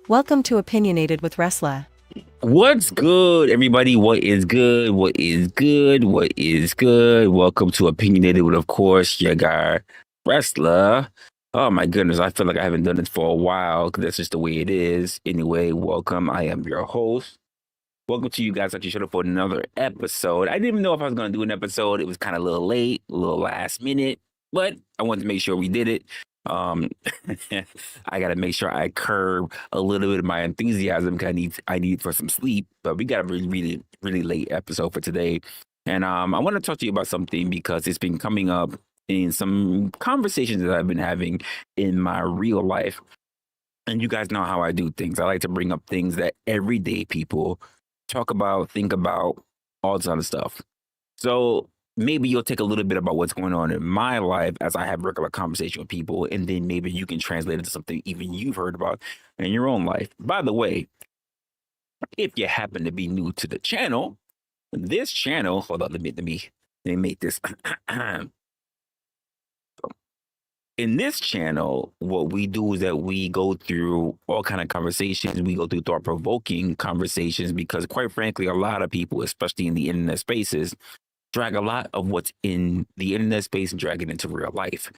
Welcome to Opinionated with Resla. What's good, everybody? What is good? What is good? What is good? Welcome to Opinionated with, of course, your guy, Resla. Oh my goodness, I feel like I haven't done this for a while because that's just the way it is. Anyway, welcome. I am your host. Welcome to you guys at your show for another episode. I didn't even know if I was going to do an episode. It was kind of a little late, a little last minute, but I wanted to make sure we did it. I got to make sure I curb a little bit of my enthusiasm because I need for some sleep. But we got a really late episode for today, and I want to talk to you about something because it's been coming up in some conversations that I've been having in my real life. And you guys know how I do things. I like to bring up things that everyday people talk about, think about, all this other stuff. So maybe you'll take a little bit about what's going on in my life as I have regular conversation with people, and then maybe you can translate it to something even you've heard about in your own life. By the way, if you happen to be new to the channel, this channel, hold on, let me make this. In this channel, what we do is that we go through all kind of conversations. We go through thought-provoking conversations because, quite frankly, a lot of people, especially in the internet spaces, drag a lot of what's in the internet space and drag it into real life.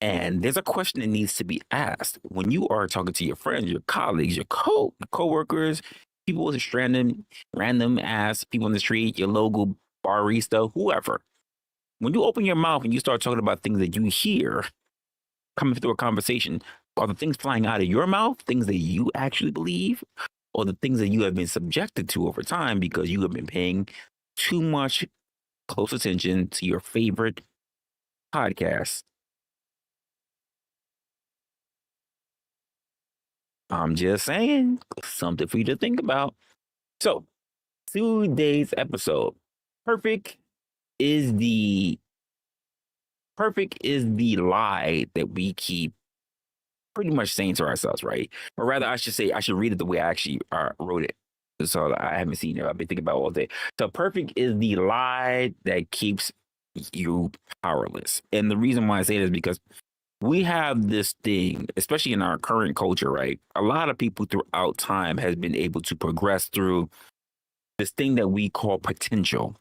And there's a question that needs to be asked when you are talking to your friends, your colleagues, your co-workers, people just random ass people on the street, your local barista, whoever. When you open your mouth and you start talking about things that you hear coming through a conversation, are the things flying out of your mouth things that you actually believe, or the things that you have been subjected to over time because you have been paying too much close attention to your favorite podcast? I'm just saying, something for you to think about. So, today's episode, perfect is the lie that we keep pretty much saying to ourselves, right? Or rather, I should read it the way I actually wrote it. So I haven't seen it. I've been thinking about it all day. So perfect is the lie that keeps you powerless. And the reason why I say this is because we have this thing, especially in our current culture, right? A lot of people throughout time has been able to progress through this thing that we call potential.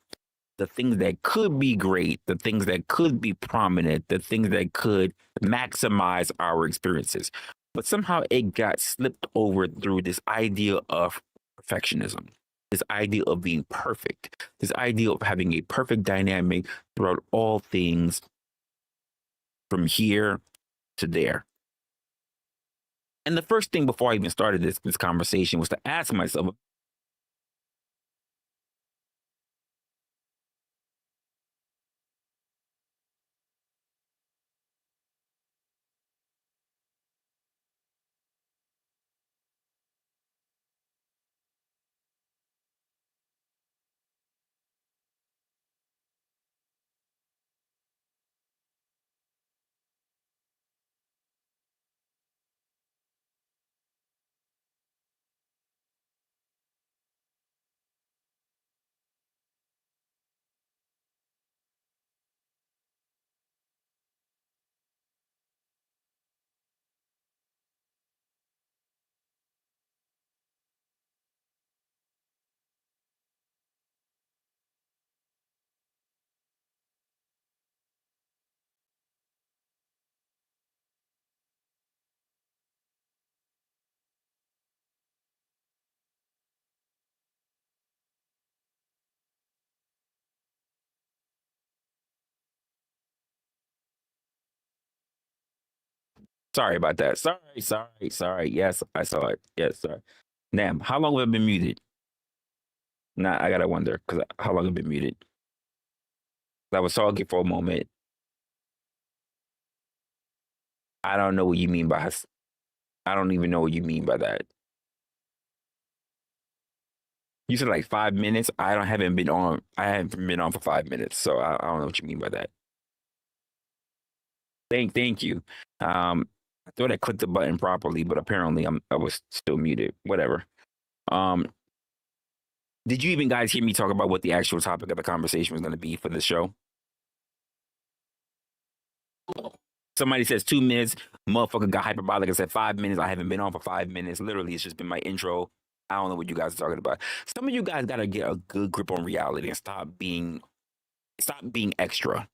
The things that could be great, the things that could be prominent, the things that could maximize our experiences. But somehow it got slipped over through this idea of perfectionism, this idea of being perfect, this idea of having a perfect dynamic throughout all things from here to there. And the first thing before I even started this conversation was to ask myself, sorry about that. Sorry. Yes, I saw it. Yes, sorry. Nam, how long have I been muted? Nah, I gotta wonder because how long have I been muted? I was talking for a moment. I don't know what you mean by. I don't even know what you mean by that. You said like 5 minutes. Haven't been on. I haven't been on for 5 minutes, so I don't know what you mean by that. Thank you. I thought I clicked the button properly, but apparently I was still muted. Whatever. Um, did you even guys hear me talk about what the actual topic of the conversation was going to be for the show? Somebody says 2 minutes. Motherfucker got hyperbolic and said 5 minutes. I haven't been on for 5 minutes. Literally, it's just been my intro. I don't know what you guys are talking about. Some of you guys gotta get a good grip on reality and stop being extra.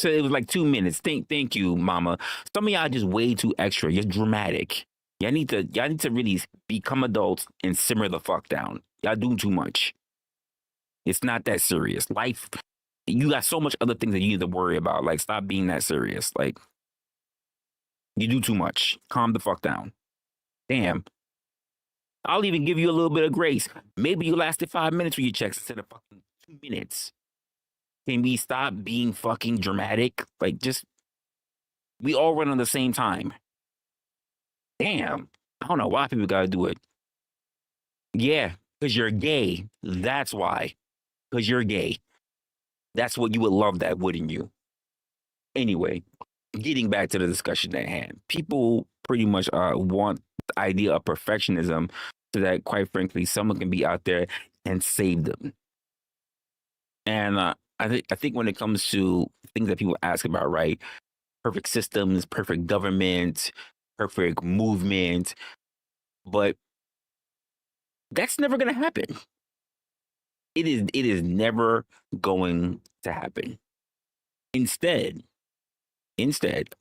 So it was like 2 minutes. Thank you, mama. Some of y'all just way too extra. You're dramatic. Y'all need to really become adults and simmer the fuck down. Y'all doing too much. It's not that serious. Life, you got so much other things that you need to worry about. Like, stop being that serious. Like, you do too much. Calm the fuck down. Damn. I'll even give you a little bit of grace. Maybe you lasted 5 minutes for your checks instead of fucking 2 minutes. Can we stop being fucking dramatic? Like, just, we all run on the same time. Damn. I don't know why people gotta do it. Yeah, because you're gay. That's why. Because you're gay. That's what you would love that, wouldn't you? Anyway, getting back to the discussion at hand, people pretty much want the idea of perfectionism so that, quite frankly, someone can be out there and save them. And I think when it comes to things that people ask about, right? Perfect systems, perfect government, perfect movement, but that's never going to happen. It is never going to happen. Instead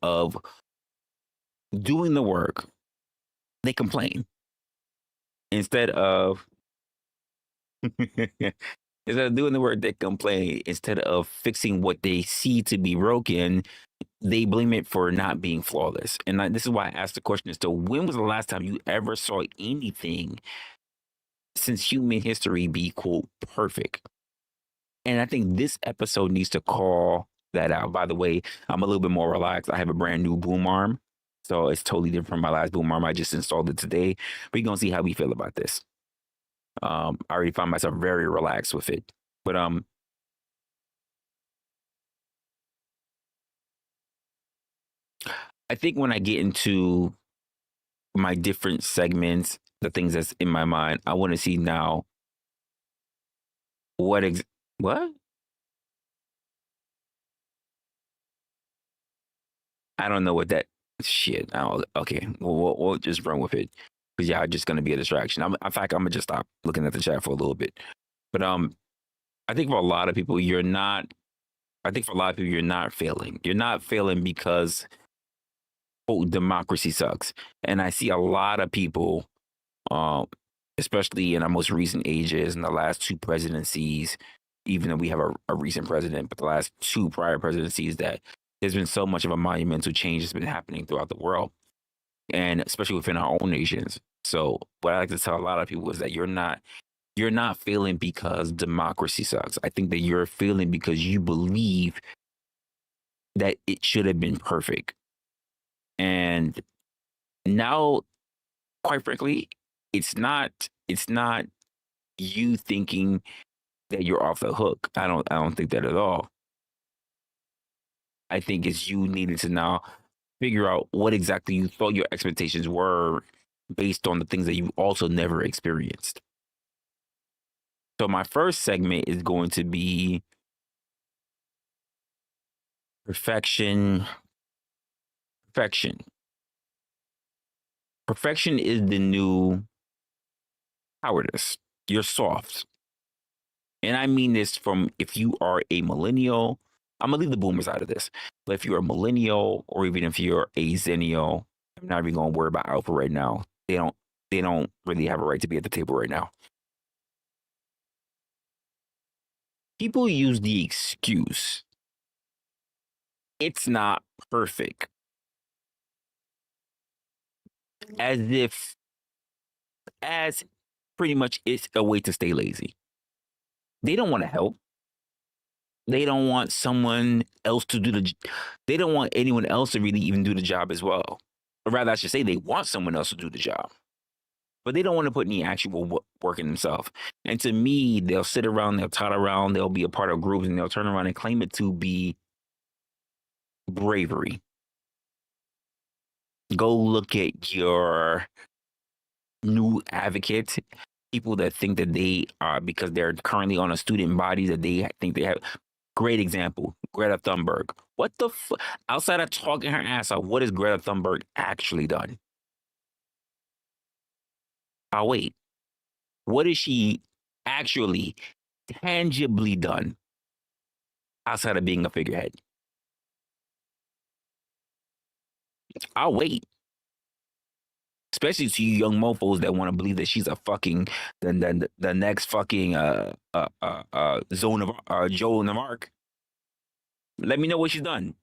of doing the work, they complain. Instead of instead of doing the work, they complain. Instead of fixing what they see to be broken, they blame it for not being flawless. And this is why I asked the question as to when was the last time you ever saw anything since human history be, quote, perfect? And I think this episode needs to call that out. By the way, I'm a little bit more relaxed. I have a brand new boom arm. So it's totally different from my last boom arm. I just installed it today. We're going to see how we feel about this. I already find myself very relaxed with it. But I think when I get into my different segments the things that's in my mind. I want to see now what what? I don't know what that shit. Okay, we'll just run with it because y'all just gonna be a distraction. In fact, I'm gonna just stop looking at the chat for a little bit. But I think for a lot of people, you're not. I think for a lot of people, you're not failing. You're not failing because democracy sucks, and I see a lot of people, um, especially in our most recent ages, in the last two presidencies, even though we have a recent president, but the last two prior presidencies, that there's been so much of a monumental change that's been happening throughout the world, and especially within our own nations. So what I like to tell a lot of people is that you're not failing because democracy sucks. I think that you're failing because you believe that it should have been perfect. And now, quite frankly, it's not you thinking that you're off the hook. I don't think that at all. I think it's you needing to now figure out what exactly you thought your expectations were based on the things that you also never experienced. So my first segment is going to be perfection. Perfection. Perfection is the new cowardice. You're soft. And I mean this from if you are a millennial, I'm gonna leave the boomers out of this. But if you're a millennial or even if you're a zennial, I'm not even gonna worry about alpha right now. They don't really have a right to be at the table right now. People use the excuse, it's not perfect, as pretty much it's a way to stay lazy. They don't want to help. They don't want someone else to do they don't want anyone else to really even do the job as well. Or rather, I should say they want someone else to do the job, but they don't want to put any actual work in themselves. And to me, they'll sit around, they'll tot around, they'll be a part of groups, and they'll turn around and claim it to be bravery. Go look at your new advocates, people that think that they are, because they're currently on a student body, that they think they have. Great example, Greta Thunberg. What the outside of talking her ass off, what has Greta Thunberg actually done? I'll wait. What is she actually tangibly done outside of being a figurehead? I'll wait. Especially to you young mofos that want to believe that she's a fucking the next fucking zone of Joan of Arc. Let me know what she's done.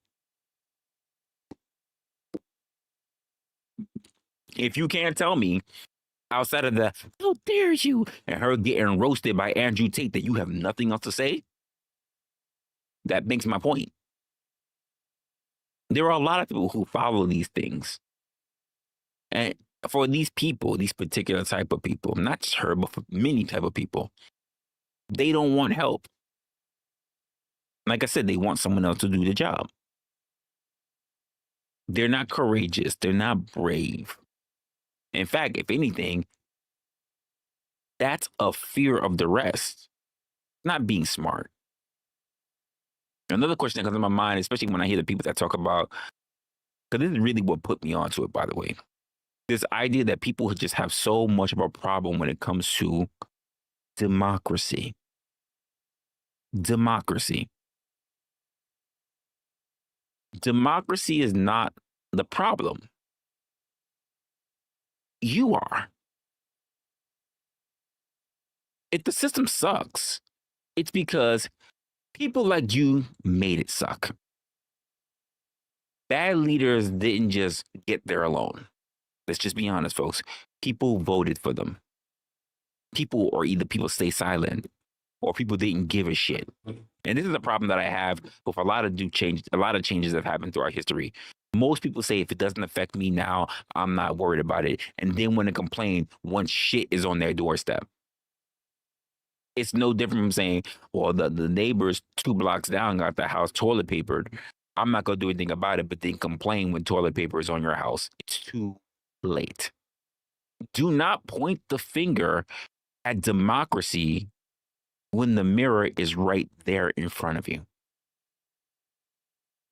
If you can't tell me outside of the how dare you and her getting roasted by Andrew Tate that you have nothing else to say, that makes my point. There are a lot of people who follow these things. And for these people, these particular type of people, not just her, but for many type of people, they don't want help. Like I said, they want someone else to do the job. They're not courageous. They're not brave. In fact, if anything, that's a fear of the rest, not being smart. Another question that comes to my mind, especially when I hear the people that talk about, because this is really what put me onto it, by the way, this idea that people just have so much of a problem when it comes to democracy. Democracy. Democracy is not the problem. You are. If the system sucks, it's because people like you made it suck. Bad leaders didn't just get there alone. Let's just be honest, folks. People voted for them. People, or either people stay silent or people didn't give a shit. And this is a problem that I have with a lot of changes that have happened through our history. Most people say if it doesn't affect me now, I'm not worried about it. And then when they complain, once shit is on their doorstep. It's no different from saying, well, the neighbors 2 blocks down got the house toilet papered. I'm not going to do anything about it, but then complain when toilet paper is on your house. It's too late. Do not point the finger at democracy when the mirror is right there in front of you.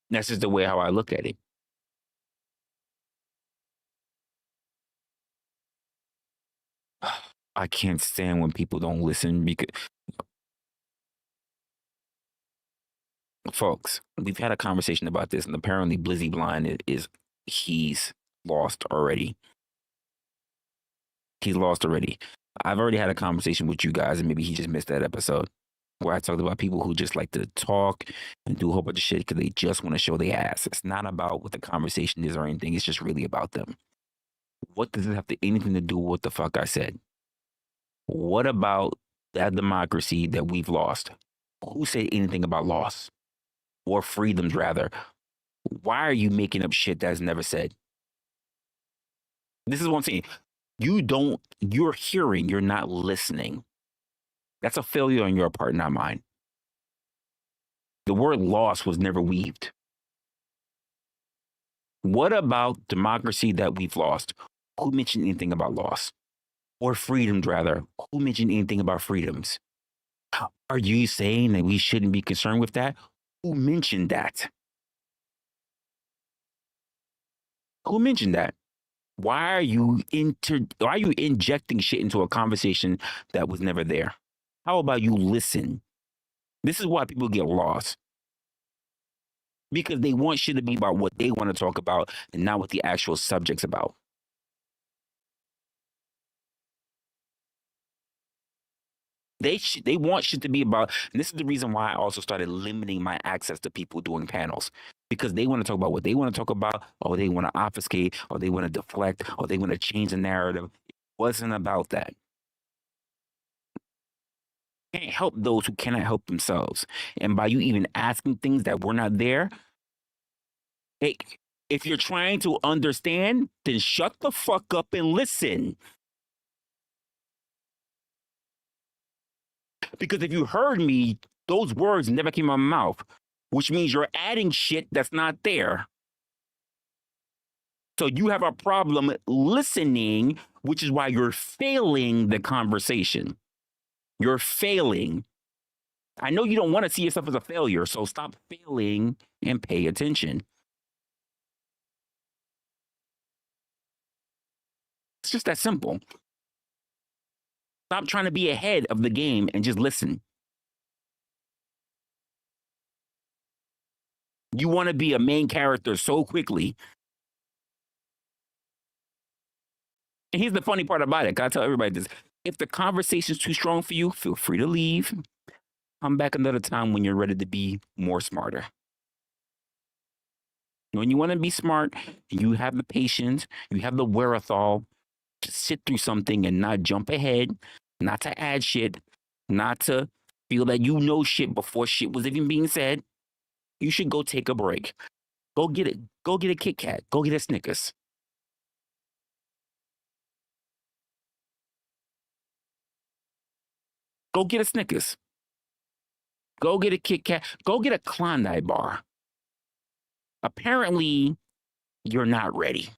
That's just the way how I look at it. I can't stand when people don't listen because, folks, we've had a conversation about this, and apparently Blizzy Blind he's lost already. He's lost already. I've already had a conversation with you guys, and maybe he just missed that episode where I talked about people who just like to talk and do a whole bunch of shit because they just want to show their ass. It's not about what the conversation is or anything. It's just really about them. What does it have to anything to do with what the fuck I said? What about that democracy that we've lost? Who said anything about loss or freedoms, rather? Why are you making up shit that's never said? This is what I'm saying. You're hearing, you're not listening. That's a failure on your part, not mine. The word loss was never weaved. What about democracy that we've lost? Who mentioned anything about loss? Or freedoms, rather? Who mentioned anything about freedoms? Are you saying that we shouldn't be concerned with that? Who mentioned that? Who mentioned that? Why are you injecting shit into a conversation that was never there? How about you listen? This is why people get lost. Because they want shit to be about what they want to talk about and not what the actual subject's about. They want shit to be about, and this is the reason why I also started limiting my access to people doing panels, because they want to talk about what they want to talk about, or they want to obfuscate, or they want to deflect, or they want to change the narrative. It wasn't about that. You can't help those who cannot help themselves, and by you even asking things that were not there, if you're trying to understand, then shut the fuck up and listen. Because if you heard me, those words never came out of my mouth, which means you're adding shit that's not there. So you have a problem listening, which is why you're failing the conversation. You're failing. I know you don't want to see yourself as a failure, so stop failing and pay attention. It's just that simple. Stop trying to be ahead of the game and just listen. You want to be a main character so quickly. And here's the funny part about it. I tell everybody this. If the conversation's too strong for you, feel free to leave. Come back another time when you're ready to be more smarter. When you want to be smart, you have the patience, you have the wherewithal to sit through something and not jump ahead, not to add shit, not to feel that you know shit before shit was even being said. You should go take a break. Go get it. Go get a Kit Kat. Go get a Snickers. Go get a Snickers. Go get a Kit Kat. Go get a Klondike bar. Apparently, you're not ready.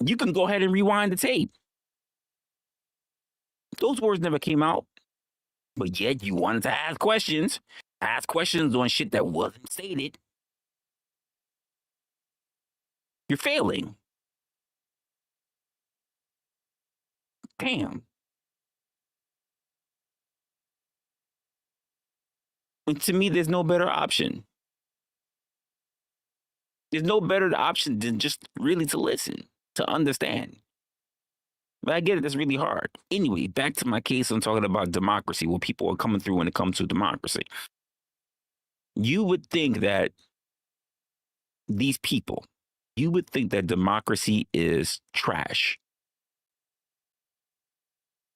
You can go ahead and rewind the tape. Those words never came out, but yet you wanted to ask questions on shit that wasn't stated. You're failing. Damn. And to me, there's no better option. There's no better option than just really to listen, to understand. But I get it, that's really hard. Anyway, back to my case on talking about democracy, what people are coming through when it comes to democracy. You would think that these people, you would think that democracy is trash.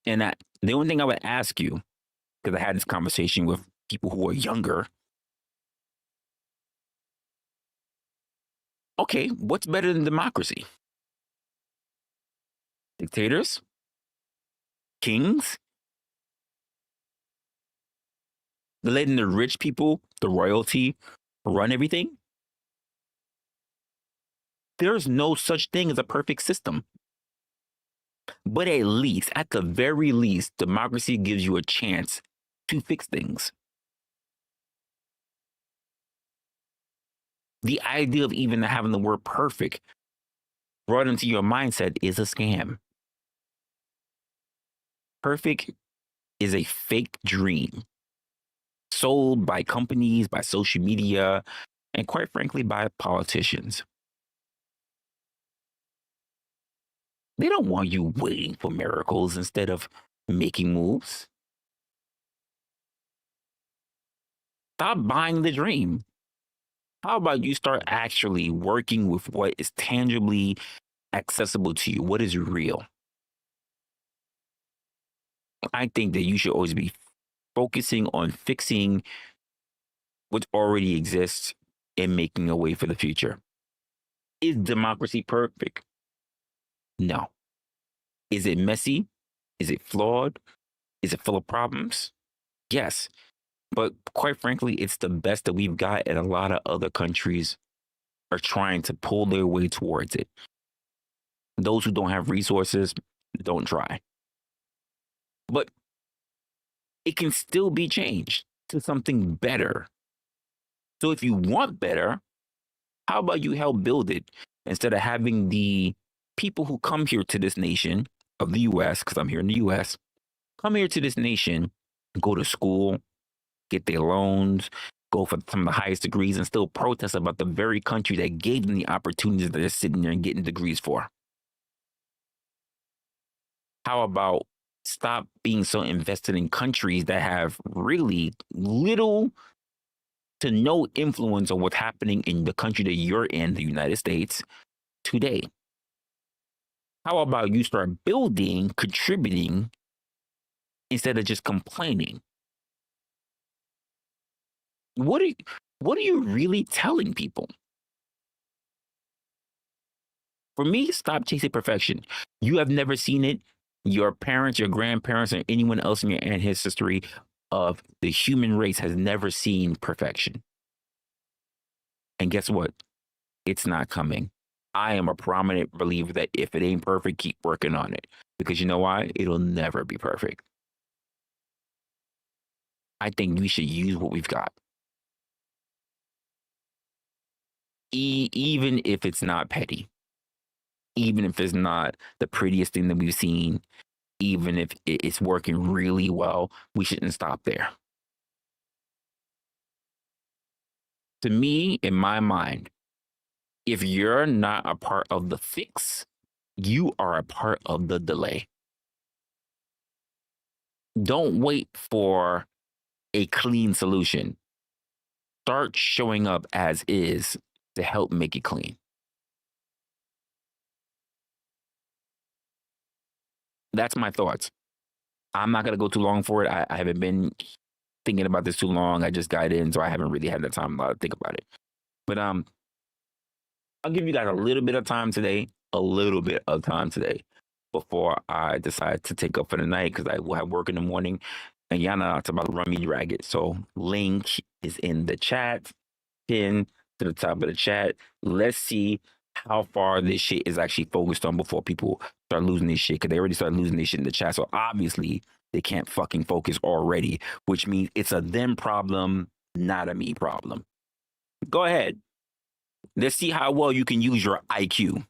And the only thing I would ask you, because I had this conversation with people who are younger. Okay, what's better than democracy? Dictators? Kings? letting the rich people, the royalty, run everything, there's no such thing as a perfect system. But at least, at the very least, democracy gives you a chance to fix things. The idea of even having the word perfect brought into your mindset is a scam. Perfect is a fake dream sold by companies, by social media, and quite frankly, by politicians. They don't want you waiting for miracles instead of making moves. Stop buying the dream. How about you start actually working with what is tangibly accessible to you, what is real? I think that you should always be focusing on fixing what already exists and making a way for the future. Is democracy perfect? No. Is it messy? Is it flawed? Is it full of problems? Yes. But quite frankly, it's the best that we've got, and a lot of other countries are trying to pull their way towards it. Those who don't have resources don't try. But it can still be changed to something better. So if you want better, how about you help build it instead of having the people who come here to this nation of the US, because I'm here in the US, come here to this nation, go to school, get their loans, go for some of the highest degrees, and still protest about the very country that gave them the opportunities that they're sitting there and getting degrees for? How about stop being so invested in countries that have really little to no influence on what's happening in the country that you're in, the United States, today? How about you start building, contributing instead of just complaining? What are you, what are you really telling people? For me, stop chasing perfection. You have never seen it. Your parents, your grandparents, or anyone else in your ancestry of the human race has never seen perfection. And guess what? It's not coming. I am a prominent believer that if it ain't perfect, keep working on it. Because you know why? It'll never be perfect. I think we should use what we've got. Even if it's not petty, even if it's not the prettiest thing that we've seen, even if it's working really well, we shouldn't stop there. To me, in my mind, if you're not a part of the fix, you are a part of the delay. Don't wait for a clean solution. Start showing up as is to help make it clean. That's my thoughts. I'm not going to go too long for it. I haven't been thinking about this too long. I just got in, so I haven't really had the time to think about it. But I'll give you guys a little bit of time today, before I decide to take up for the night because I will have work in the morning, and Yana about to run me ragged. So link is in the chat, pin to the top of the chat. Let's see how far this shit is actually focused on before people start losing this shit, because they already started losing this shit in the chat. So obviously they can't fucking focus already, which means it's a them problem, not a me problem. Go ahead. Let's see how well you can use your IQ.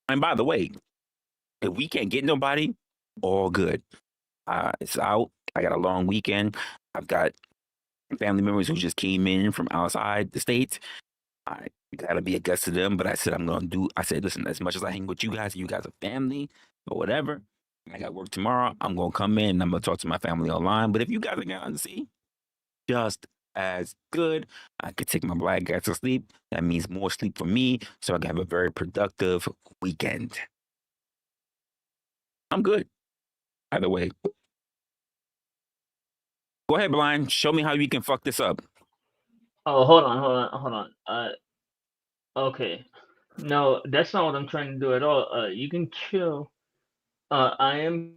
And by the way, if we can't get nobody, all good. It's out. I got a long weekend. I've got family members who just came in from outside the states. I gotta be a guest to them, but I said I said, listen, as much as I hang with you guys are family or whatever. I got work tomorrow. I'm gonna come in and I'm gonna talk to my family online. But if you guys are gonna see, just as good. I could take my black guys to sleep. That means more sleep for me, so I can have a very productive weekend. I'm good. Either way. Go ahead, Blind. Show me how you can fuck this up. Oh, hold on. Okay. No, that's not what I'm trying to do at all. You can chill. I am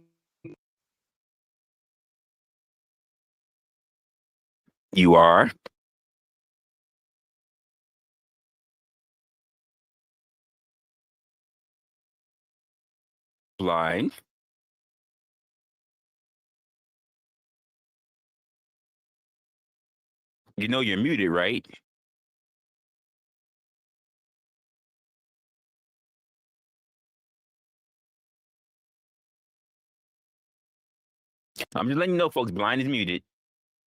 You are blind. You know you're muted, right? I'm just letting you know, folks. Blind is muted.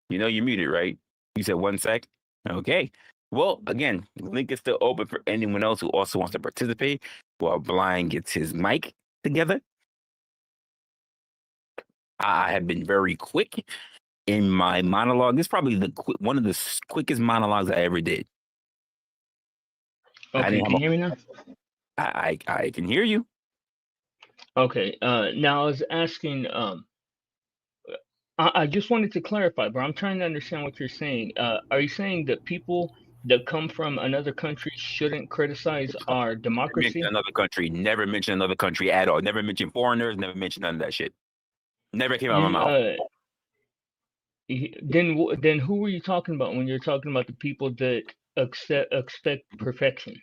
You know you're muted, right? You said 1 sec. Okay. Well, again, the link is still open for anyone else who also wants to participate while Blind gets his mic together. I have been very quick in my monologue. This is probably one of the quickest monologues I ever did. Okay, can you hear me now? I can hear you. Okay. Now I was asking. I just wanted to clarify, bro. I'm trying to understand what you're saying. Are you saying that people that come from another country shouldn't criticize our democracy? Another country. Never mention another country at all. Never mention foreigners. Never mention none of that shit. Never came out of my mouth. Then who were you talking about when you're talking about the people that expect perfection?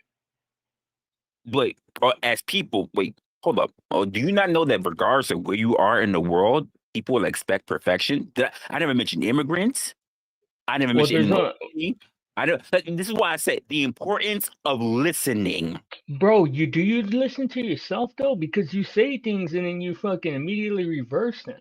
Wait, as people, wait, hold up. Oh, do you not know that regardless of where you are in the world, people will expect perfection? I never mentioned immigrants. I never mentioned I don't. This is why I said the importance of listening. Bro, do you listen to yourself though? Because you say things and then you fucking immediately reverse them.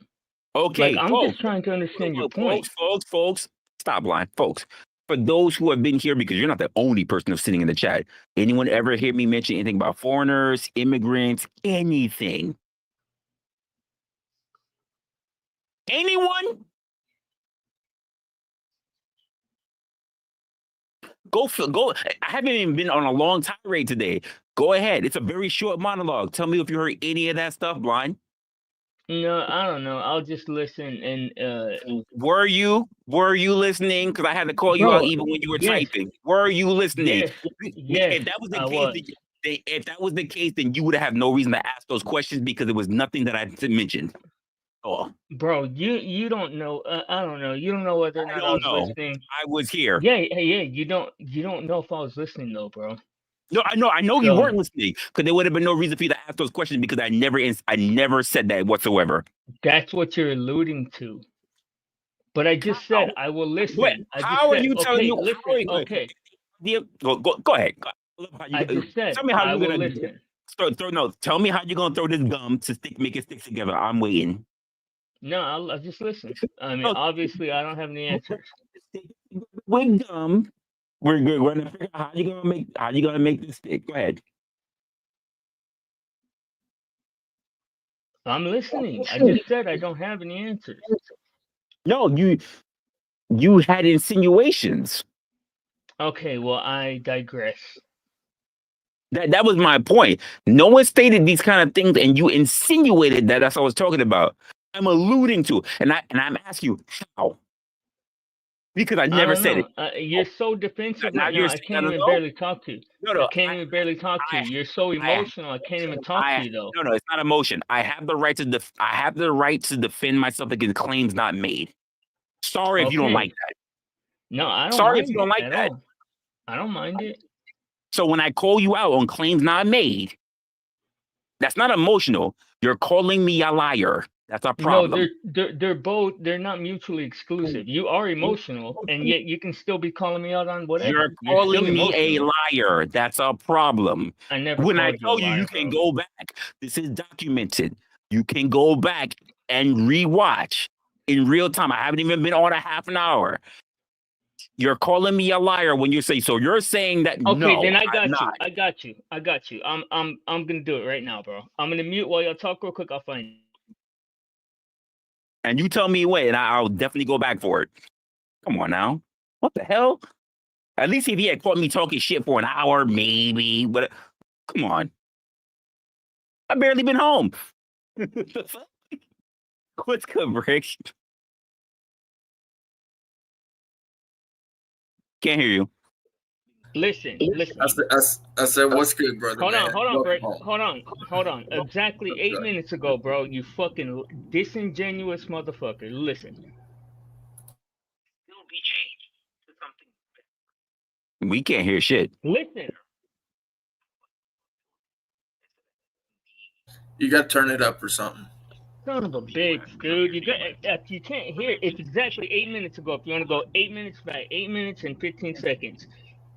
Okay, like, I'm just trying to understand your point. Folks, stop lying, folks. For those who have been here, because you're not the only person who's sitting in the chat. Anyone ever hear me mention anything about foreigners, immigrants, anything? Anyone? Go. I haven't even been on a long tirade today. Go ahead. It's a very short monologue. Tell me if you heard any of that stuff, Blind. No, I don't know. I'll just listen and Were you listening? Because I had to call you out even when you were typing. Were you listening? Yes. If that was the case, if that was the case, then you would have no reason to ask those questions because there was nothing that I mentioned. Oh, bro, you don't know. I don't know. You don't know whether or not I was listening. I was here. Yeah. You don't know if I was listening though, bro. No, I know you weren't listening because there would have been no reason for you to ask those questions because I never said that whatsoever. That's what you're alluding to. But I just said I will listen. How are you telling me? Listen, okay. Go ahead. I just said tell me how you're gonna listen. Tell me how you're gonna throw this gum to make it stick together. I'm waiting. No, I'll just listen. I mean, obviously, I don't have any answers. With gum, we're good. We're gonna figure out how you gonna make this stick. Go ahead. I'm listening. I just said I don't have any answers. No, you had insinuations. Okay, well, I digress. That was my point. No one stated these kind of things, and you insinuated that that's what I was talking about. I'm alluding to, and I'm asking you how. Because I never said it. You're so defensive right now. I can't even barely talk to you. No, I can't even barely talk to you. You're so emotional. I can't even talk to you though. No, it's not emotion. I have the right to defend myself against claims not made. Sorry if you don't like that. No, I don't. Sorry if you don't like that. I don't mind it. So when I call you out on claims not made, that's not emotional. You're calling me a liar. That's a problem. No, they're not mutually exclusive. You are emotional, and yet you can still be calling me out on whatever. You're calling me a liar. That's a problem. I never. When I tell you, you can go back. This is documented. You can go back and rewatch in real time. I haven't even been on a half an hour. You're calling me a liar when you say so. You're saying that. Okay, no, then I got you. I'm gonna do it right now, bro. I'm gonna mute while y'all talk real quick. I'll find you. And you tell me when, and I'll definitely go back for it. Come on now. What the hell? At least if he had caught me talking shit for an hour, maybe. But come on. I've barely been home. What's good, Brick? Can't hear you. Listen. I said, what's good, brother? Hold on. Exactly 8 minutes ago, bro, you fucking disingenuous motherfucker. Listen. Don't be changed. We can't hear shit. Listen. You got to turn it up or something. Son of a bitch, dude. You can't hear it. It's exactly 8 minutes ago. If you want to go 8 minutes back, 8 minutes and 15 seconds.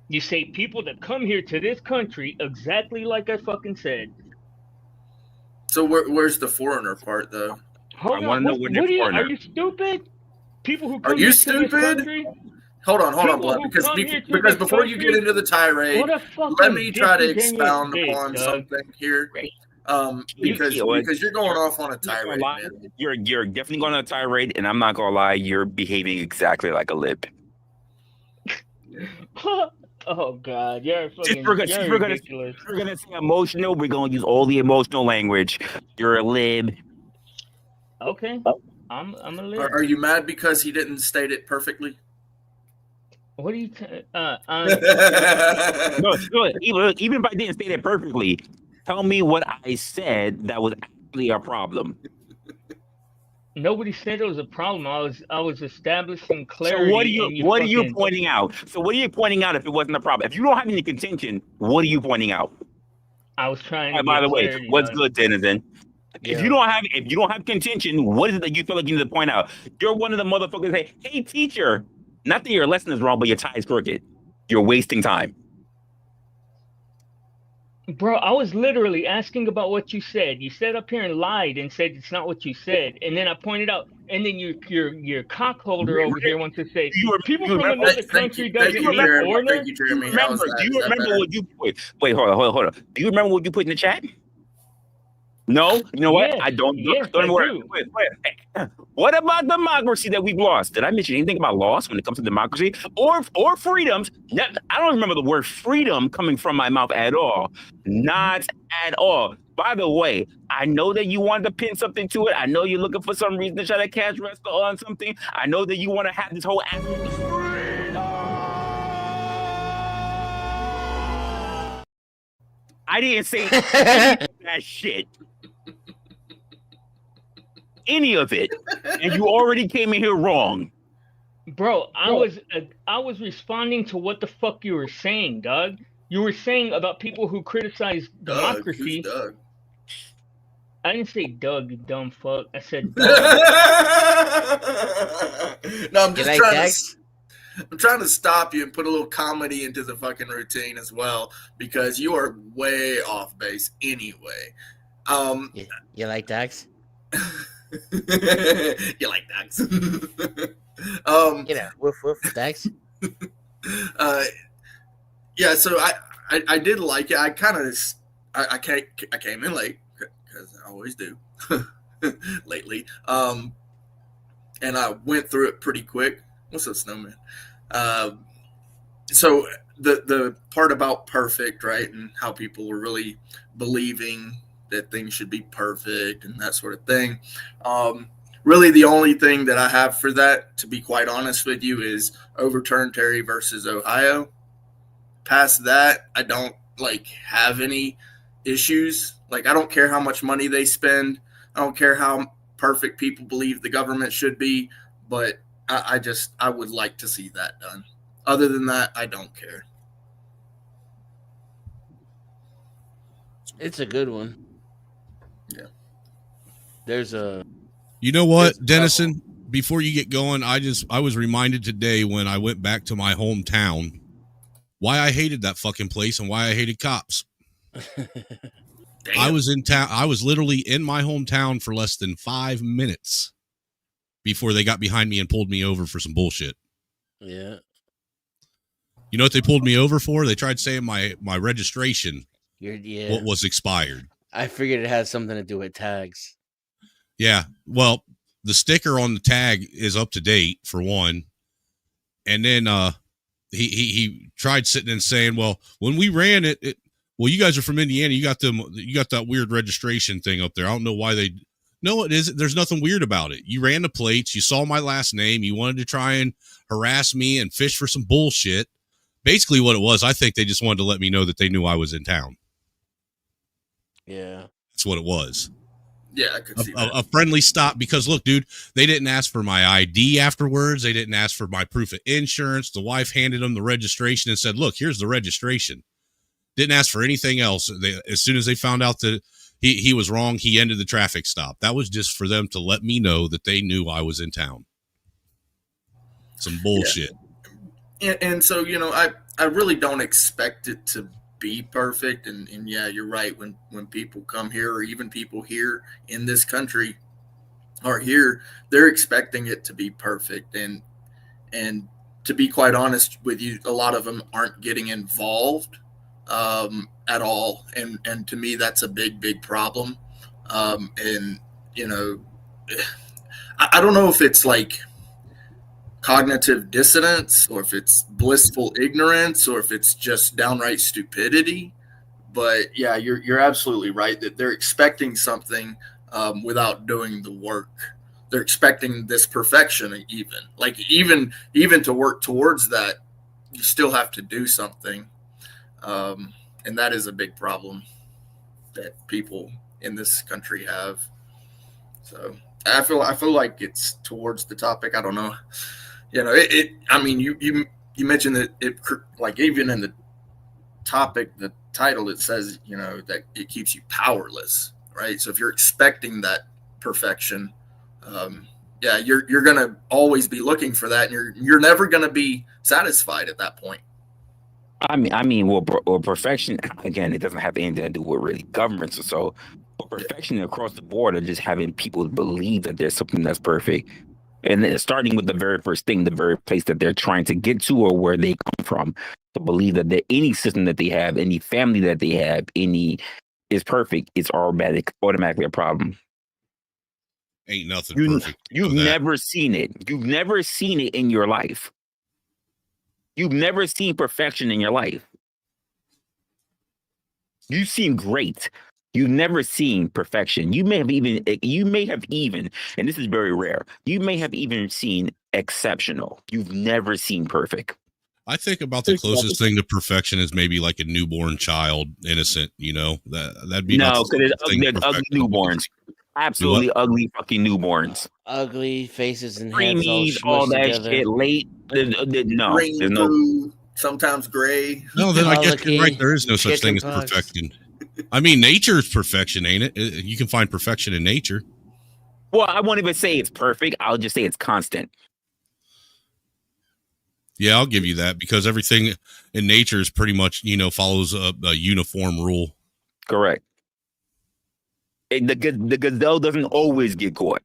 You say people that come here to this country exactly like I fucking said. So where's the foreigner part, though? Hold on. Are you stupid? People who come here to this country? Hold on, Blood. Because before you get into the tirade, let me try to expound upon something here. Because you're going off on a tirade, man. You're definitely going on a tirade, and I'm not gonna lie, you're behaving exactly like a lib. Oh God, you're fucking ridiculous. We're gonna say emotional. We're gonna use all the emotional language. You're a lib. Okay, I'm a lib. Are you mad because he didn't state it perfectly? What are you? No, even if I didn't state it perfectly, tell me what I said that was actually a problem. Nobody said it was a problem. I was establishing clarity. So what are you pointing out? So what are you pointing out if it wasn't a problem? If you don't have any contention, what are you pointing out? I was trying to. By the way, what's good, Denizen? Yeah. If you don't have contention, what is it that you feel like you need to point out? You're one of the motherfuckers that say, "Hey, teacher, not that your lesson is wrong, but your tie is crooked. You're wasting time." Bro, I was literally asking about what you said. You sat up here and lied and said it's not what you said, and then I pointed out, and then your cockholder over here wants to say people from another country doesn't mean foreigner. Do you remember what you wait? Hold on. Do you remember what you put in the chat? No, you know what? Yes, I don't. Yes, don't I worry. do. Wait. What about democracy that we've lost? Did I mention anything about loss when it comes to democracy or freedoms? I don't remember the word freedom coming from my mouth at all. Not at all. By the way, I know that you wanted to pin something to it. I know you're looking for some reason to try to catch Resla on something. I know that you want to have this whole I didn't say any of that shit. Any of it. And you already came in here wrong. Bro, I was responding to what the fuck you were saying, Doug. You were saying about people who criticize democracy. Who's Doug? I didn't say Doug, you dumb fuck. I said Doug. No, I'm just I'm trying to stop you and put a little comedy into the fucking routine as well, because you are way off base anyway. You like Dax? You like Dax? Woof woof Dax. Yeah, so I did like it. I came in late because I always do lately. And I went through it pretty quick. What's up, Snowman? So the part about perfect, right, and how people were really believing that things should be perfect and that sort of thing. Really, the only thing that I have for that, to be quite honest with you, is overturn Terry versus Ohio. Past that, I don't have any issues. I don't care how much money they spend. I don't care how perfect people believe the government should be, but I would like to see that done. Other than that, I don't care. It's a good one. Yeah. You know what, Dennison? Before you get going, I was reminded today when I went back to my hometown why I hated that fucking place and why I hated cops. I was in town. I was literally in my hometown for less than 5 minutes before they got behind me and pulled me over for some bullshit. Yeah. You know what they pulled me over for? They tried saying my registration was expired. I figured it had something to do with tags. Yeah. Well, the sticker on the tag is up to date for one. And then he tried sitting and saying, well, when we ran it, well, you guys are from Indiana. You got that weird registration thing up there. I don't know why they. No, it isn't. There's nothing weird about it. You ran the plates. You saw my last name. You wanted to try and harass me and fish for some bullshit. Basically what it was, I think they just wanted to let me know that they knew I was in town. Yeah. That's what it was. Yeah, I could see that. A friendly stop, because look, dude, they didn't ask for my ID afterwards. They didn't ask for my proof of insurance. The wife handed them the registration and said, look, here's the registration. Didn't ask for anything else. As soon as they found out that he was wrong, he ended the traffic stop. That was just for them to let me know that they knew I was in town. Some bullshit. Yeah. And so, you know, I really don't expect it to be perfect. And yeah, you're right. When people come here, or even people here in this country are here, they're expecting it to be perfect. And to be quite honest with you, a lot of them aren't getting involved at all. And to me, that's a big problem. And, you know, I don't know if it's like cognitive dissonance, or if it's blissful ignorance, or if it's just downright stupidity. But yeah, you're absolutely right that they're expecting something without doing the work. They're expecting this perfection, even to work towards that, you still have to do something, and that is a big problem that people in this country have. So I feel like it's towards the topic. I don't know. You know, I mean, you mentioned that it, like, even in the topic, the title, it says, you know, that it keeps you powerless, right? So if you're expecting that perfection, yeah, you're gonna always be looking for that, and you're never gonna be satisfied at that point. Well, perfection, again, it doesn't have anything to do with really governments or so. But perfection across the board are just having people believe that there's something that's perfect. And then starting with the very first thing, the very place that they're trying to get to, or where they come from, to believe that any system that they have, any family that they have, is perfect, it's automatically a problem. Ain't nothing perfect. You've never seen it. You've never seen it in your life. You've never seen perfection in your life. You've seen great. You've never seen perfection. You may have even, and this is very rare, you may have even seen exceptional. You've never seen perfect. I think about the closest thing to perfection is maybe like a newborn child, innocent, you know, that'd be no, because there's ugly newborns. Absolutely ugly fucking newborns. Ugly faces and heads all that together. shit late. No, Green, there's no. blue, sometimes gray. No, then I guess you're right. There is no such thing as perfection. I mean, nature is perfection, ain't it? You can find perfection in nature. Well, I won't even say it's perfect. I'll just say it's constant. Yeah, I'll give you that, because everything in nature is pretty much, you know, follows a uniform rule. Correct. The gazelle doesn't always get caught.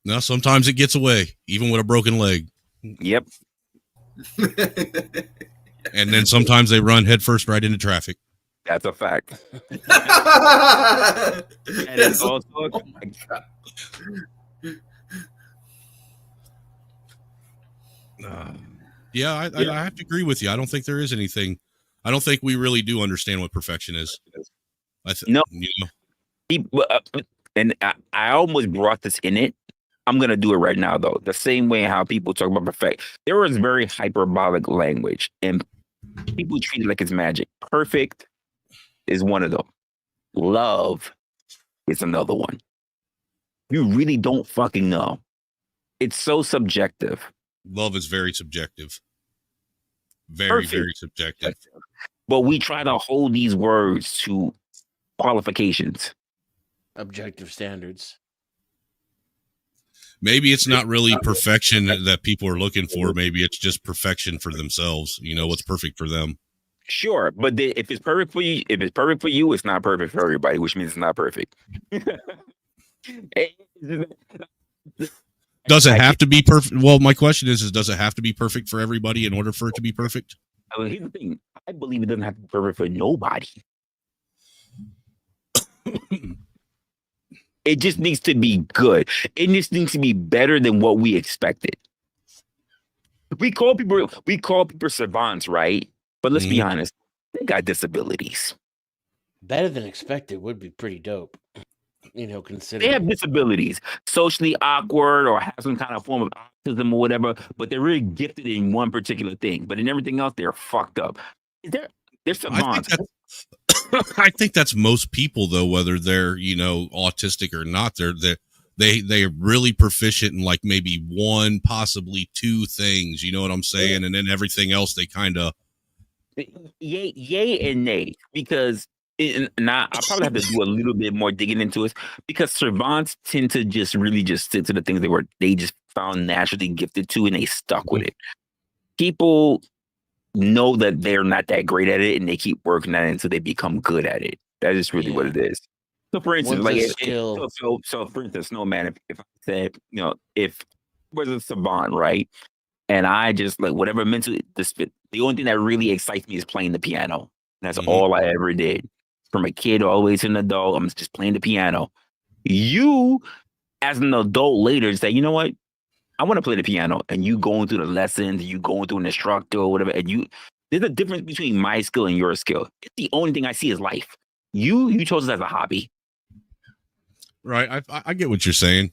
No, sometimes it gets away, even with a broken leg. Yep. And then sometimes they run headfirst right into traffic. That's a fact. And it's also, oh my God. Yeah, I have to agree with you. I don't think there is anything. I don't think we really do understand what perfection is. No. You know. And I almost brought this in it. I'm going to do it right now, though. The same way how people talk about perfect. There is very hyperbolic language, and people treat it like it's magic. Perfect is one of them. Love is another one. You really don't fucking know. It's so subjective. Love is very subjective. Very, very subjective. But we try to hold these words to qualifications. Objective standards. Maybe it's not really perfection that people are looking for. Maybe it's just perfection for themselves. You know, what's perfect for them. Sure, but if it's perfect for you, it's not perfect for everybody, which means it's not perfect. Does it have to be perfect? Well, my question is does it have to be perfect for everybody in order for it to be perfect? Here's the thing. I believe it doesn't have to be perfect for nobody. It just needs to be good. It just needs to be better than what we expected. We call people savants, right? But let's be honest, they got disabilities. Better than expected would be pretty dope. You know, considering they have disabilities, socially awkward, or have some kind of form of autism or whatever, but they're really gifted in one particular thing. But in everything else, they're fucked up. They're savants. I think that's most people, though, whether they're, autistic or not. They're really proficient in like maybe one, possibly two things. You know what I'm saying? And then everything else they kind of yay and nay, because I probably have to do a little bit more digging into it, because savants tend to just really just stick to the things they just found naturally gifted to, and they stuck with it. People know that they're not that great at it, and they keep working at it until they become good at it. That is really what it is. So, for instance, so for instance, Snowman, if I said, if was a savant, right, and I just like whatever mental, the only thing that really excites me is playing the piano. That's all I ever did, from a kid all the way to an adult. I'm just playing the piano. You, as an adult, later say, you know what? I want to play the piano, and you going through the lessons, you going through an instructor or whatever, and there's a difference between my skill and your skill. It's the only thing I see is life. You chose it as a hobby. Right. I get what you're saying.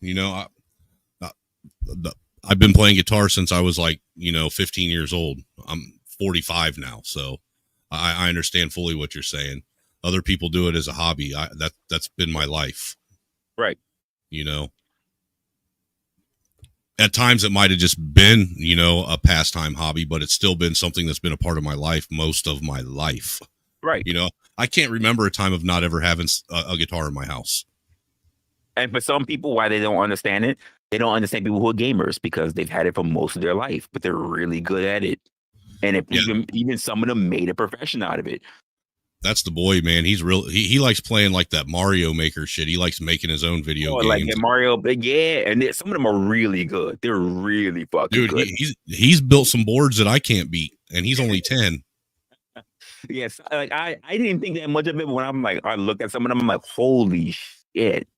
I've been playing guitar since I was like, 15 years old. I'm 45 now. So I understand fully what you're saying. Other people do it as a hobby. That's been my life. Right. At times it might've just been, a pastime hobby, but it's still been something that's been a part of my life most of my life. Right. I can't remember a time of not ever having a guitar in my house. And for some people, why they don't understand it, they don't understand people who are gamers, because they've had it for most of their life, but they're really good at it. And even some of them made a profession out of it. That's the boy, man. He's he likes playing like that Mario Maker shit. He likes making his own video games. Like Mario, and some of them are really good. They're really fucking good. He's built some boards that I can't beat, and he's only 10. Yes, like I didn't think that much of it, but when I look at some of them, I'm like, holy shit.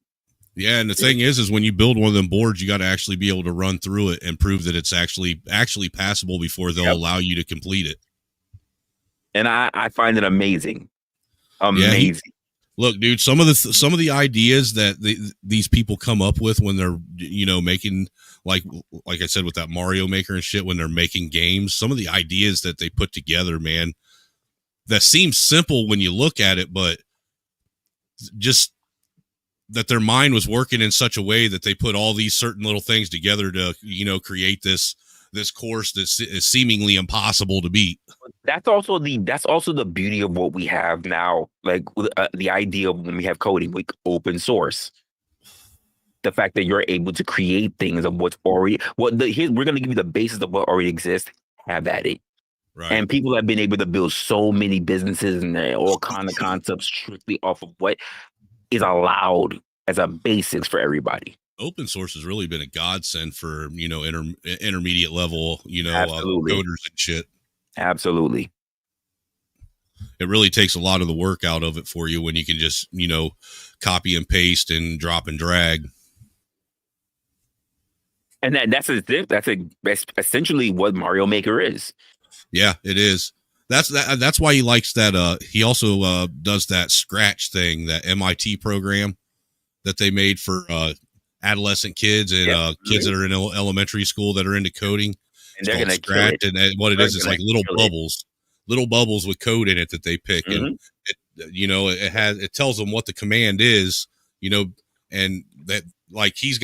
Yeah, and the thing is when you build one of them boards, you got to actually be able to run through it and prove that it's actually passable before they'll allow you to complete it. And I find it amazing. Amazing. Look, dude, some of the ideas that these people come up with when they're making, like I said with that Mario Maker and shit, when they're making games, some of the ideas that they put together, man, that seems simple when you look at it, but just that their mind was working in such a way that they put all these certain little things together to create this course that is seemingly impossible to beat. That's also the beauty of what we have now, like the idea of when we have coding, like open source. The fact that you're able to create things of what's already we're going to give you the basis of what already exists. Have at it. Right. And people have been able to build so many businesses and all kind of concepts strictly off of what is allowed as a basics for everybody. Open source has really been a godsend for intermediate level Absolutely. Coders and shit. Absolutely. It really takes a lot of the work out of it for you when you can just copy and paste and drop and drag. And that's essentially what Mario Maker is. Yeah, it is. That's why he likes that. He also does that Scratch thing, that MIT program that they made for adolescent kids and kids that are in elementary school that are into coding. And they're going to Scratch, and what it is like little bubbles with code in it that they pick, and it tells them what the command is, and that like he's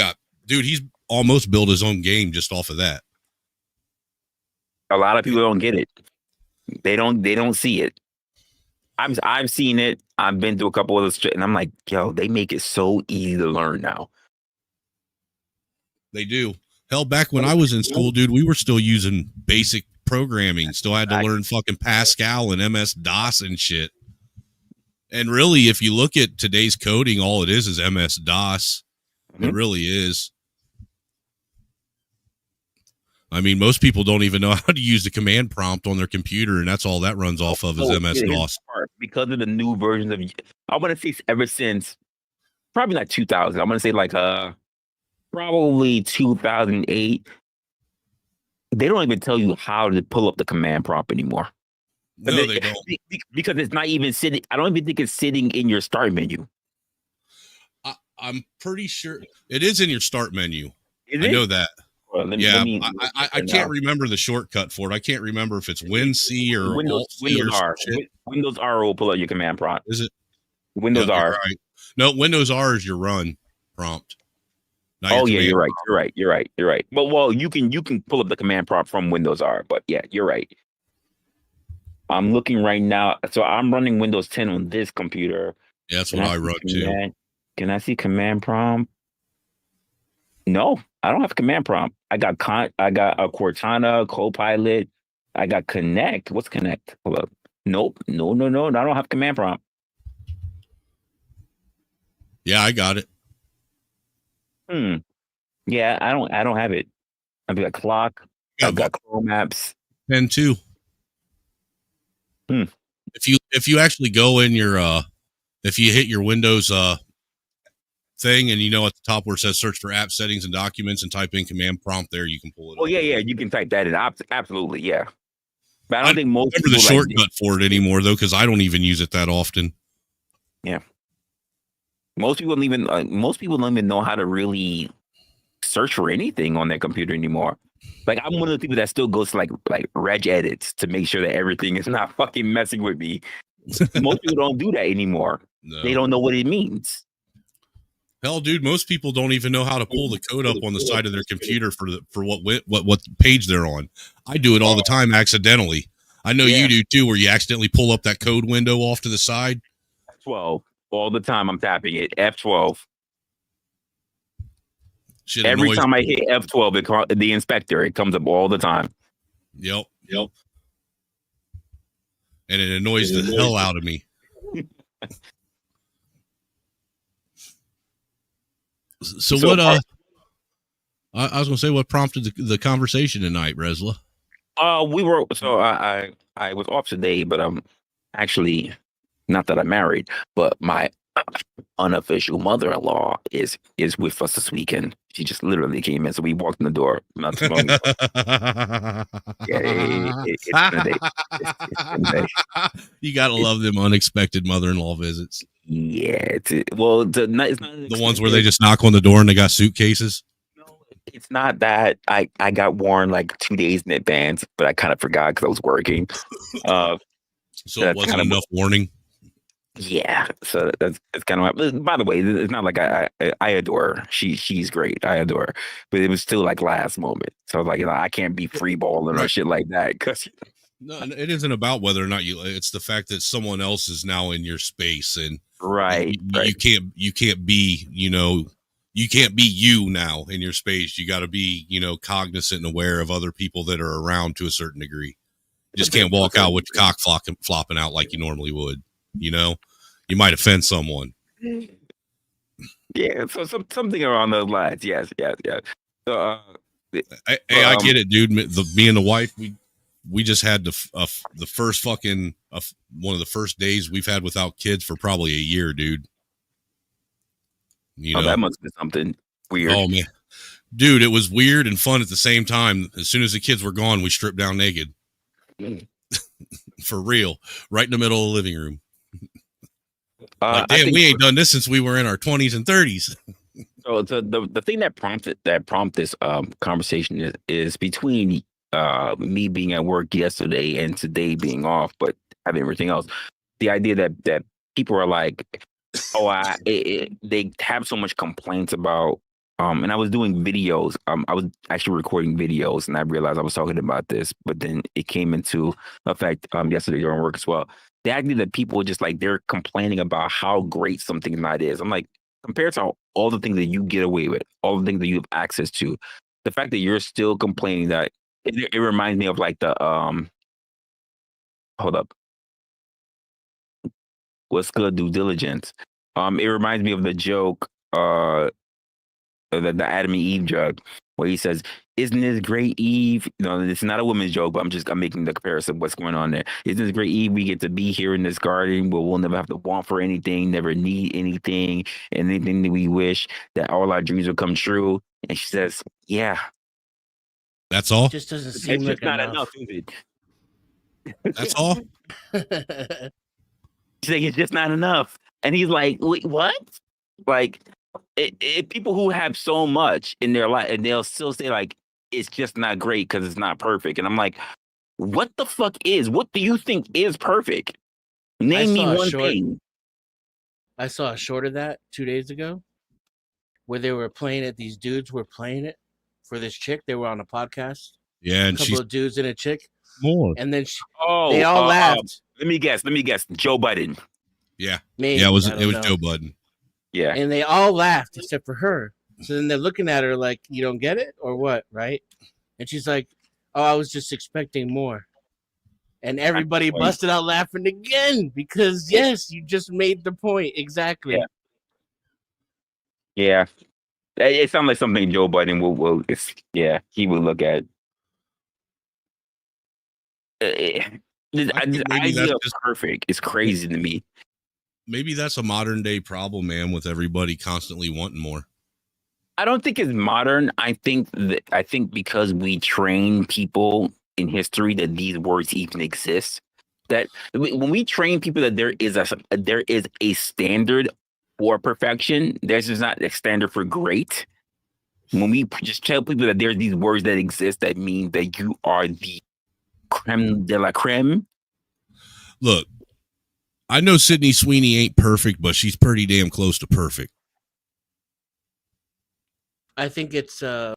almost built his own game just off of that. A lot of people don't get it. They don't see it. I've seen it. I've been through a couple of those, and I'm like, yo, they make it so easy to learn now. They do. Hell, back when I was in school, dude, we were still using basic programming. Still had to learn fucking Pascal and MS-DOS and shit. And really, if you look at today's coding, all it is MS-DOS. Mm-hmm. It really is. I mean, most people don't even know how to use the command prompt on their computer, and that's all that runs off of is MS-DOS. Because of the new versions of, I want to say ever since, probably not 2000. I'm going to say like probably 2008. They don't even tell you how to pull up the command prompt anymore. No, they don't. Because it's not even sitting. I don't even think it's sitting in your start menu. I'm pretty sure it is in your start menu. I know that. Well, Yeah, let me I can't remember the shortcut for it. I can't remember if it's Win C or Alt C or some shit. Windows R will pull out your command prompt. Is it? Windows Yep, R. you're right. No, Windows R is your run prompt. Oh yeah, you're right. Well, you can pull up the command prompt from Windows R, but yeah, you're right. I'm looking right now. So I'm running Windows 10 on this computer. Yeah, that's what I run too. Can I see command prompt? No, I don't have command prompt. I got a Cortana, Copilot. I got Connect. What's Connect? Hold up. Nope. No. I don't have command prompt. Yeah, I got it. Yeah, I don't have it. I've got clock. I've got Chrome apps. 10 too. If you actually go in your if you hit your Windows thing and at the top where it says search for app settings and documents and type in command prompt there, you can pull it up. Yeah, you can type that in. Absolutely, yeah. But I don't think most people remember the shortcut for it anymore though, because I don't even use it that often. Yeah. Most people don't even know how to really search for anything on their computer anymore. Like I'm one of the people that still goes to like reg edits to make sure that everything is not fucking messing with me. Most people don't do that anymore. No. They don't know what it means. Hell, dude, most people don't even know how to pull the code up on the side of their computer for what page they're on. I do it all the time accidentally. I know you do too, where you accidentally pull up that code window off to the side. F12 all the time. I'm tapping it. F12. Shit Every time I hit F12, the inspector, it comes up all the time. Yep. And it annoys the hell out of me. So what? I was gonna say, what prompted the conversation tonight, Resla? I was off today, but I'm actually not that I'm married, but my unofficial mother-in-law is with us this weekend. She just literally came in, so we walked in the door not too long ago. It's been a day. It's been a day. You gotta love them unexpected mother-in-law visits. Yeah, it's not the ones where they just knock on the door and they got suitcases. No, it's not that. I got warned like 2 days in advance, but I kind of forgot because I was working. So it wasn't enough warning. Yeah, so it's kind of. By the way, it's not like I adore her. She's great. I adore her, but it was still like last moment. So I was like, I can't be free balling or shit like that because. No, it isn't about whether or not it's the fact that someone else is now in your space and you can't be you can't be you now in your space. You got to be cognizant and aware of other people that are around to a certain degree. You just can't walk out with your cock flopping out like you normally would. You might offend someone. Yeah, so something around those lines. Yes. So, I get it, dude. Me and the wife, we just had the first fucking one of the first days we've had without kids for probably a year, dude. That must be something weird. Oh man, dude, it was weird and fun at the same time. As soon as the kids were gone, we stripped down naked. For real, right in the middle of the living room. Damn, we ain't done this since we were in our 20s and 30s. So the thing that prompted this conversation is between me being at work yesterday and today being off, but having everything else. The idea that people are like, they have so much complaints about. And I was doing videos. I was actually recording videos, and I realized I was talking about this, but then it came into effect yesterday during work as well. The idea that people are just like they're complaining about how great something not is. I'm like, compared to all the things that you get away with, all the things that you have access to, the fact that you're still complaining that it reminds me of like the hold up. What's good due diligence? It reminds me of the joke, the Adam and Eve joke, where he says, "Isn't this great, Eve?" It's not a woman's joke, but I'm making the comparison of what's going on there. Isn't this great, Eve? We get to be here in this garden where we'll never have to want for anything, never need anything, and anything that we wish, that all our dreams will come true. And she says, "Yeah, that's all." It just doesn't seem it's like not enough, is it? That's all. She's like, it's just not enough. And he's like, wait, what? Like, people who have so much in their life, and they'll still say like, it's just not great because it's not perfect. And I'm like, what the fuck what do you think is perfect? Name me one thing. I saw a short of that 2 days ago where they were playing it. These dudes were playing it for this chick. They were on a podcast. Yeah, and a couple she's of dudes and a chick. more. And then They all laughed. Let me guess. Joe Budden. Yeah. Maybe, yeah, it was know. Joe Budden. Yeah. And they all laughed except for her. So then they're looking at her like, you don't get it or what, right? And she's like, oh, I was just expecting more. And everybody busted out laughing again because, yes, you just made the point. Exactly. Yeah. It sounds like something Joe Budden he would look at. The idea of perfect is crazy to me. Maybe that's a modern day problem, man, with everybody constantly wanting more. I don't think it's modern. I think because we train people in history that these words even exist. That when we train people that there is a standard for perfection, there's just not a standard for great. When we just tell people that there's these words that exist, that mean that you are the creme de la creme. Look, I know Sydney Sweeney ain't perfect, but she's pretty damn close to perfect. I think it's not.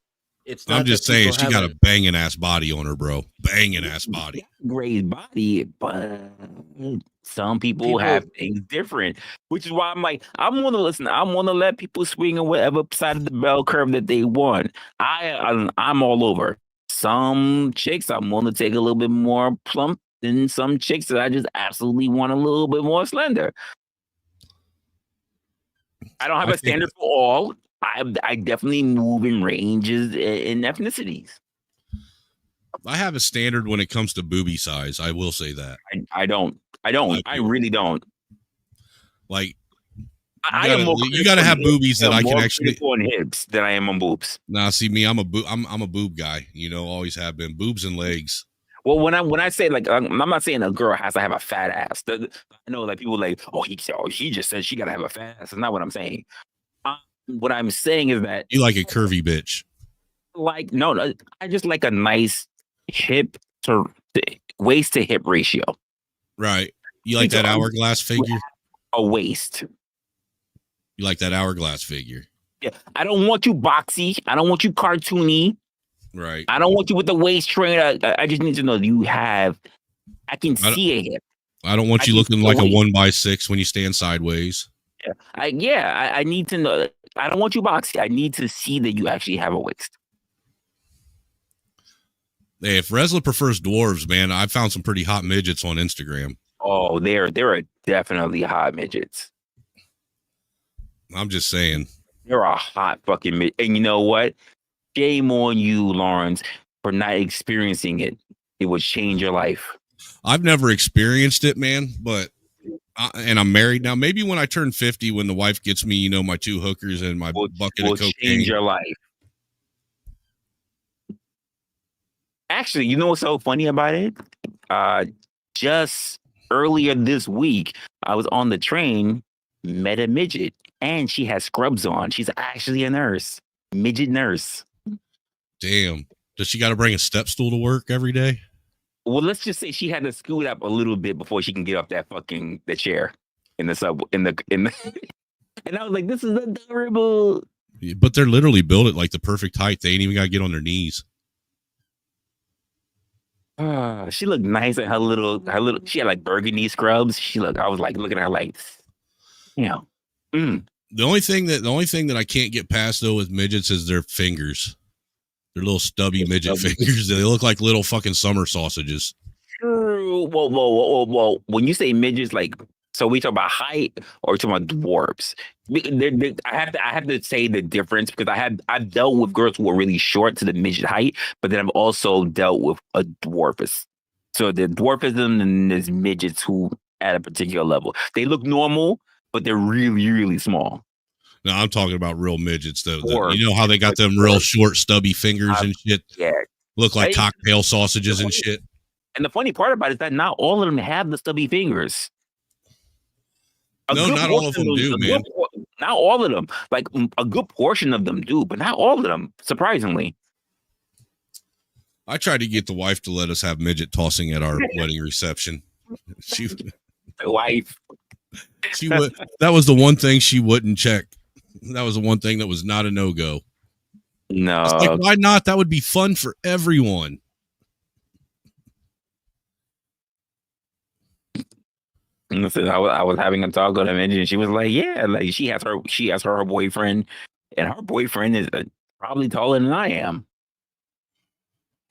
I'm just saying she got a banging ass body on her, bro. Banging ass body. Great body, but some people have things different, which is why I'm like, I want to listen. I want to let people swing on whatever side of the bell curve that they want. I'm all over. Some chicks I want to take a little bit more plump than some chicks that I just absolutely want a little bit more slender. I don't have a standard for all. I definitely move in ranges in ethnicities. I have a standard when it comes to boobie size. I will say that. I don't. I really don't. Like, you got to have boobies that I can actually on hips than I am on boobs. Nah, see me, I'm a boob guy. Always have been. Boobs and legs. Well, when I say like, I'm not saying a girl has to have a fat ass. I know like people like, he just said she got to have a fat ass. That's not what I'm saying. What I'm saying is that you like a curvy bitch. Like no, I just like a nice hip to waist to hip ratio. Right. You like that hourglass figure? A waist. You like that hourglass figure? Yeah. I don't want you boxy. I don't want you cartoony. Right. I don't want you with the waist train. I just need to know you have. I can see a hip. I don't want you looking like a 1x6 when you stand sideways. Yeah. I need to know. I don't want you boxy. I need to see that you actually have a waist. Hey, if Resla prefers dwarves, man, I found some pretty hot midgets on Instagram. Oh, there are definitely hot midgets. I'm just saying. There are hot fucking midgets. And you know what? Shame on you, Lawrence, for not experiencing it. It would change your life. I've never experienced it, man, but and I'm married now. Maybe when I turn 50, when the wife gets me, my 2 hookers and my bucket of cocaine. Change your life. Actually, you know what's so funny about it? Just earlier this week, I was on the train, met a midget, and she has scrubs on. She's actually a nurse, midget nurse. Damn. Does she got to bring a step stool to work every day? Well, let's just say she had to scoot up a little bit before she can get off the chair in the subway and I was like, this is adorable. Yeah, but they're literally built at like the perfect height. They ain't even got to get on their knees. She looked nice at her little. She had like burgundy scrubs. I was like looking at her like, The only thing that I can't get past though with midgets is their fingers. They're little stubby midget fingers. They look like little fucking summer sausages. True. Whoa. When you say midgets, like, so we talk about height or talking about dwarves? I have to say the difference because I've dealt with girls who are really short to the midget height, but then I've also dealt with a dwarfist. So the dwarfism and there's midgets who at a particular level. They look normal, but they're really, really small. No, I'm talking about real midgets though. You know how they got them real short, stubby fingers and shit? Yeah. Look like cocktail sausages and shit. And the funny part about it is that not all of them have the stubby fingers. No, not all of them do, man. Not all of them. Like a good portion of them do, but not all of them, surprisingly. I tried to get the wife to let us have midget tossing at our wedding reception. She Wife. she would. That was the one thing she wouldn't check. That was the one thing that was not a no-go. No. It's like, why not? That would be fun for everyone. Listen, I was having a talk with him, and she was like, "Yeah, like she has her boyfriend, and her boyfriend is probably taller than I am."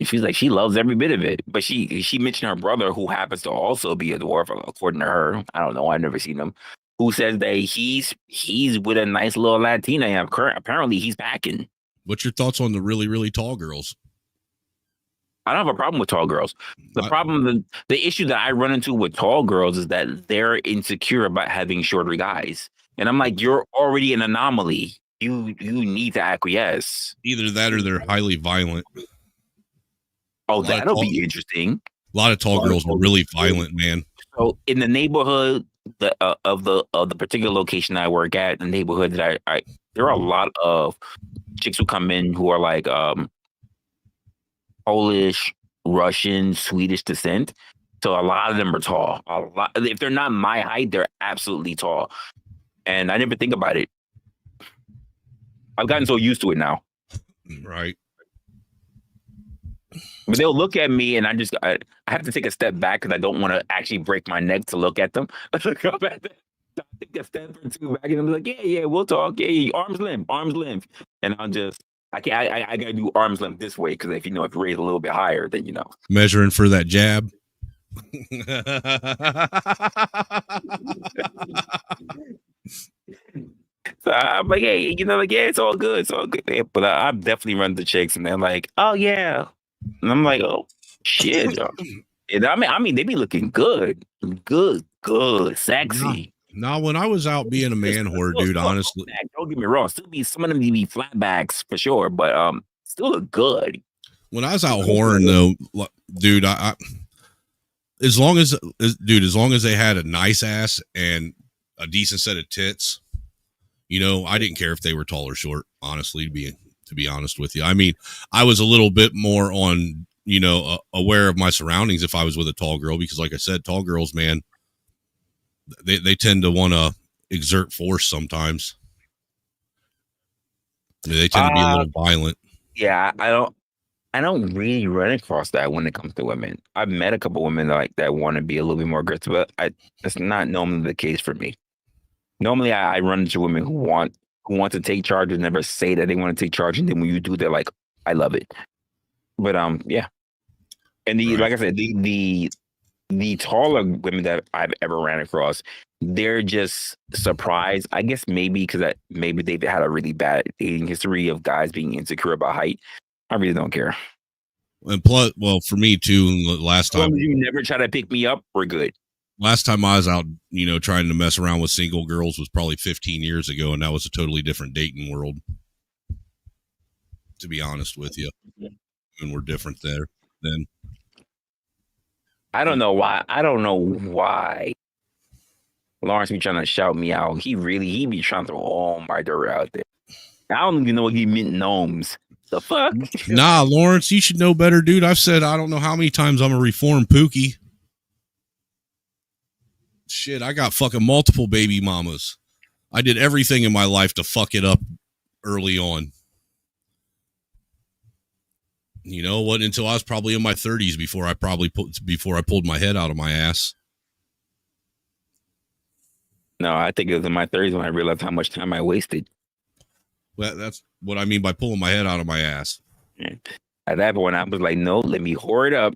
And she's like, she loves every bit of it, but she mentioned her brother, who happens to also be a dwarf, according to her. I don't know, I've never seen him. Who says that he's with a nice little Latina, and apparently he's packing. What's your thoughts on the really, really tall girls? I don't have a problem with tall girls. The issue that I run into with tall girls is that they're insecure about having shorter guys. And I'm like, you're already an anomaly. You need to acquiesce. Either that or they're highly violent. Oh, that'll be interesting. A lot of tall girls are really violent, man. So in the neighborhood of the particular location I work at, the neighborhood that I there are a lot of chicks who come in who are like Polish, Russian, Swedish descent. So a lot of them are tall. A lot. If they're not my height, they're absolutely tall. And I never think about it. I've gotten so used to it now. Right. But they'll look at me, and I have to take a step back because I don't want to actually break my neck to look at them. I take a step or two back, and I'm like, yeah, we'll talk. Yeah, arm's length. And I gotta do arm's length this way because if you raise a little bit higher, then measuring for that jab. So I'm like, hey, it's all good, Yeah, but I've definitely run the chicks, and they're like, oh yeah, and I'm like, oh shit, and I mean, they be looking good, sexy. No, when I was out being a man whore, dude, honestly, don't get me wrong, some of them be flatbacks for sure, but still look good. When I was out whoring though, dude, I as long as they had a nice ass and a decent set of tits, I didn't care if they were tall or short, honestly, to be honest with you. I mean, I was a little bit more on, aware of my surroundings if I was with a tall girl, because like I said, tall girls, man, they tend to want to exert force sometimes. They tend to be a little violent. Yeah, I don't really run across that when it comes to women. I've met a couple women that want to be a little bit more aggressive, but that's not normally the case for me. Normally, I run into women who want to take charge and never say that they want to take charge, and then when you do, they're like, "I love it." But yeah, and like I said, the taller women that I've ever ran across, they're just surprised. I guess maybe because maybe they've had a really bad dating history of guys being insecure about height. I really don't care. And plus, well, for me too, last time you never try to pick me up, we're good. Last time I was out, trying to mess around with single girls was probably 15 years ago, and that was a totally different dating world, to be honest with you. And we're different there then. I don't know why Lawrence be trying to shout me out. He be trying to throw all my dirt out there. I don't even know what he meant, gnomes. The fuck? Nah, Lawrence, you should know better, dude. I've said I don't know how many times I'm a reformed Pookie. Shit, I got fucking multiple baby mamas. I did everything in my life to fuck it up early on. You know what? Until I was probably in my 30s before I pulled my head out of my ass. No, I think it was in my 30s when I realized how much time I wasted. Well, that's what I mean by pulling my head out of my ass. At that point, I was like, no, let me whore it up.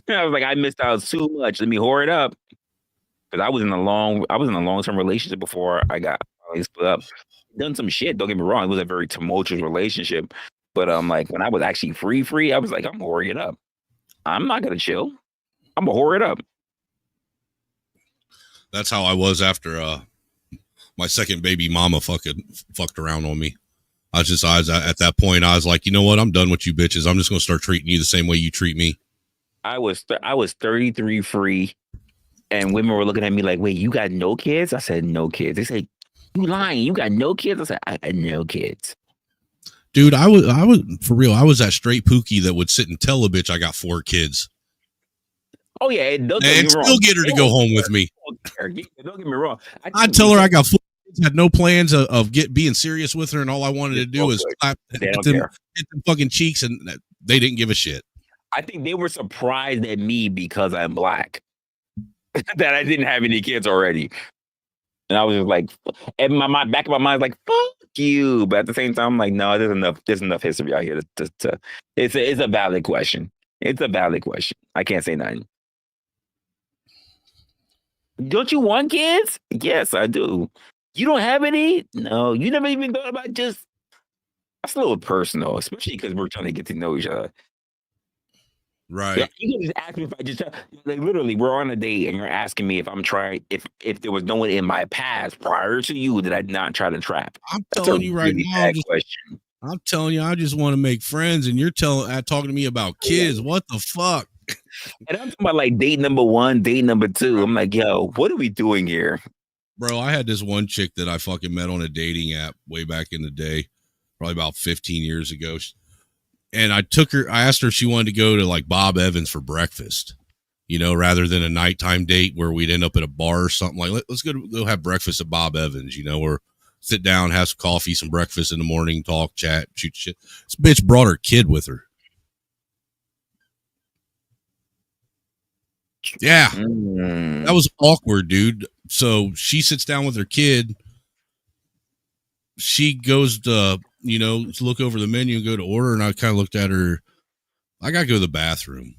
I was like, I missed out too much. Let me whore it up. Because I was in a long-term relationship before I got split up. Done some shit. Don't get me wrong. It was a very tumultuous relationship. But like when I was actually free, I was like, I'm whoring it up. I'm not gonna chill. I'm gonna whore it up. That's how I was after my second baby mama fucked around on me. I was at that point, I was like, you know what? I'm done with you bitches. I'm just gonna start treating you the same way you treat me. I was 33 free. And women were looking at me like, wait, you got no kids? I said, no kids. They said, you lying. You got no kids? I said, I got no kids. Dude, I was for real. I was that straight pookie that would sit and tell a bitch I got 4 kids Oh yeah, don't get and me still wrong. get her to go home with me. Don't get me wrong. I'd tell her I got 4 kids, had no plans of being serious with her, and all I wanted to do was hit them fucking cheeks, and they didn't give a shit. I think they were surprised at me because I'm black that I didn't have any kids already. And I was just like, and my back of my mind is like, fuck you. But at the same time, I'm like, no, there's enough history out here it's a valid question. It's a valid question. I can't say nothing. Don't you want kids? Yes, I do. You don't have any? No, you never even thought about just that's a little personal, especially because we're trying to get to know each other. Right. Yeah, you can just ask me if I just like literally we're on a date and you're asking me if I'm trying if there was no one in my past prior to you that I'd not try to trap. I'm telling you right now. I'm telling you, I just want to make friends, and you're talking to me about kids. What the fuck? And I'm talking about like date number 1, date number 2. I'm like, yo, what are we doing here? Bro, I had this one chick that I fucking met on a dating app way back in the day, probably about 15 years ago. And I asked her if she wanted to go to like Bob Evans for breakfast, rather than a nighttime date where we'd end up at a bar or something. Like, let's go have breakfast at Bob Evans, or sit down, have some coffee, some breakfast in the morning, talk, chat, shoot shit. This bitch brought her kid with her. Yeah. That was awkward, dude. So she sits down with her kid. She goes to, look over the menu and go to order. And I kind of looked at her. I got to go to the bathroom.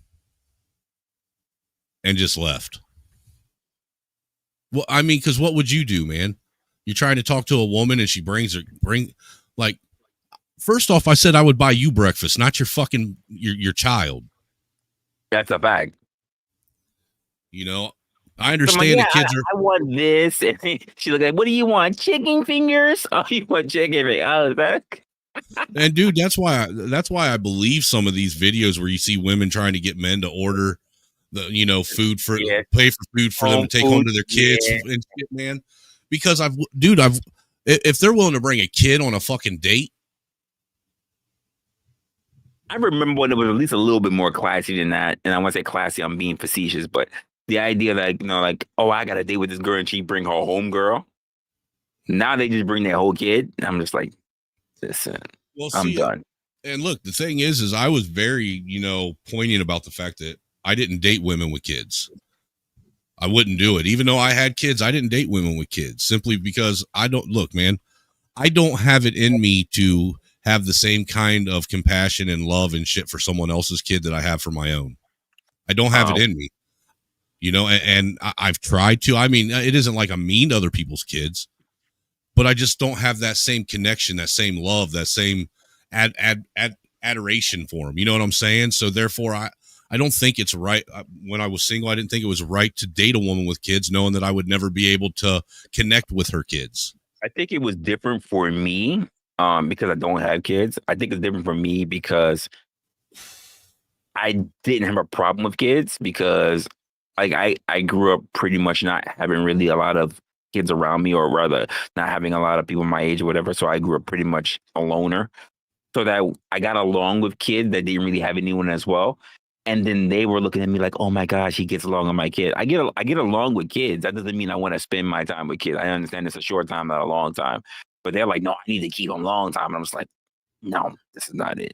And just left. Well, I mean, because what would you do, man? You're trying to talk to a woman and she first off, I said I would buy you breakfast, not your fucking, your child. That's a fact. I understand that kids are. I want this. And she looked like, what do you want? Chicken fingers? Oh, you want chicken fingers? Oh, that. And dude, that's why I believe some of these videos where you see women trying to get men to order the food for pay for food for them to take home to their kids and shit, man. Because if they're willing to bring a kid on a fucking date. I remember when it was at least a little bit more classy than that. And I want to say classy, I'm being facetious, but the idea that, oh, I got a date with this girl and she bring her home girl. Now they just bring their whole kid. And I'm just like, listen, I'm done. And look, the thing is I was very, poignant about the fact that I didn't date women with kids. I wouldn't do it. Even though I had kids, I didn't date women with kids simply because I don't have it in me to have the same kind of compassion and love and shit for someone else's kid that I have for my own. I don't have it in me. And I've tried to. I mean, it isn't like I'm mean to other people's kids, but I just don't have that same connection, that same love, that same adoration for them. You know what I'm saying? So therefore, I don't think it's right. When I was single, I didn't think it was right to date a woman with kids, knowing that I would never be able to connect with her kids. I think it was different for me because I don't have kids. I think it's different for me because I didn't have a problem with kids because I grew up pretty much not having really a lot of kids around me, or rather not having a lot of people my age or whatever. So I grew up pretty much a loner. So that I got along with kids that didn't really have anyone as well. And then they were looking at me like, oh my gosh, he gets along with my kid. I get along with kids. That doesn't mean I want to spend my time with kids. I understand it's a short time, not a long time. But they're like, no, I need to keep them a long time. And I'm just like, no, this is not it.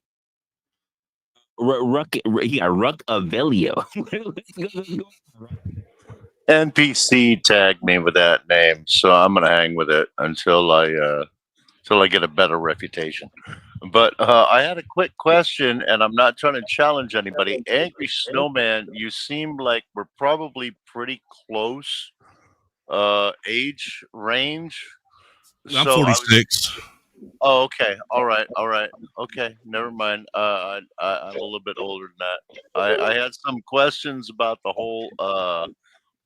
Ruck Avelio. NPC tagged me with that name, so I'm gonna hang with it until I get a better reputation. But I had a quick question, and I'm not trying to challenge anybody. Angry Snowman, you seem like we're probably pretty close age range. I'm 46. Oh, okay. All right. Okay, never mind. I'm a little bit older than that. I had some questions about the whole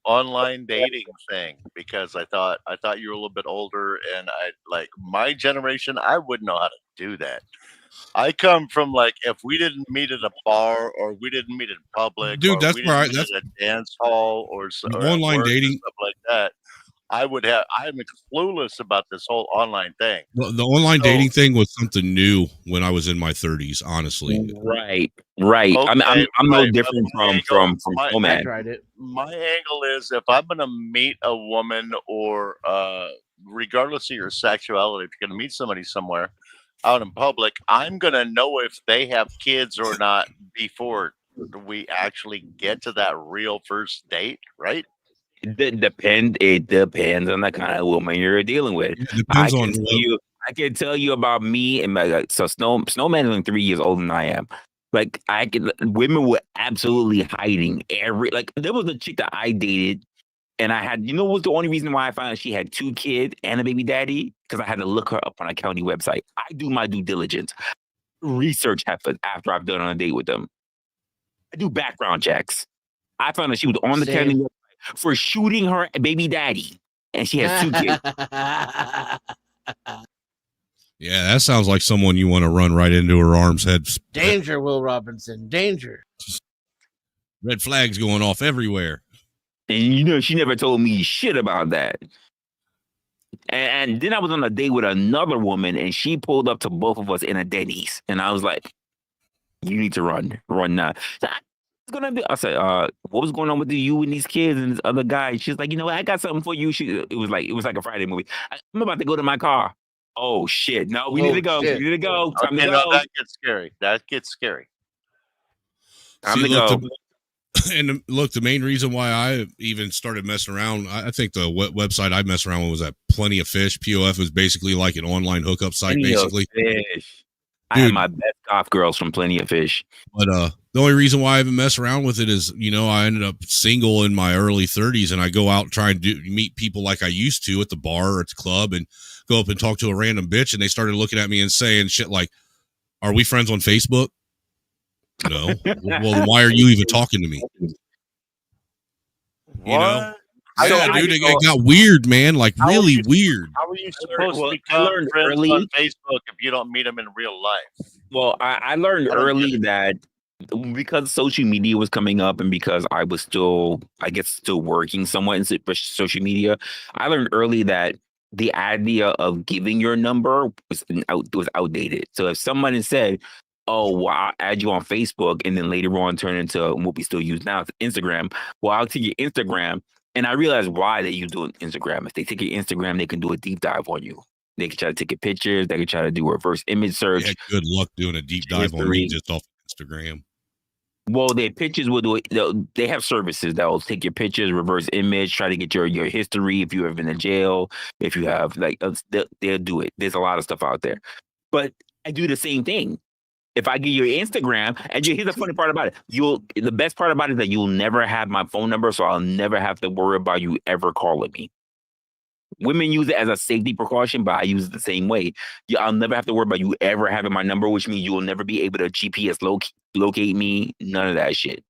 online dating thing because I thought you were a little bit older, and I like my generation. I wouldn't know how to do that. I come from like if we didn't meet at a bar or we didn't meet in public, dude, or that's we where didn't meet at a dance hall or online dating stuff like that. I'm clueless about this whole online thing. The online So- dating thing was something new when I was in my 30s, honestly. Right. Okay, I'm no right, but different my from angle- my- I Snowman. tried it. My angle is if I'm going to meet a woman or regardless of your sexuality, if you're going to meet somebody somewhere out in public, I'm going to know if they have kids or not before we actually get to that real first date, right? It depends on the kind of woman you're dealing with. It depends on I can tell you about me and so Snowman is only 3 years older than I am. Like women were absolutely hiding there was a chick that I dated, and I had, what was the only reason why I found out she had 2 kids and a baby daddy? Because I had to look her up on a county website. I do my due diligence. Research happens after I've done on a date with them. I do background checks. I found out she was on the Same. county website for shooting her baby daddy, and she has 2 kids. Yeah, that sounds like someone you want to run right into her arms. Head Danger, Will Robinson. Danger. red flags going off everywhere. And she never told me shit about that. And then I was on a date with another woman, and she pulled up to both of us in a Denny's, and I was like, "You need to run now." I said, "What was going on with you and these kids and this other guy?" She's like, "You know what? I got something for you." It was like a Friday movie. I'm about to go to my car. Oh shit! No, we need to go. Shit. We need to go. Time Okay, to no, go. that gets scary. That gets scary. Time See, to go. And look, the main reason why I even started messing around, I think the website I messed around with was that Plenty of Fish. POF was basically like an online hookup site, Plenty of basically. Fish. I had my best golf girls from Plenty of Fish. But the only reason why I haven't messed around with it is, I ended up single in my early 30s, and I go out and try and meet people like I used to at the bar or at the club, and go up and talk to a random bitch, and they started looking at me and saying shit like, "Are we friends on Facebook?" No. Well, then why are you even talking to me? What? Yeah, dude, it got weird, man. Like really weird. How are you supposed to I become learned friends early- on Facebook if you don't meet them in real life? Well, I learned early that because social media was coming up, and because I was still working somewhat in social media, I learned early that the idea of giving your number was outdated. So if someone had said, "Oh, well, I'll add you on Facebook," and then later on turn into what we still use now, Instagram. Well, I'll take your Instagram, and I realized why they use Instagram. If they take your Instagram, they can do a deep dive on you. They can try to take your pictures. They can try to do a reverse image search. Yeah, good luck doing a deep dive on me just off Instagram. Well, their pictures will do it. They have services that will take your pictures, reverse image, try to get your history. If you've ever been in jail, if you have they'll do it. There's a lot of stuff out there, but I do the same thing. If I give you your Instagram, and here's the funny part about it, the best part about it is that you'll never have my phone number, so I'll never have to worry about you ever calling me. Women use it as a safety precaution, but I use it the same way. I'll never have to worry about you ever having my number, which means you will never be able to GPS locate me. None of that shit.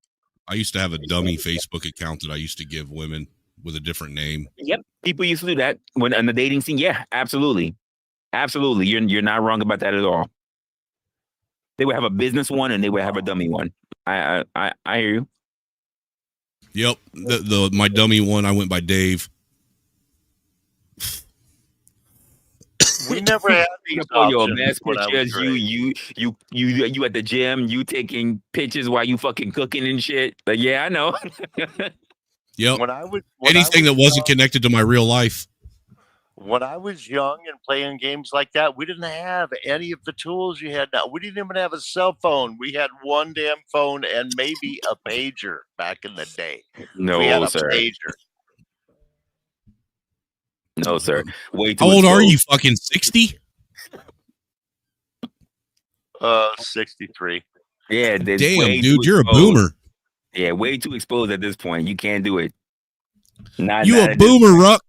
I used to have a dummy Facebook account that I used to give women with a different name. Yep, people used to do that when on the dating scene. Yeah, absolutely. You're not wrong about that at all. They would have a business one and they would have a dummy one. I hear you. Yep, my dummy one, I went by Dave. We never had these Your options best when I was pictures, grade. you at the gym, you taking pictures while you fucking cooking and shit. Like, yeah, I know. Yep. When I was Anything that wasn't connected to my real life. When I was young and playing games like that, we didn't have any of the tools you had now. We didn't even have a cell phone. We had one damn phone and maybe a pager back in the day. No, we had a sir. pager. No, sir. Way too How old are exposed. you? Fucking 60? 63. Yeah, Damn, dude, you're a boomer. Yeah, way too exposed at this point. You can't do it. You a boomer, Ruck.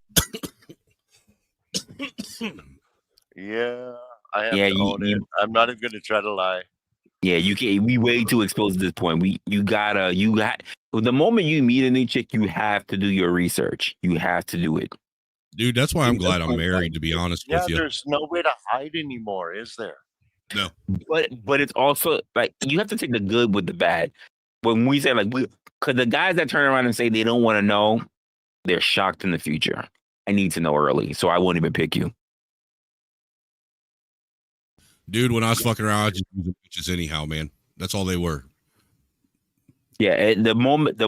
Yeah, I have Yeah, to own it. I'm not even going to try to lie. Yeah, you can't. We way too exposed at this point. You got the moment you meet a new chick, you have to do your research. You have to do it. Dude, that's why I'm glad I'm married, to be honest Yeah, with you. there's no way to hide anymore, is there? No. But it's also like you have to take the good with the bad. When we say because the guys that turn around and say they don't want to know, they're shocked in the future. I need to know early, so I won't even pick you. Dude, when I was fucking around, I just used bitches anyhow, man. That's all they were. Yeah, at the moment,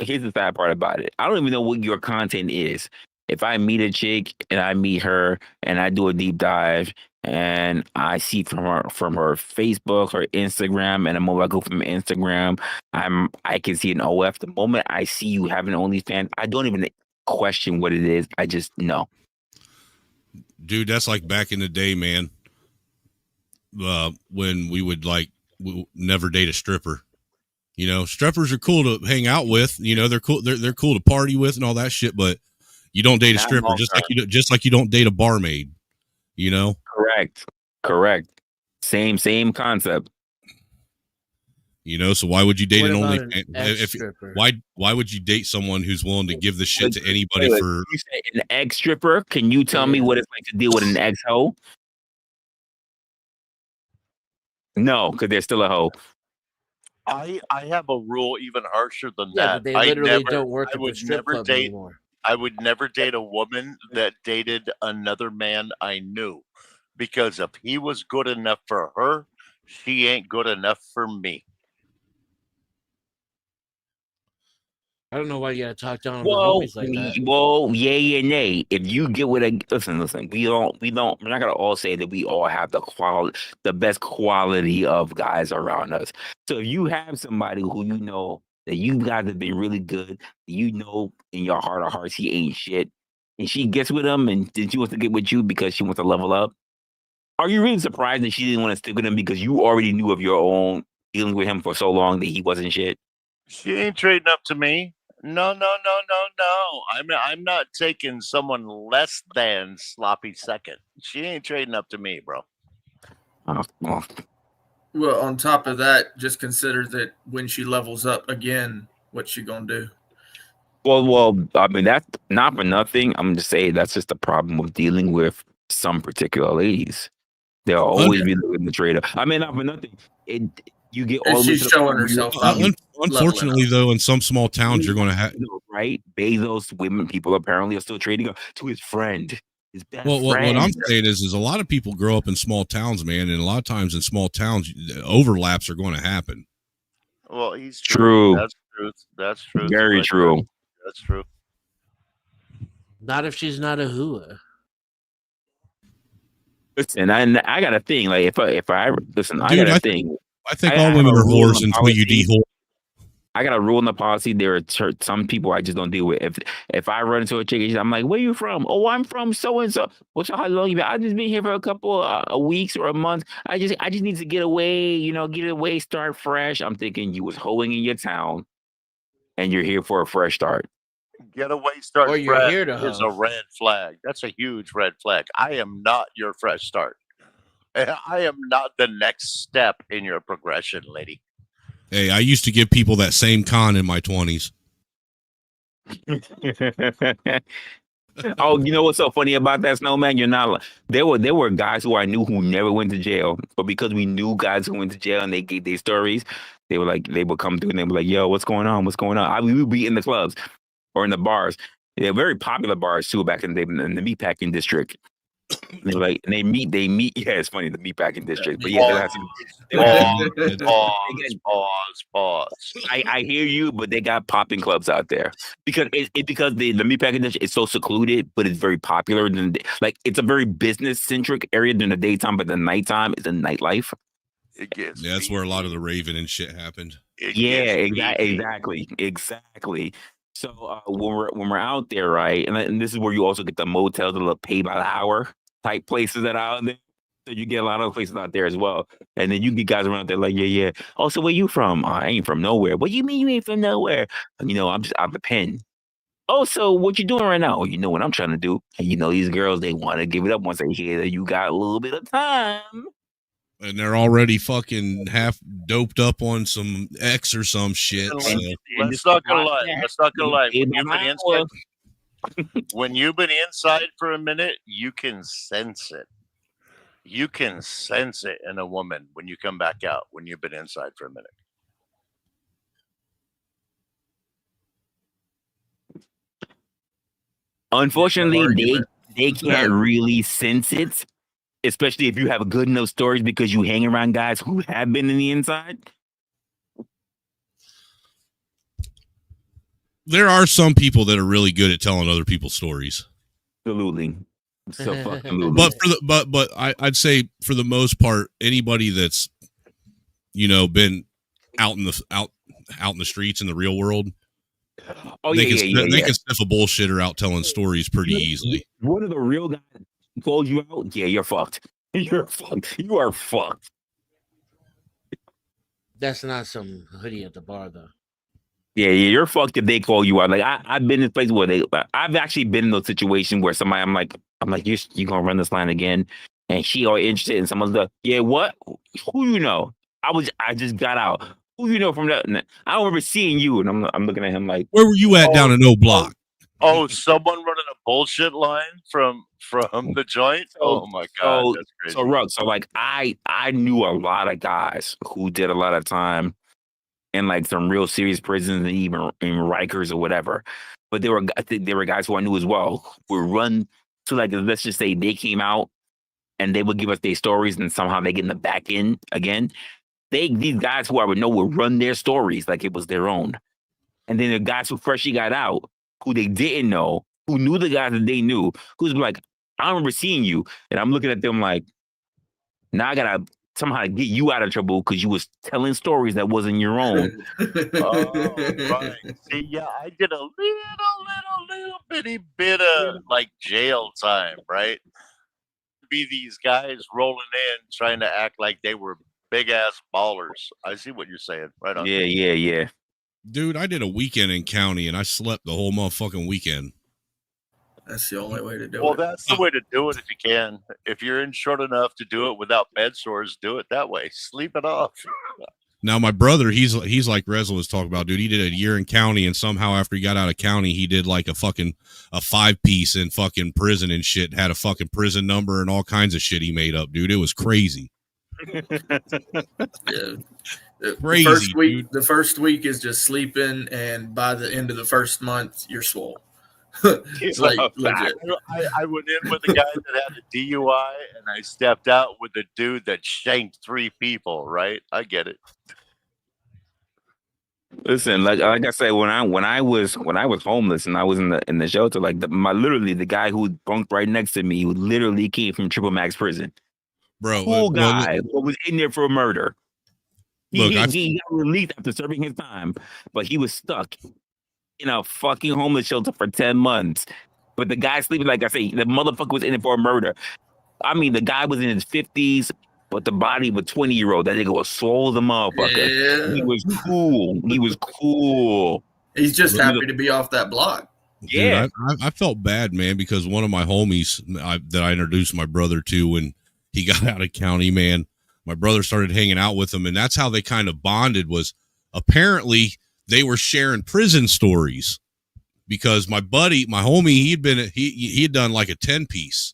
here's the sad part about it. I don't even know what your content is. If I meet a chick and I meet her and I do a deep dive and I see from her Facebook, her Instagram, and the moment I go from Instagram, I can see an OF. The moment I see you having OnlyFans, I don't even question what it is. I just know. Dude, that's like back in the day, man. When we would never date a stripper. You know, strippers are cool to hang out with. You know, they're cool. They're cool to party with and all that shit. But you don't date a stripper, just like you don't date a barmaid. You know, correct. Same concept. You know, so why would you date What an about only? an ex-stripper? Why would you date someone who's willing to give the shit to anybody for? You say an ex stripper? Can you tell me what it's like to deal with an ex hoe? No, because they're still a hoe. I have a rule even harsher than Yeah, that. but they literally don't work at the strip club anymore. I would never date a woman that dated another man I knew, because if he was good enough for her, she ain't good enough for me. I don't know why you gotta talk down on the homies like that. Well, yay and nay. If you get with a listen, we're not gonna all say that we all have the best quality of guys around us. So if you have somebody who you know that you guys have been really good, you know in your heart of hearts he ain't shit, and she gets with him and then she wants to get with you because she wants to level up, are you really surprised that she didn't want to stick with him because you already knew of your own dealing with him for so long that he wasn't shit? She ain't trading up to me. No. I'm not taking someone less than sloppy second. She ain't trading up to me, bro. Oh. Well, on top of that, just consider that when she levels up again, what's she gonna do? Well, I mean that's not for nothing. I'm just saying that's just the problem with dealing with some particular ladies. They'll always be looking to trade up. I mean, not for nothing. You get all And the way she's to the showing point where herself you- out. Unfortunately, though, in some small towns, you're going to have. right. Bezos women people apparently are still trading up to his friend, his best Well, what friend. I'm saying is a lot of people grow up in small towns, man, and a lot of times in small towns, overlaps are going to happen. Well, he's True. That's true. That's true. Very true. That's true. Not if she's not a hua. Listen, I got a thing. Like if I listen, I Dude, got a thing. I think all women are whores until you de-whore. I got a rule in the policy. There are some people I just don't deal with. If I run into a chick, I'm like, "Where you from?" "Oh, I'm from so and so." "What's how long you been?" "I just been here for a couple of weeks or a month. I just need to get away. Get away, start fresh." I'm thinking you was hoeing in your town, and you're here for a fresh start. Get away, start Or you're fresh here to is a red flag. That's a huge red flag. I am not your fresh start. I am not the next step in your progression, lady. Hey, I used to give people that same con in my 20s. Oh, you know what's so funny about that, Snowman? You're not. There were guys who I knew who never went to jail, but because we knew guys who went to jail and they gave their stories, they would come through and they were like, "Yo, what's going on? What's going on?" We would be in the clubs or in the bars. They're very popular bars too back in the meatpacking district. And they meet. Yeah, it's funny, the meatpacking district. But yeah, Pause. I hear you, but they got popping clubs out there because because the meatpacking district is so secluded, but it's very popular. It's a very business centric area during the daytime, but the nighttime is a nightlife. Yeah, that's where a lot of the raving and shit happened. Exactly. So when we're out there, right, and this is where you also get the motels, the pay by the hour type places that are out there. So you get a lot of places out there as well, and then you get guys around there like, yeah. "Oh, so where you from?" "I ain't from nowhere." "What do you mean you ain't from nowhere?" "I'm just out the pen." "Oh, so what you doing right now?" "Oh, you know what I'm trying to do." And these girls, they want to give it up once they hear that you got a little bit of time. And they're already fucking half doped up on some X or some shit. Let's not gonna lie. When you've been inside for a minute, you can sense it. You can sense it in a woman when you come back out when you've been inside for a minute. Unfortunately, argument. they can't really sense it, especially if you have good enough stories because you hang around guys who have been in the inside. There are some people that are really good at telling other people's stories. Absolutely. So fucking absolutely. But I'd say for the most part, anybody that's been out in the streets in the real world, they can sniff a bullshitter out telling stories pretty easily. One of the real guys called you out, yeah, you're fucked. You're fucked. You are fucked. That's not some hoodie at the bar, though. Yeah, you're fucked if they call you out. Like I've been in places where I've actually been in those situations where somebody, I'm like, you gonna run this line again, and she are interested, and someone's like, yeah, what? Who you know? I just got out. Who you know from that? I don't remember seeing you, and I'm looking at him like, where were you at down in O Block? Oh, someone running a bullshit line from the joint. Oh my god, that's crazy. So like I knew a lot of guys who did a lot of time in like some real serious prisons and even in Rikers or whatever. But I think there were guys who I knew as well who would run to, like, let's just say they came out and they would give us their stories and somehow they get in the back end again. These guys who I would know would run their stories like it was their own. And then the guys who freshly got out, who they didn't know, who knew the guys that they knew, who's like, I remember seeing you. And I'm looking at them like, now I gotta somehow get you out of trouble because you was telling stories that wasn't your own. Oh, right. See, yeah, I did a little bitty bit of like jail time, right? Be these guys rolling in trying to act like they were big ass ballers. I see what you're saying. Right on. Yeah. Dude, I did a weekend in county and I slept the whole motherfucking weekend. That's the only way to do it. Well, that's the way to do it if you can. If you're in short enough to do it without bed sores, do it that way. Sleep it off. Now, my brother, he's like Resla was talking about, dude. He did a year in county, and somehow after he got out of county, he did like a 5-piece in fucking prison and shit. Had a fucking prison number and all kinds of shit he made up, dude. It was crazy. Yeah. Crazy, the first week is just sleeping, and by the end of the first month, you're swole. It's like legit. I went in with a guy that had a DUI, and I stepped out with a dude that shanked 3 people. Right? I get it. Listen, like I said, when I was homeless and I was in the shelter, like literally the guy who bunked right next to me, who literally came from Triple Max prison, bro, cool guy, who was in there for a murder. Look, he got released after serving his time, but he was stuck in a fucking homeless shelter for 10 months. But the guy sleeping, like I say, the motherfucker was in it for a murder. I mean, the guy was in his 50s, but the body of a 20-year-old. That nigga was swole the motherfucker. Yeah. He was cool. He's just happy to be off that block. Yeah. Dude, I felt bad, man, because one of my homies that I introduced my brother to when he got out of county, man, my brother started hanging out with him, and that's how they kind of bonded. Was apparently they were sharing prison stories because my homie, he had done like a 10-piece.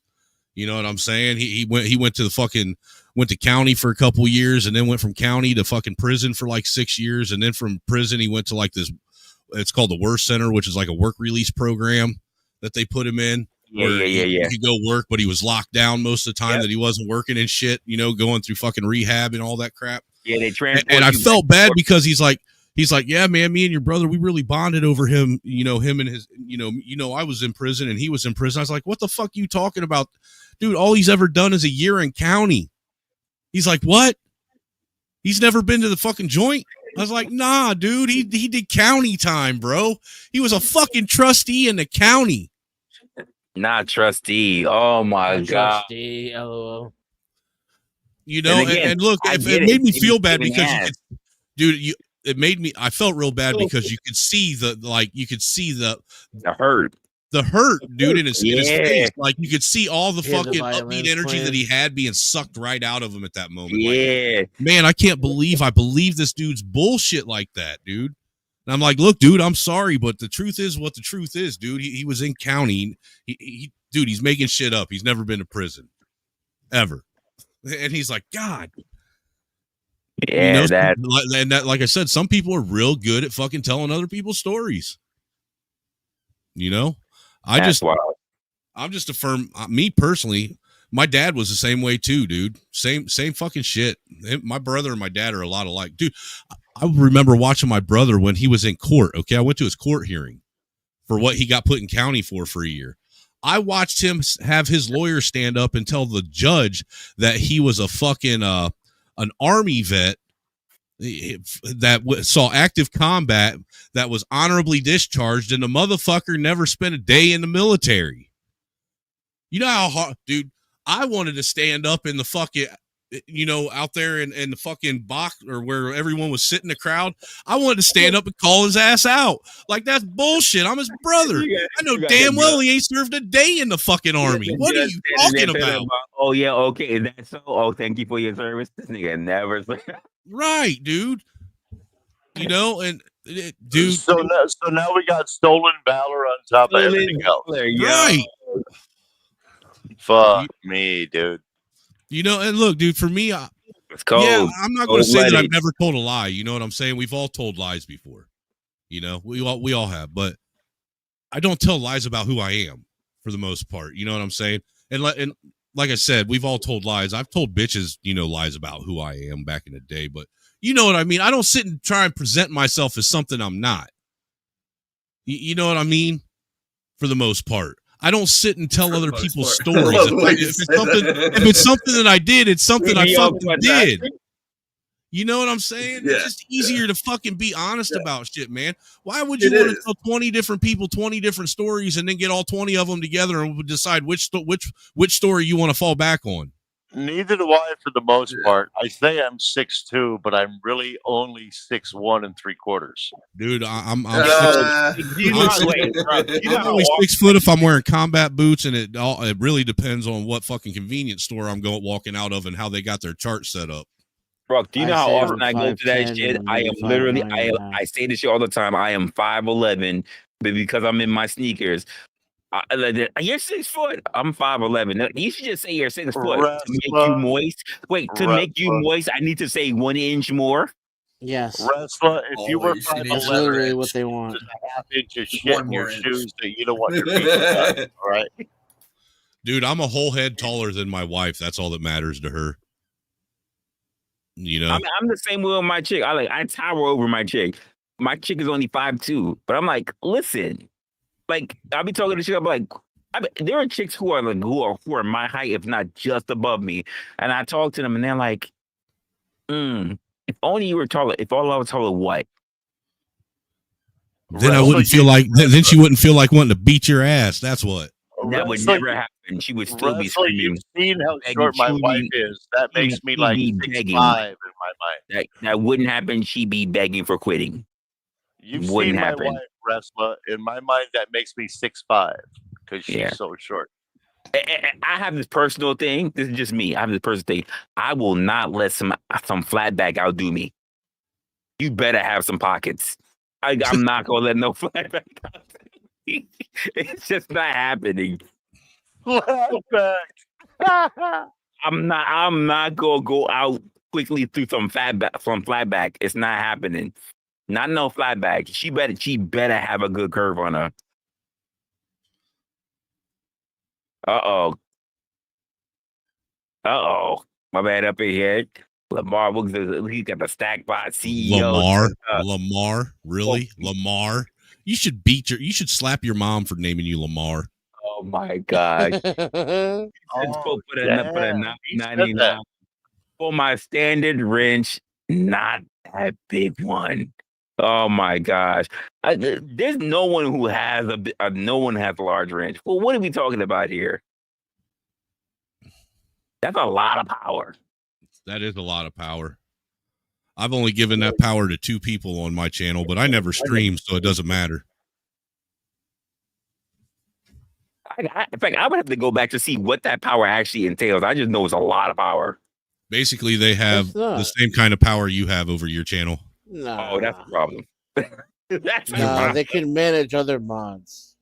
You know what I'm saying? He went to county for a couple years, and then went from county to fucking prison for like 6 years, and then from prison he went to like this. It's called the Worst Center, which is like a work release program that they put him in. Yeah. He could go work, but he was locked down most of the time that he wasn't working and shit, going through fucking rehab and all that crap. Yeah, they transport. And I felt bad because he's like, yeah, man, me and your brother, we really bonded over him, him and his, I was in prison and he was in prison. I was like, what the fuck are you talking about? Dude, all he's ever done is a year in county. He's like, what? He's never been to the fucking joint? I was like, nah, dude, he did county time, bro. He was a fucking trustee in the county. Not trustee. Oh my God. Trustee, LOL. And look, it made me feel bad because I felt real bad because you could see the hurt. The hurt, dude, in his face. Like you could see all the fucking upbeat energy that he had being sucked right out of him at that moment. Yeah. Like, man, I can't believe this dude's bullshit like that, dude. And I'm like, look, dude, I'm sorry, but the truth is what the truth is, dude. He was in county. Dude, he's making shit up. He's never been to prison. Ever. And he's like, God. Yeah, like I said, some people are real good at fucking telling other people's stories. I'm just wild. a firm. Me personally, my dad was the same way too, dude. Same fucking shit. My brother and my dad are a lot alike, dude. I remember watching my brother when he was in court. Okay, I went to his court hearing for what he got put in county for a year. I watched him have his lawyer stand up and tell the judge that he was a fucking an army vet that saw active combat, that was honorably discharged, and the motherfucker never spent a day in the military. You know how hard, dude, I wanted to stand up in the fucking, out there in the fucking box or where everyone was sitting in the crowd. I wanted to stand up and call his ass out. Like, that's bullshit. I'm his brother. I know damn well he ain't served a day in the fucking army. What are you talking about? Oh, yeah, okay. Is that so? Oh, thank you for your service. This nigga never. Right, dude. And dude. So now we got stolen valor on top of everything else. Right. Fuck me, dude. And look, dude, for me, it's cold. Yeah, I'm not going to say that I've never told a lie. You know what I'm saying? We've all told lies before. We all have, but I don't tell lies about who I am for the most part. You know what I'm saying? And like I said, we've all told lies. I've told bitches, lies about who I am back in the day, but you know what I mean? I don't sit and try and present myself as something I'm not. You know what I mean? For the most part. I don't sit and tell other people's stories. If it's something that I did, it's something I fucking did. You know what I'm saying? Yeah, it's just easier to fucking be honest about shit, man. Why would you want to tell 20 different people 20 different stories and then get all 20 of them together and decide which story you want to fall back on? Neither do I, for the most part. I say I'm 6'2", but I'm really only 6'1 3/4. Dude, I'm only 6 foot if I'm wearing combat boots, and it really depends on what fucking convenience store I'm walking out of and how they got their chart set up. Bro, do you know how often I go to that shit? I am literally, I say this shit all the time. I am 5'11", but because I'm in my sneakers. You're 6 foot. I'm 5'11". You should just say you're 6 foot to make you moist. Wait, to make you moist, I need to say 1 inch more. Yes. Resla, if you were 5'11", that's literally what they want. There's a half inch of shit in your shoes that you don't want your feet to touch. All right, dude, I'm a whole head taller than my wife. That's all that matters to her. I'm the same way with my chick. I tower over my chick. My chick is only 5'2", but I'm like, listen. Like, I'll be talking to shit. I'm like, there are chicks who are my height, if not just above me. And I talk to them, and they're like, if only you were taller. If all I was taller, what? Then I wouldn't feel like. Then she wouldn't feel like wanting to beat your ass. That's what. That would never happen. She would still be screaming. You've seen how short my wife is. That makes me like 6'5" in my mind. That wouldn't happen. She'd be begging for quitting. You've seen my wife, Resla. In my mind, that makes me 6'5" because she's so short. I have this personal thing. This is just me. I have this personal thing. I will not let some flatback outdo me. You better have some pockets. I'm not gonna let no flatback outdo me. It's just not happening. Flatback. I'm not gonna go out quickly through some flatback. It's not happening. Not no flatback. She better have a good curve on her. Uh-oh. My man up in here. Lamar, he got the stack by CEO. Lamar, really? Lamar? You should slap your mom for naming you Lamar. Oh my God. Put a 99 for my standard wrench, not that big one. Oh my gosh. There's no one who has no one has a large wrench. Well, what are we talking about here? That's a lot of power. That is a lot of power. I've only given that power to 2 people on my channel, but I never stream, so it doesn't matter. In fact, I would have to go back to see what that power actually entails. I just know it's a lot of power. Basically, they have the same kind of power you have over your channel. No. Oh, that's the problem. They can manage other mods.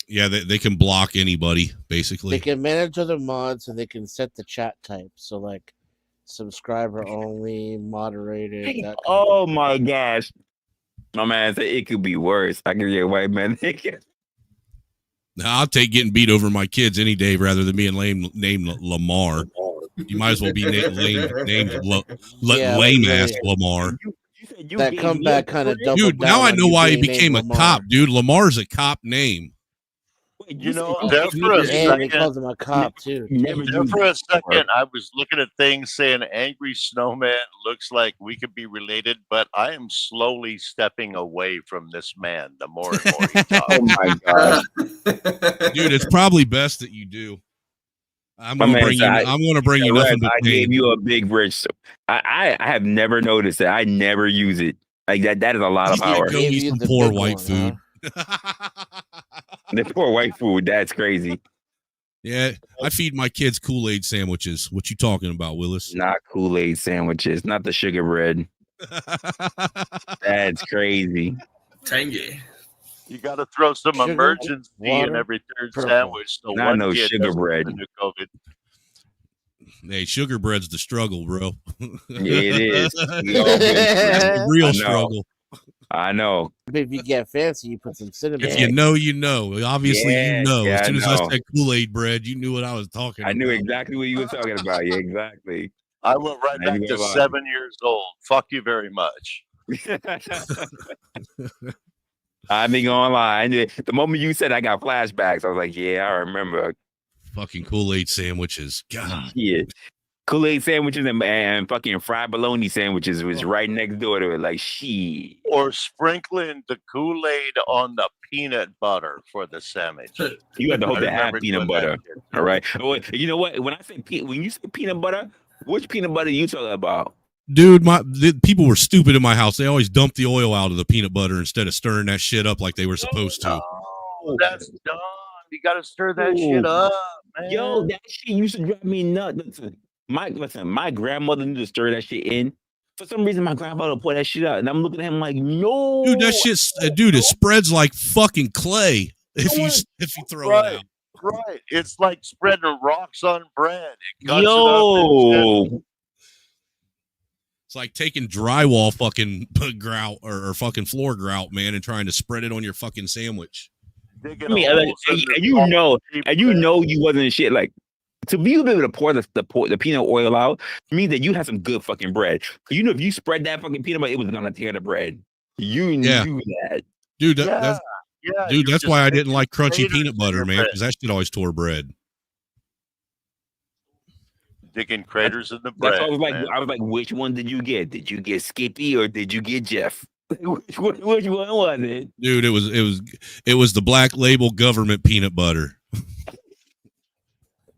Yeah, they can block anybody, basically. They can manage other mods, and they can set the chat type. So, like, subscriber only, moderated. Oh my gosh. My man said it could be worse. I can get white man. I'll take getting beat over my kids any day rather than being named Lamar. You might as well be named Yeah, lame like, ass Lamar. You said you that gave me a comeback kind of friend? doubled Dude, now down I on know you why he being named became a Lamar. cop, dude. Lamar's a cop name. Wait, You know, said there gave me for a Damn, he second, calls him a cop too. Never there used for a it before. second, I was looking at things saying Angry Snowman looks like we could be related, but I am slowly stepping away from this man the more and more he talks. Oh my god. Dude, it's probably best that you do. I'm My gonna man bring said, you. I'm gonna bring you nothing but I gave pain. you a big rich. I have never noticed it. I never use it. Like that is a lot of He's gonna power. go Gave eat you some the poor big white one, food. The poor white food, that's crazy. Yeah, I feed my kids Kool-Aid sandwiches. What you talking about, Willis? Not Kool-Aid sandwiches, not the sugar bread. That's crazy. Tangy. You got to throw some Sugar, emergency in water, every third purple. sandwich so Not one no kid sugar doesn't bread. get the new COVID. Hey, sugar bread's the struggle, bro. Yeah, it is. We all been through it. That's the real I know. struggle. I know. If you get fancy, you put some cinnamon. If you know, you know. Obviously, you know. Yeah, As soon as I know. said Kool-Aid bread, you knew what I was talking I about. knew exactly what you were talking about. Yeah, exactly. I went right Not back even to gonna lie. 7 years old. Fuck you very much. I ain't gonna lie. I knew it. The moment you said I got flashbacks, I was like, yeah, I remember. Fucking Kool-Aid sandwiches. God. Yeah. Kool-Aid sandwiches and fucking fried bologna sandwiches was right next door to it. Like, shit. Or sprinkling the Kool-Aid on the peanut butter for the sandwich. You have to hope I to have remember peanut doing butter. that. All right. Well, you know what? When I say when you say peanut butter, which peanut butter you talking about? Dude, the people were stupid in my house. They always dumped the oil out of the peanut butter instead of stirring that shit up like they were supposed to. Oh, that's dumb. You got to stir that shit up, man. Yo, that shit used to drive me nuts. Listen, my grandmother knew to stir that shit in. For some reason, my grandfather pour that shit out, and I'm looking at him like, no. Dude, that shit, dude, it spreads like fucking clay if you throw it out. Right. It's like spreading rocks on bread. It cuts Yo. it up. It's like taking drywall fucking grout or fucking floor grout, man, and trying to spread it on your fucking sandwich. I mean, and you know you wasn't shit. Like, to be able to pour the peanut oil out means that you had some good fucking bread. You know, if you spread that fucking peanut butter, it was gonna tear the bread. You knew that, dude. Dude, that's why I didn't like crunchy peanut butter, man, because that shit always tore bread. Digging craters in the bread. That's why I was like, which one did you get? Did you get Skippy or did you get Jeff? Which one was it? Dude, it was the Black Label government peanut butter.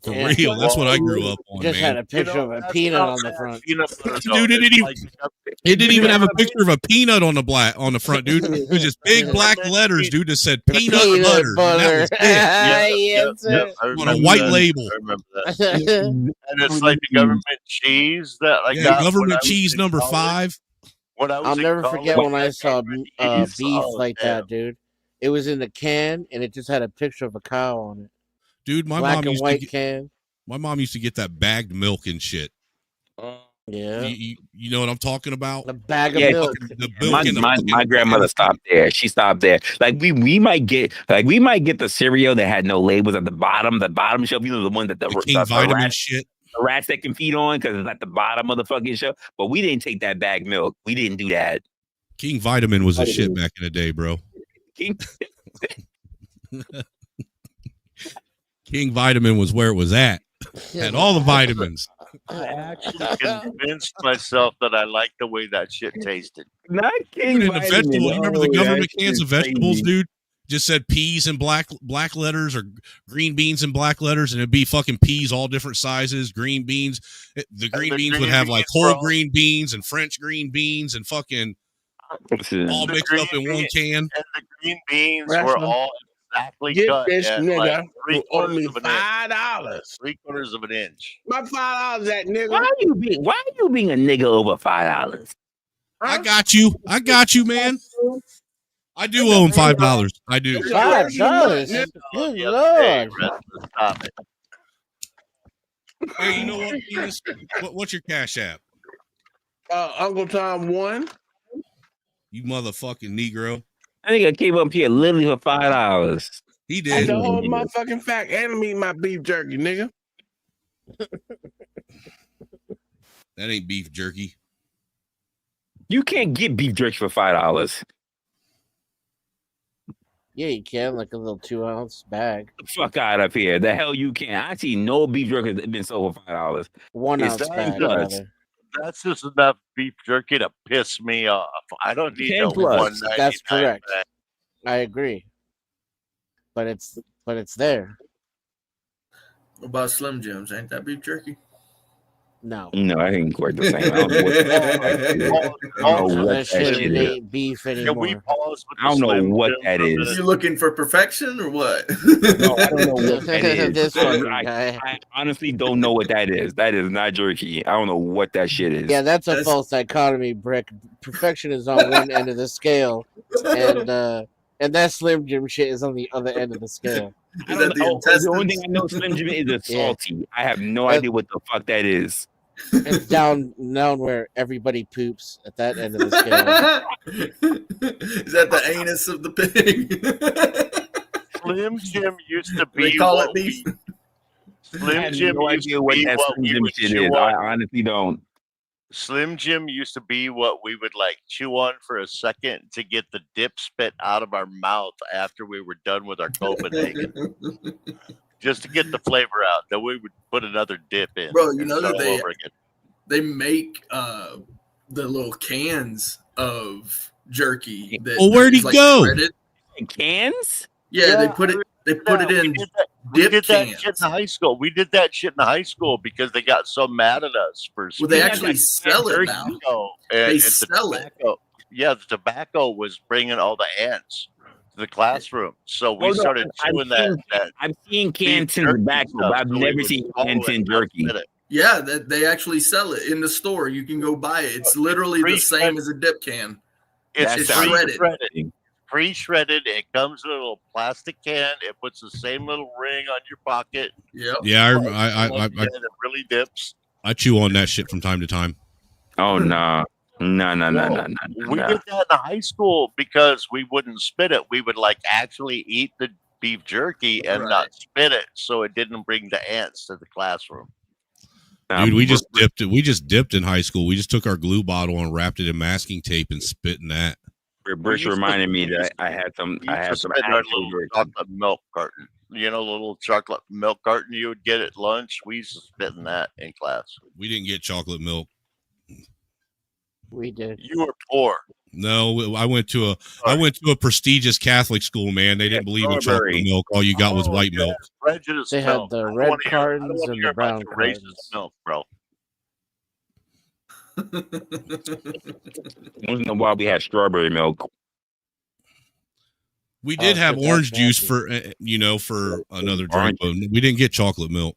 For real, that's what I grew up on. Just man. had a picture of a peanut on the front. Dude, it didn't even have a picture of a peanut on the front, dude. It was just big black letters, dude, that said peanut butter. Butter. On a white label. I remember that. And it's like the government cheese that I got. Government cheese number 5. I'll never forget when I saw beef like that, dude. It was in the can, and it just had a picture of a cow on it. Dude, my Black mom and used white to can. My mom used to get that bagged milk and shit. Yeah. You know what I'm talking about? A bag of milk. The milk my grandmother stopped there. She stopped there. Like we might get the cereal that had no labels at the bottom shelf. You know, the one that the King vitamin shit. The rats that can feed on because it's at the bottom of the fucking shelf. But we didn't take that bag milk. We didn't do that. King vitamin was a shit back in the day, bro. King vitamin was where it was at. Had all the vitamins. I actually convinced myself that I liked the way that shit tasted. Not King in the vegetables. You remember the government cans of vegetables, crazy. dude? Just said peas in black letters or green beans in black letters, and it'd be fucking peas all different sizes, green beans. The green beans would have like whole green beans and French green beans and fucking all mixed up in one can. And the green beans were all exactly cut. This nigga like who owe me $5. $0.75 of an inch. My $5, that nigga. Why are you being a nigga over $5? I got you, man. I do owe him $5. I do. $5. Good Lord. Stop it. Hey, you know what, Venus? What's your Cash App? Uncle Tom 1. You motherfucking Negro. I think I came up here literally for $5. He That's did. the whole motherfucking fact. And I'm eating my beef jerky, nigga. That ain't beef jerky. You can't get beef jerky for $5. Yeah, you can, like a little 2-ounce bag. Fuck out of here. The hell you can. I see no beef jerky that's been sold for $5. 1-ounce It's bag, 10 plus. rather. That's just enough beef jerky to piss me off. I don't need 10 no plus. $1.99 That's correct. bag. I agree. But it's there. What about Slim Jims? Ain't that beef jerky? No. No, I ain't quite the same. I don't know what, I don't know what That shit is. ain't beef Can we anymore. pause with I don't the know Slim what Jim that for a is. minute? You looking for perfection or what? No, I don't know what that is. This fucking I guy. honestly don't know what that is. That is not jerky. I don't know what that shit is. Yeah, that's a That's- false dichotomy, Brick. Perfection is on one end of the scale, and that Slim Jim shit is on the other end of the scale. I Is don't that the know. The only thing intestines? I know Slim Jim is a Yeah. salty. I have no That- idea what the fuck that is. It's down where everybody poops at that end of the scale. Is that the anus of the pig? Slim Jim used to They be call what it beef. we- I Slim have Jim no used idea to what be that what Slim we Jim would shit chew is. on. I honestly don't. Slim Jim used to be what we would like chew on for a second to get the dip spit out of our mouth after we were done with our Copenhagen, just to get the flavor out. Then we would put another dip in. Bro, you and know start that all over again. they make the little cans of jerky. That Well, where'd he is, like, go? shredded. Cans? Yeah, they Yeah, put it. They put it in We dip did that cans. shit in high school. We did that shit in high school because they got so mad at us for Well, they spitting actually on sell it jerky. now. tobacco, They and the sell it. tobacco. Yeah, the tobacco was bringing all the ants to the classroom, so we Oh, no, started I've chewing that I've seen beef cans in jerky tobacco, stuff, but I've so we never would seen swallow cans it in and not jerky. spit it. Yeah, that they actually sell it in the store. You can go buy it. It's literally the same as a dip can. It's It's sounds shredded. pre-shredded. Pre-shredded. It comes in a little plastic can. It puts the same little ring on your pocket. Yep. Yeah, And it really dips. I chew on that shit from time to time. Oh no. No. We did that in high school because we wouldn't spit it. We would like actually eat the beef jerky and Right. not spit it, so it didn't bring the ants to the classroom. Dude, we just dipped it. We just dipped in high school. We just took our glue bottle and wrapped it in masking tape and spit in that. Bruce reminded me that I had some. We I used had to some spit in our actual little jerky. chocolate milk carton. You know, the little chocolate milk carton you would get at lunch. We used to spit in that in class. We didn't get chocolate milk. We did. You were poor. No, I went to a prestigious Catholic school, man. They didn't believe in chocolate strawberry. milk. All you got was Oh, white yeah. milk. Prejudice They had milk. the I don't red wanna hear- I don't cartons wanna and hear the about brown your racist cartons. milk, bro. Once in a while, we had strawberry milk. We did have shit, orange that's juice nasty. for another drink, but we didn't get chocolate milk.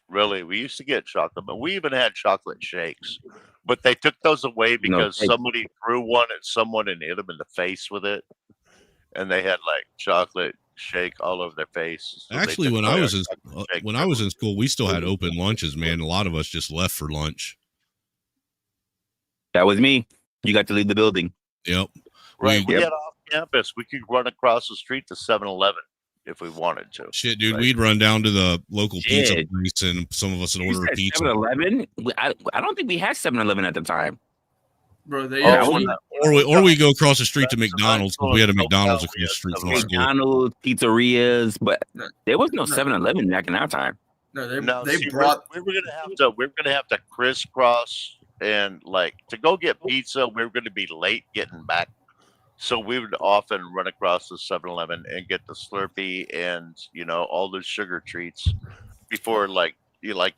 Really, we used to get chocolate, but we even had chocolate shakes. But they took those away because thanks. somebody threw one at someone and hit them in the face with it, and they had like chocolate shake all over their face. So they Actually, took when away I our was in chocolate shake when I was in memory. school, we still had open lunches, man. A lot of us just left for lunch. That was me. You got to leave the building. Yep. Right, we Yep. had off campus. We could run across the street to 7-Eleven if we wanted to. Shit, dude, Right. we'd run down to the local pizza Shit. place, and some of us would You order a said pizza. 7-Eleven? I don't think we had 7-Eleven at the time. Bro, they Oh, actually, Or we go across the street to That's McDonald's right. because we had a Oh, McDonald's hell, we across the street had from the school. McDonald's, pizzerias, but No. there was no No. 7-Eleven back in our time. no, they No, they see, brought we were gonna have to crisscross, and like to go get pizza, we were gonna be late getting back. So we would often run across the 7-Eleven and get the Slurpee and all the sugar treats before like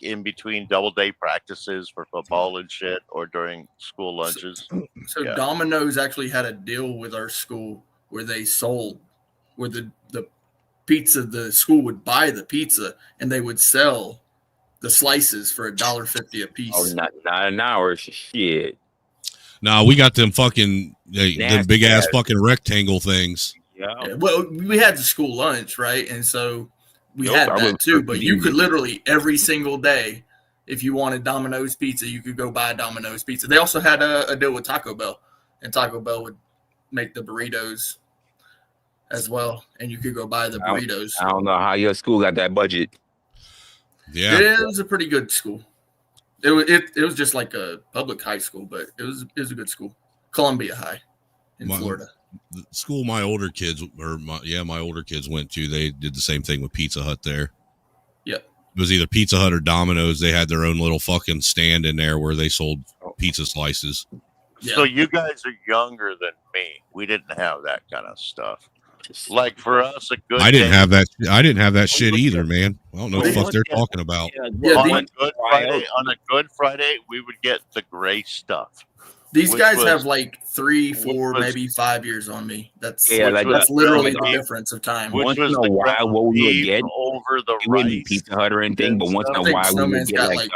in between double day practices for football and shit, or during school lunches. So Yeah. Domino's actually had a deal with our school where they sold, where the pizza, the school would buy the pizza and they would sell the slices for $1.50 a piece. Oh, not an hour. Shit. Nah, we got them fucking them Nasty big ass ass. fucking rectangle things. Yeah. Well, we had the school lunch, right? And so we Nope, had I that wouldn't too. put But it you in. could literally every single day, if you wanted Domino's pizza, you could go buy Domino's pizza. They also had a deal with Taco Bell, and Taco Bell would make the burritos as well, and you could go buy the burritos. I don't know how your school got that budget. Yeah. It was a pretty good school. It was just like a public high school, but it was a good school. Columbia High in Florida. The school my older kids went to, they did the same thing with Pizza Hut there. Yep. It was either Pizza Hut or Domino's. They had their own little fucking stand in there where they sold pizza slices. Yeah. So you guys are younger than me. We didn't have that kind of stuff. Like for us, a good. I didn't have that. I didn't have that shit either, man. I don't know what the fuck they're talking about. On a Good Friday, we would get the gray stuff. These guys have like 3, 4, maybe 5 years on me. That's literally the difference of time. Once in a while, what we would get over the it wouldn't be Pizza Hut or anything, but once in a while we would get like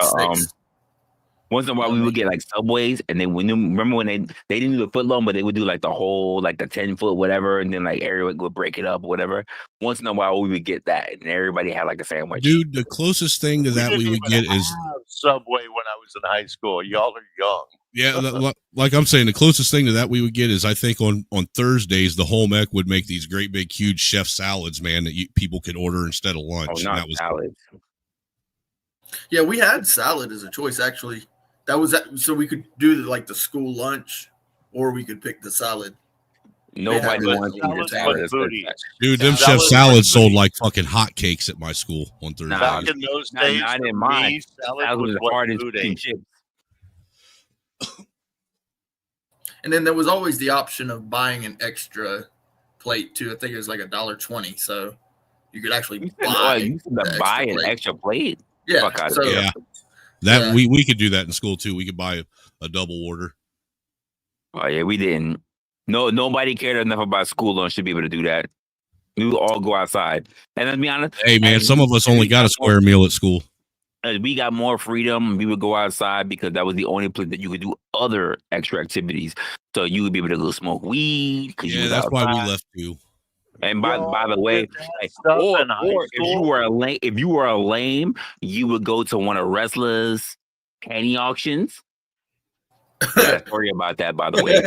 once in a while we would get like Subways, and then remember when they didn't do the foot long, but they would do like the whole like the 10-foot whatever, and then like everyone would break it up or whatever. Once in a while we would get that, and everybody had like a sandwich. Dude, the closest thing to that we would get is Subway when I was in high school. Y'all are young. Yeah, like I'm saying, the closest thing to that we would get is I think on Thursdays the home ec would make these great big huge chef salads, man, that people could order instead of lunch. Oh, not that was salad. Yeah, we had salad as a choice actually. That was so we could do like the school lunch, or we could pick the salad. Nobody wants to eat salad. Dude, them chef salads sold like fucking hotcakes at my school on Thursday. Back in those days, not in mine. Salad was the hardest chips. And then there was always the option of buying an extra plate too. I think it was like $1.20, so you could actually buy an extra plate. Yeah, we could do that in school too. We could buy a double order. Oh yeah, we didn't. No, nobody cared enough about school lunch to be able to do that. We would all go outside. And let's be honest. Hey man, some of us only got a square meal at school. We got more freedom. We would go outside because that was the only place that you could do other extra activities. So you would be able to go smoke weed. Yeah, that's why we left too. And by the way, or if you were a lame, you would go to one of Resla's penny auctions. I got a story about that, by the way.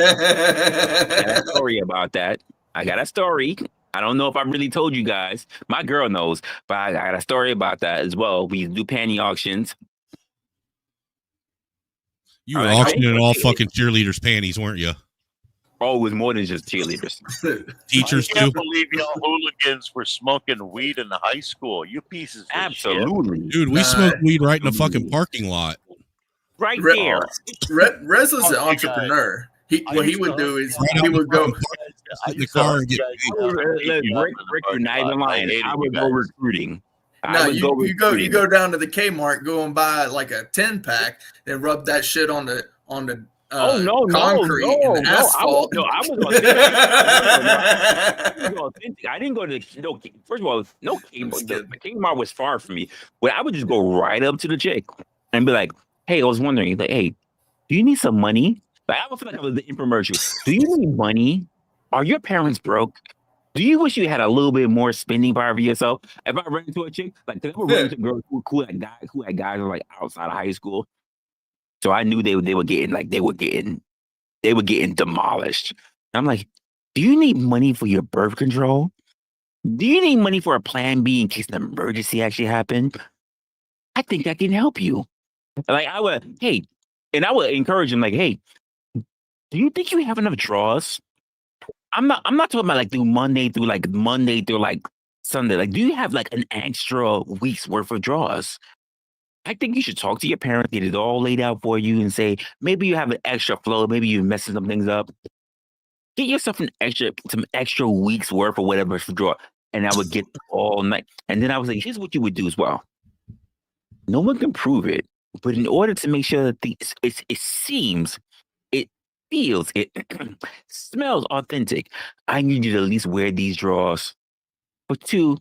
I got a story. I don't know if I really told you guys. My girl knows, but I got a story about that as well. We do panty auctions. You were auctioning all fucking cheerleaders' panties, weren't you? Oh, it was more than just cheerleaders. Teachers I can't too. believe y'all hooligans were smoking weed in high school. You pieces of Absolutely. shit. Dude, we smoked weed right in the fucking parking lot. Right there. Reza's an entrepreneur. What he would do is he would go in the car and get Rick, you're not even lying. I would go recruiting. No, you go down to the Kmart, go and buy like a 10-pack, and rub that shit on the concrete and the asphalt. I was authentic. I didn't go to first of all, no Kmart. The Kmart was far from me. But I would just go right up to the chick and be like, "Hey, I was wondering, like, hey, do you need some money?" Like, I would feel like I was the infomercial. Do you need money? Are your parents broke? Do you wish you had a little bit more spending power for yourself? If I ran into a chick, like, I would run into girls who had guys who were like outside of high school. So I knew they were getting demolished. And I'm like, do you need money for your birth control? Do you need money for a plan B in case an emergency actually happened? I think I can help you. Like I would encourage him, like, hey, do you think you have enough draws? I'm not talking about like Monday through Sunday. Like, do you have like an extra week's worth of draws? I think you should talk to your parents, get it all laid out for you, and say, maybe you have an extra flow, maybe you're messing some things up. Get yourself some extra weeks worth or whatever for draw. And I would get all night. And then I was like, here's what you would do as well. No one can prove it, but in order to make sure that it seems, it feels, it smells authentic, I need you to at least wear these drawers for 2,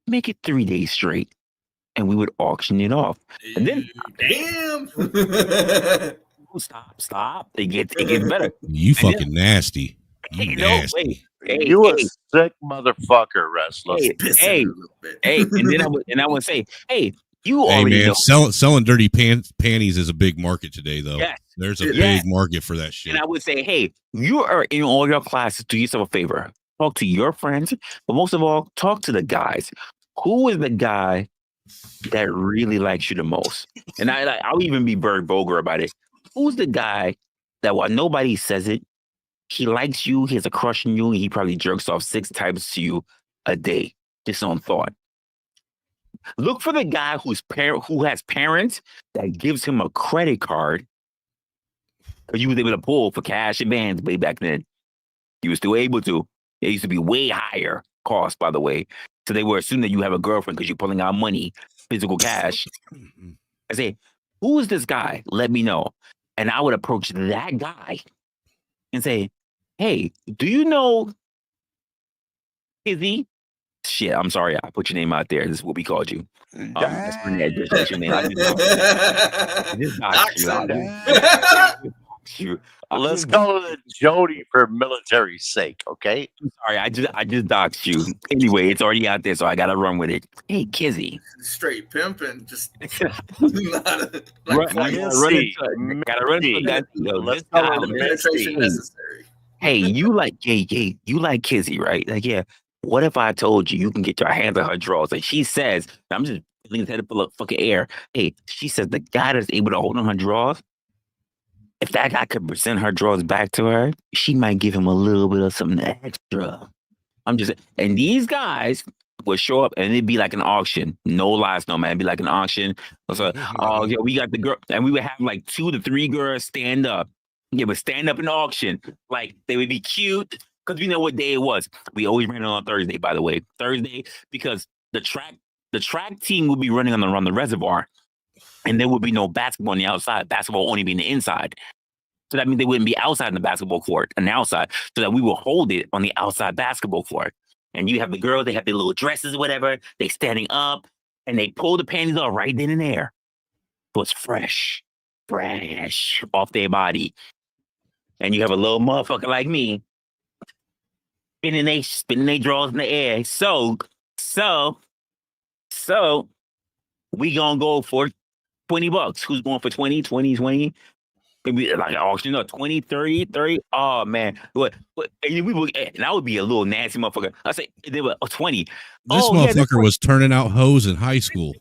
make it 3 days straight. And we would auction it off. And then damn. Stop. It gets better. You fucking nasty. You nasty. You a sick motherfucker, Resla. Hey, and I would say, hey, you already know. Selling dirty panties is a big market today, though. Yes. There's a big market for that shit. And I would say, hey, you are in all your classes. Do yourself a favor. talk to your friends, but most of all, talk to the guys. Who is the guy that really likes you the most? And I'll even be very vulgar about it. Who's the guy that while nobody says it, he likes you, he has a crush on you, and he probably jerks off 6 times to you a day, just on thought. Look for the guy who has parents that gives him a credit card, because you was able to pull for cash advance way back then. You were still able to. It used to be way higher cost, by the way. So they were assuming that you have a girlfriend because you're pulling out money, physical cash. I say, who is this guy? Let me know. And I would approach that guy and say, hey, do you know Izzy? Shit, I'm sorry. I put your name out there. This is what we called you. That's your name. I just doxed you. Let's call it a Jody for military's sake, okay? I'm sorry, I just doxed you. Anyway, it's already out there, so I gotta run with it. Hey, Kizzy. Straight pimping, just gotta run into that. Let's call it penetration necessary. Hey, you like Kizzy, right? Like, yeah. What if I told you can get your hands on her drawers? And she says, I'm just feeling his head full of fucking air. Hey, she says the guy that's able to hold on her drawers, if that guy could present her drawers back to her, she might give him a little bit of something extra. And these guys would show up and it'd be like an auction. No lies, no man. It'd be like an auction. So, oh, yeah, we got the girl. And we would have like 2 to 3 girls stand up. Yeah, but stand up in the auction. Like, they would be cute. Because we know what day it was. We always ran it on Thursday, by the way. Thursday, because the track team would be running around the reservoir. And there would be no basketball on the outside. Basketball only be in the inside. So that means they wouldn't be outside in the basketball court on the outside. So that we will hold it on the outside basketball court. And you have the girls, they have their little dresses or whatever. They standing up and they pull the panties off right then and there. So it's fresh off their body. And you have a little motherfucker like me spinning they drawers in the air. So we gonna go for $20. Who's going for 20? Maybe like auction up 20, 30. Oh man. And I would be a little nasty motherfucker. I say they were 20. This motherfucker was turning out hoes in high school.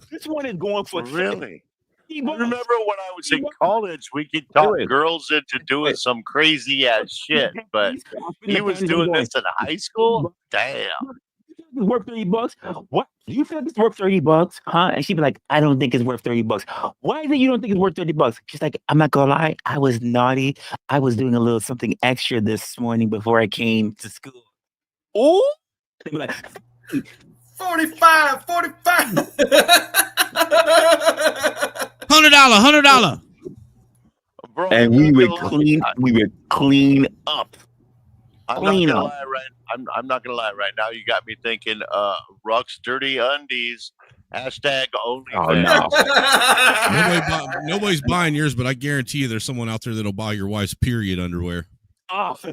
This one is going for really. Remember when I was in college, we could talk girls into doing some crazy ass shit, but he was doing this in high school? Damn. It's worth $30. What? Do you feel like it's worth $30? Huh? And she'd be like, I don't think it's worth $30. Why is it you don't think it's worth $30? She's like, I'm not gonna lie, I was naughty. I was doing a little something extra this morning before I came to school. Oh, they'd be like, 45. $100. Bro, and we would clean up. I'm not gonna lie right now. You got me thinking Ruck's Dirty Undies, #OnlyFans. Oh no. Nobody's buying yours, but I guarantee you there's someone out there that'll buy your wife's period underwear. Ruck's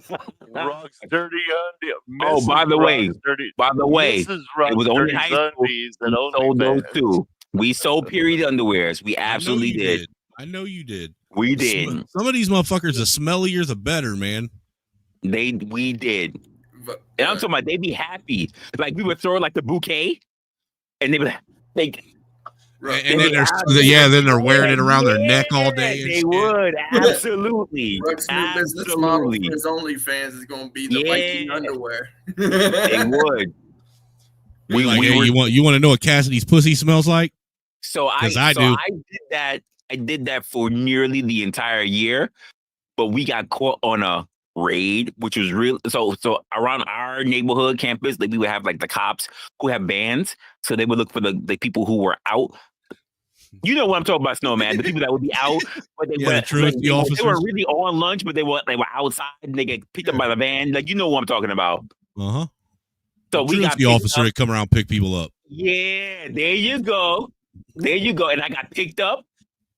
Dirty Undies. Oh, by the way, Mrs. it was only high school. Undies and we sold those too. We sold period underwears. We absolutely did. I know you did. We did. Some of these motherfuckers, the smellier, the better, man. We did. And I'm talking about they be happy. Like we would throw like the bouquet and they would like and then they're wearing it around their neck all day. And they shit. would, absolutely. Ruck's new business model for his OnlyFans is going to be the Viking underwear. They would. You want to know what Cassidy's pussy smells like? So I did that for nearly the entire year, but we got caught on a raid, which was real. So around our neighborhood campus, like we would have like the cops who have bands, so they would look for the people who were out. You know what I'm talking about, Snowman? The people that would be out, but they were really on lunch, but they were outside and they get picked up by the van. Like you know what I'm talking about. So we got the officer that come around and pick people up. Yeah, there you go. And I got picked up,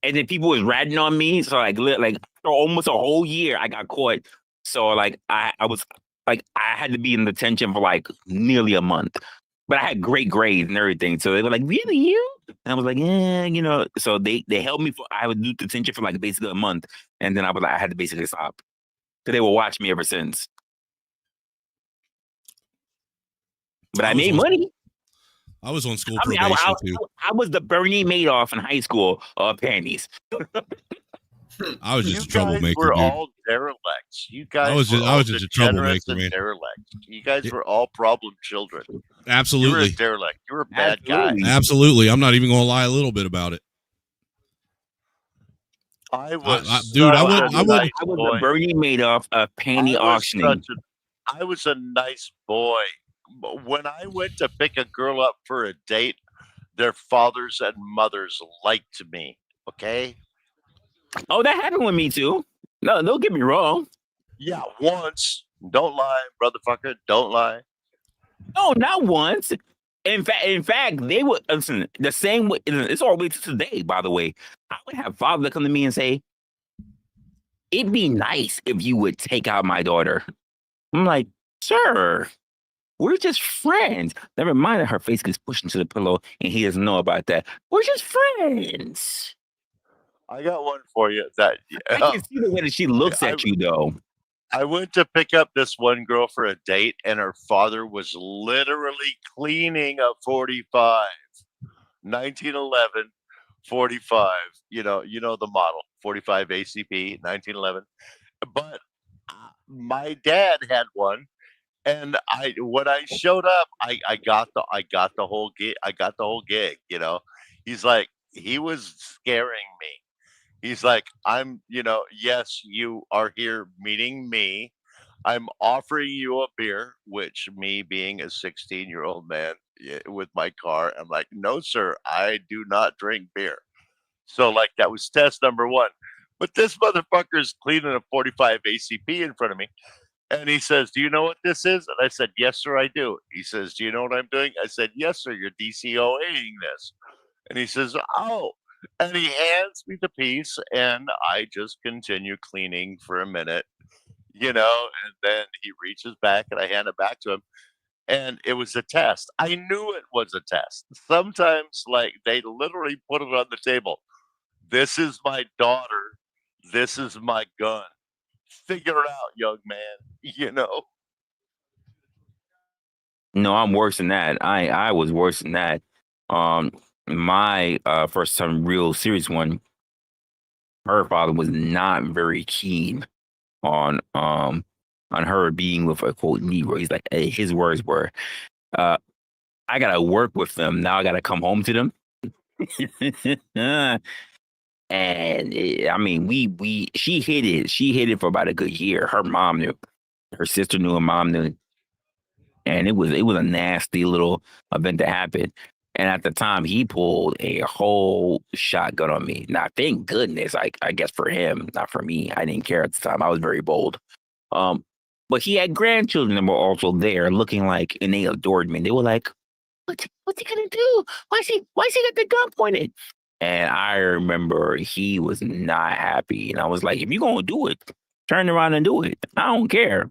and then people was ratting on me. So like for almost a whole year, I got caught. So like I was like I had to be in detention for like nearly a month, but I had great grades and everything. So they were like, "Really, you?" And I was like, "Yeah, you know." So they held me for I would do detention for like basically a month, and then I had to basically stop. So they will watch me ever since. But I made money. I was on school I mean, probation too. I was the Bernie Madoff in high school of panties. I was just You a troublemaker, guys were dude. all derelicts. You guys I was just a degenerates troublemaker, and man. derelicts. You guys were all problem children. You were Absolutely. a derelict. You were a bad Absolutely. guy. Absolutely. I'm not even gonna lie a little bit about it. I was dude, I such would- a I would- nice I was boy. the Bernie Madoff of panty auctioning. I was a nice boy. But when I went to pick a girl up for a date, their fathers and mothers liked me. Okay? Oh, that happened with me too. No, don't get me wrong. Yeah, once. Don't lie, brotherfucker. Don't lie. No, not once. In fact, they would listen the same way. It's all the way to today, by the way. I would have fathers come to me and say, "It'd be nice if you would take out my daughter." I'm like, "Sir, we're just friends." Never mind that her face gets pushed into the pillow and he doesn't know about that. We're just friends. I got one for you. That I can see the way that she looks at you, though. I went to pick up this one girl for a date, and her father was literally cleaning a 45, 1911 45. You know the model 45 ACP 1911. But my dad had one, and when I showed up, I got the whole gig. I got the whole gig. He was scaring me. He's like, yes, you are here meeting me. I'm offering you a beer, which me being a 16-year-old man with my car, I'm like, no, sir, I do not drink beer. So that was test number one. But this motherfucker's cleaning a 45 ACP in front of me. And he says, do you know what this is? And I said, yes, sir, I do. He says, do you know what I'm doing? I said, yes, sir, you're DCOAing this. And he says, oh. And he hands me the piece, and I just continue cleaning for a minute, and then he reaches back, and I hand it back to him, and it was a test. I knew it was a test. Sometimes, they literally put it on the table. This is my daughter. This is my gun. Figure it out, young man, No, I'm worse than that. I was worse than that. My first time real serious one, her father was not very keen on her being with a quote Negro. He's like, his words were, I gotta work with them. Now I gotta come home to them. And she hid it. She hid it for about a good year. Her mom knew, her sister knew, her mom knew. And it was a nasty little event that happened. And at the time, he pulled a whole shotgun on me. Now, thank goodness, I guess for him, not for me. I didn't care at the time. I was very bold. But he had grandchildren that were also there, looking like, and they adored me. They were like, "What's he gonna do? Why is he got the gun pointed?" And I remember he was not happy. And I was like, "If you're gonna do it, turn around and do it. I don't care."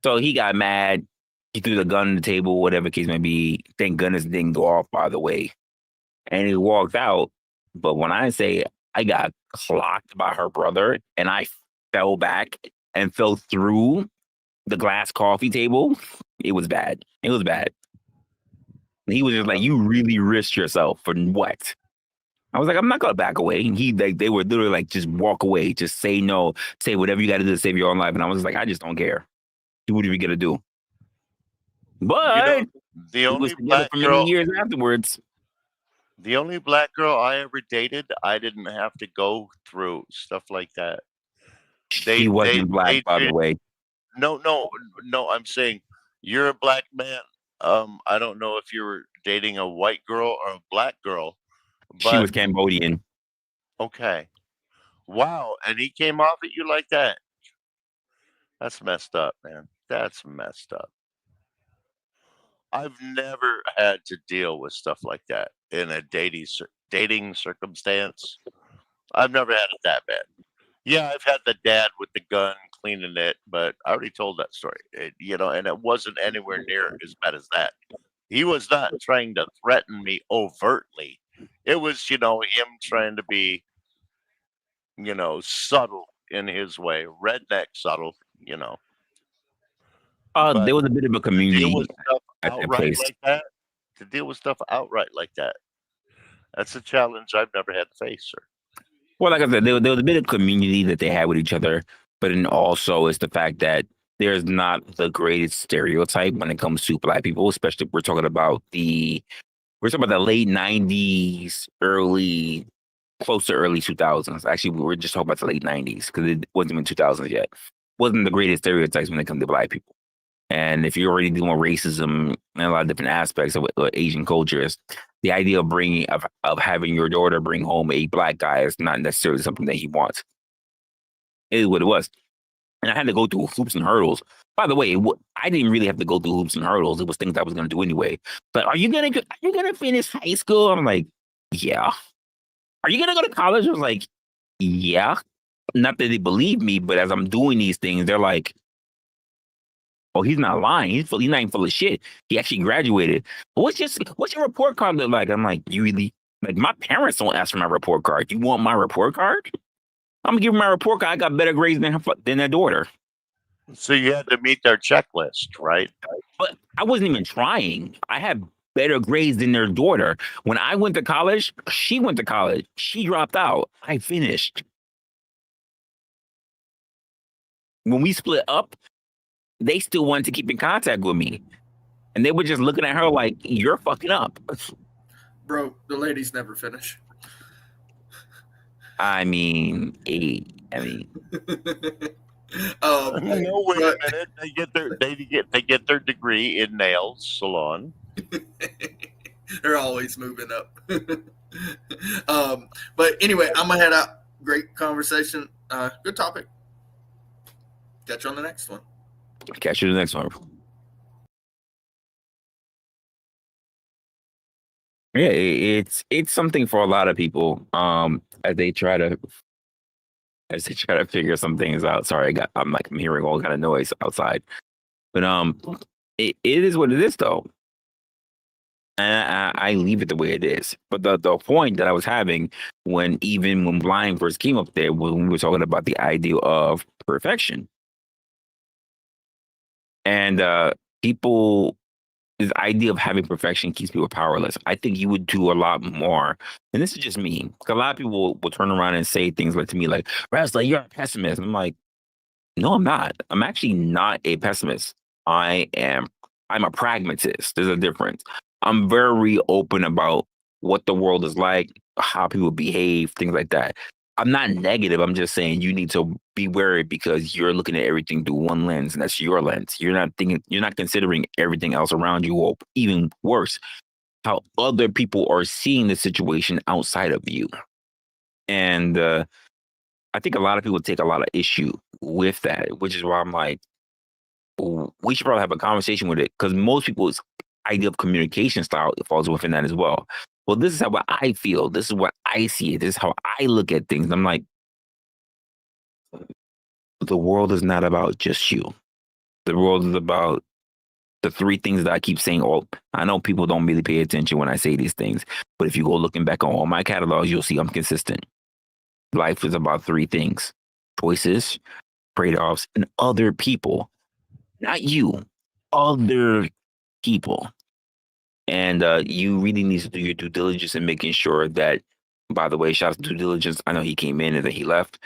So he got mad. He threw the gun on the table, whatever case may be. Thank goodness it didn't go off, by the way. And he walked out. But when I say I got clocked by her brother and I fell back and fell through the glass coffee table, it was bad. It was bad. And he was just like, "You really risked yourself for what?" I was like, "I'm not gonna back away." And they were literally like, "Just walk away. Just say no. Say whatever you got to do to save your own life." And I was like, "I just don't care. Do whatever you got to do." But the only for many years afterwards. The only black girl I ever dated, I didn't have to go through stuff like that. She wasn't black, by the way. No. I'm saying you're a black man. I don't know if you were dating a white girl or a black girl. But, she was Cambodian. Okay. Wow. And he came off at you like that. That's messed up, man. That's messed up. I've never had to deal with stuff like that in a dating circumstance. I've never had it that bad. Yeah, I've had the dad with the gun cleaning it, but I already told that story. And it wasn't anywhere near as bad as that. He was not trying to threaten me overtly. It was, him trying to be, subtle in his way, redneck subtle, There was a bit of a community. at that outright place. like that, to deal with stuff outright like that. That's a challenge I've never had to face, sir. Well, like I said, there was a bit of community that they had with each other, but then also it's the fact that there's not the greatest stereotype when it comes to Black people, especially we're talking about the late '90s, close to early 2000s. Actually, we were just talking about the late '90s because it wasn't even 2000s yet. Wasn't the greatest stereotypes when it comes to Black people. And if you're already dealing with racism and a lot of different aspects of Asian cultures, the idea of having your daughter bring home a Black guy is not necessarily something that he wants. It is what it was. And I had to go through hoops and hurdles. By the way, I didn't really have to go through hoops and hurdles. It was things I was going to do anyway. But are you gonna finish high school? I'm like, yeah. Are you gonna go to college? I was like, yeah. Not that they believe me, but as I'm doing these things, they're like, oh, he's not lying. He's not even full of shit. He actually graduated. What's your report card look like? I'm like, you really, like, my parents don't ask for my report card. You want my report card? I'm gonna give them my report card. I got better grades than their daughter. So you had to meet their checklist, right? But I wasn't even trying. I had better grades than their daughter. When I went to college, she went to college. She dropped out. I finished. When we split up, they still wanted to keep in contact with me. And they were just looking at her like, you're fucking up. Bro, the ladies never finish. I mean, No, wait a minute. They get their degree in nails salon. They're always moving up. But anyway, I'm gonna head out. Great conversation. Good topic. Catch you on the next one. Catch you in the next one. Yeah, it's something for a lot of people. As they try to figure some things out. Sorry, I'm hearing all kind of noise outside, but it is what it is though, and I leave it the way it is. But the point that I was having when Blind first came up there, when we were talking about the idea of perfection, and people. This idea of having perfection keeps people powerless. I think you would do a lot more. And this is just me. A lot of people will turn around and say things like to me like, Resla, you're a pessimist. I'm like, no, I'm not. I'm actually not a pessimist. I'm a pragmatist. There's a difference. I'm very open about what the world is like, how people behave, things like that. I'm not negative. I'm just saying you need to be wary because you're looking at everything through one lens, and that's your lens. You're not considering everything else around you, or even worse, how other people are seeing the situation outside of you. And I think a lot of people take a lot of issue with that, which is why I'm like, we should probably have a conversation with it, because most people's idea of communication style falls within that as well. Well, this is how I feel. This is what I see. This is how I look at things. I'm like, the world is not about just you. The world is about the three things that I keep saying. I know people don't really pay attention when I say these things, but if you go looking back on all my catalogs, you'll see I'm consistent. Life is about three things: choices, trade-offs, and other people. Not you, other people. And you really need to do your due diligence in making sure that, by the way, shout out to due diligence. I know he came in and then he left,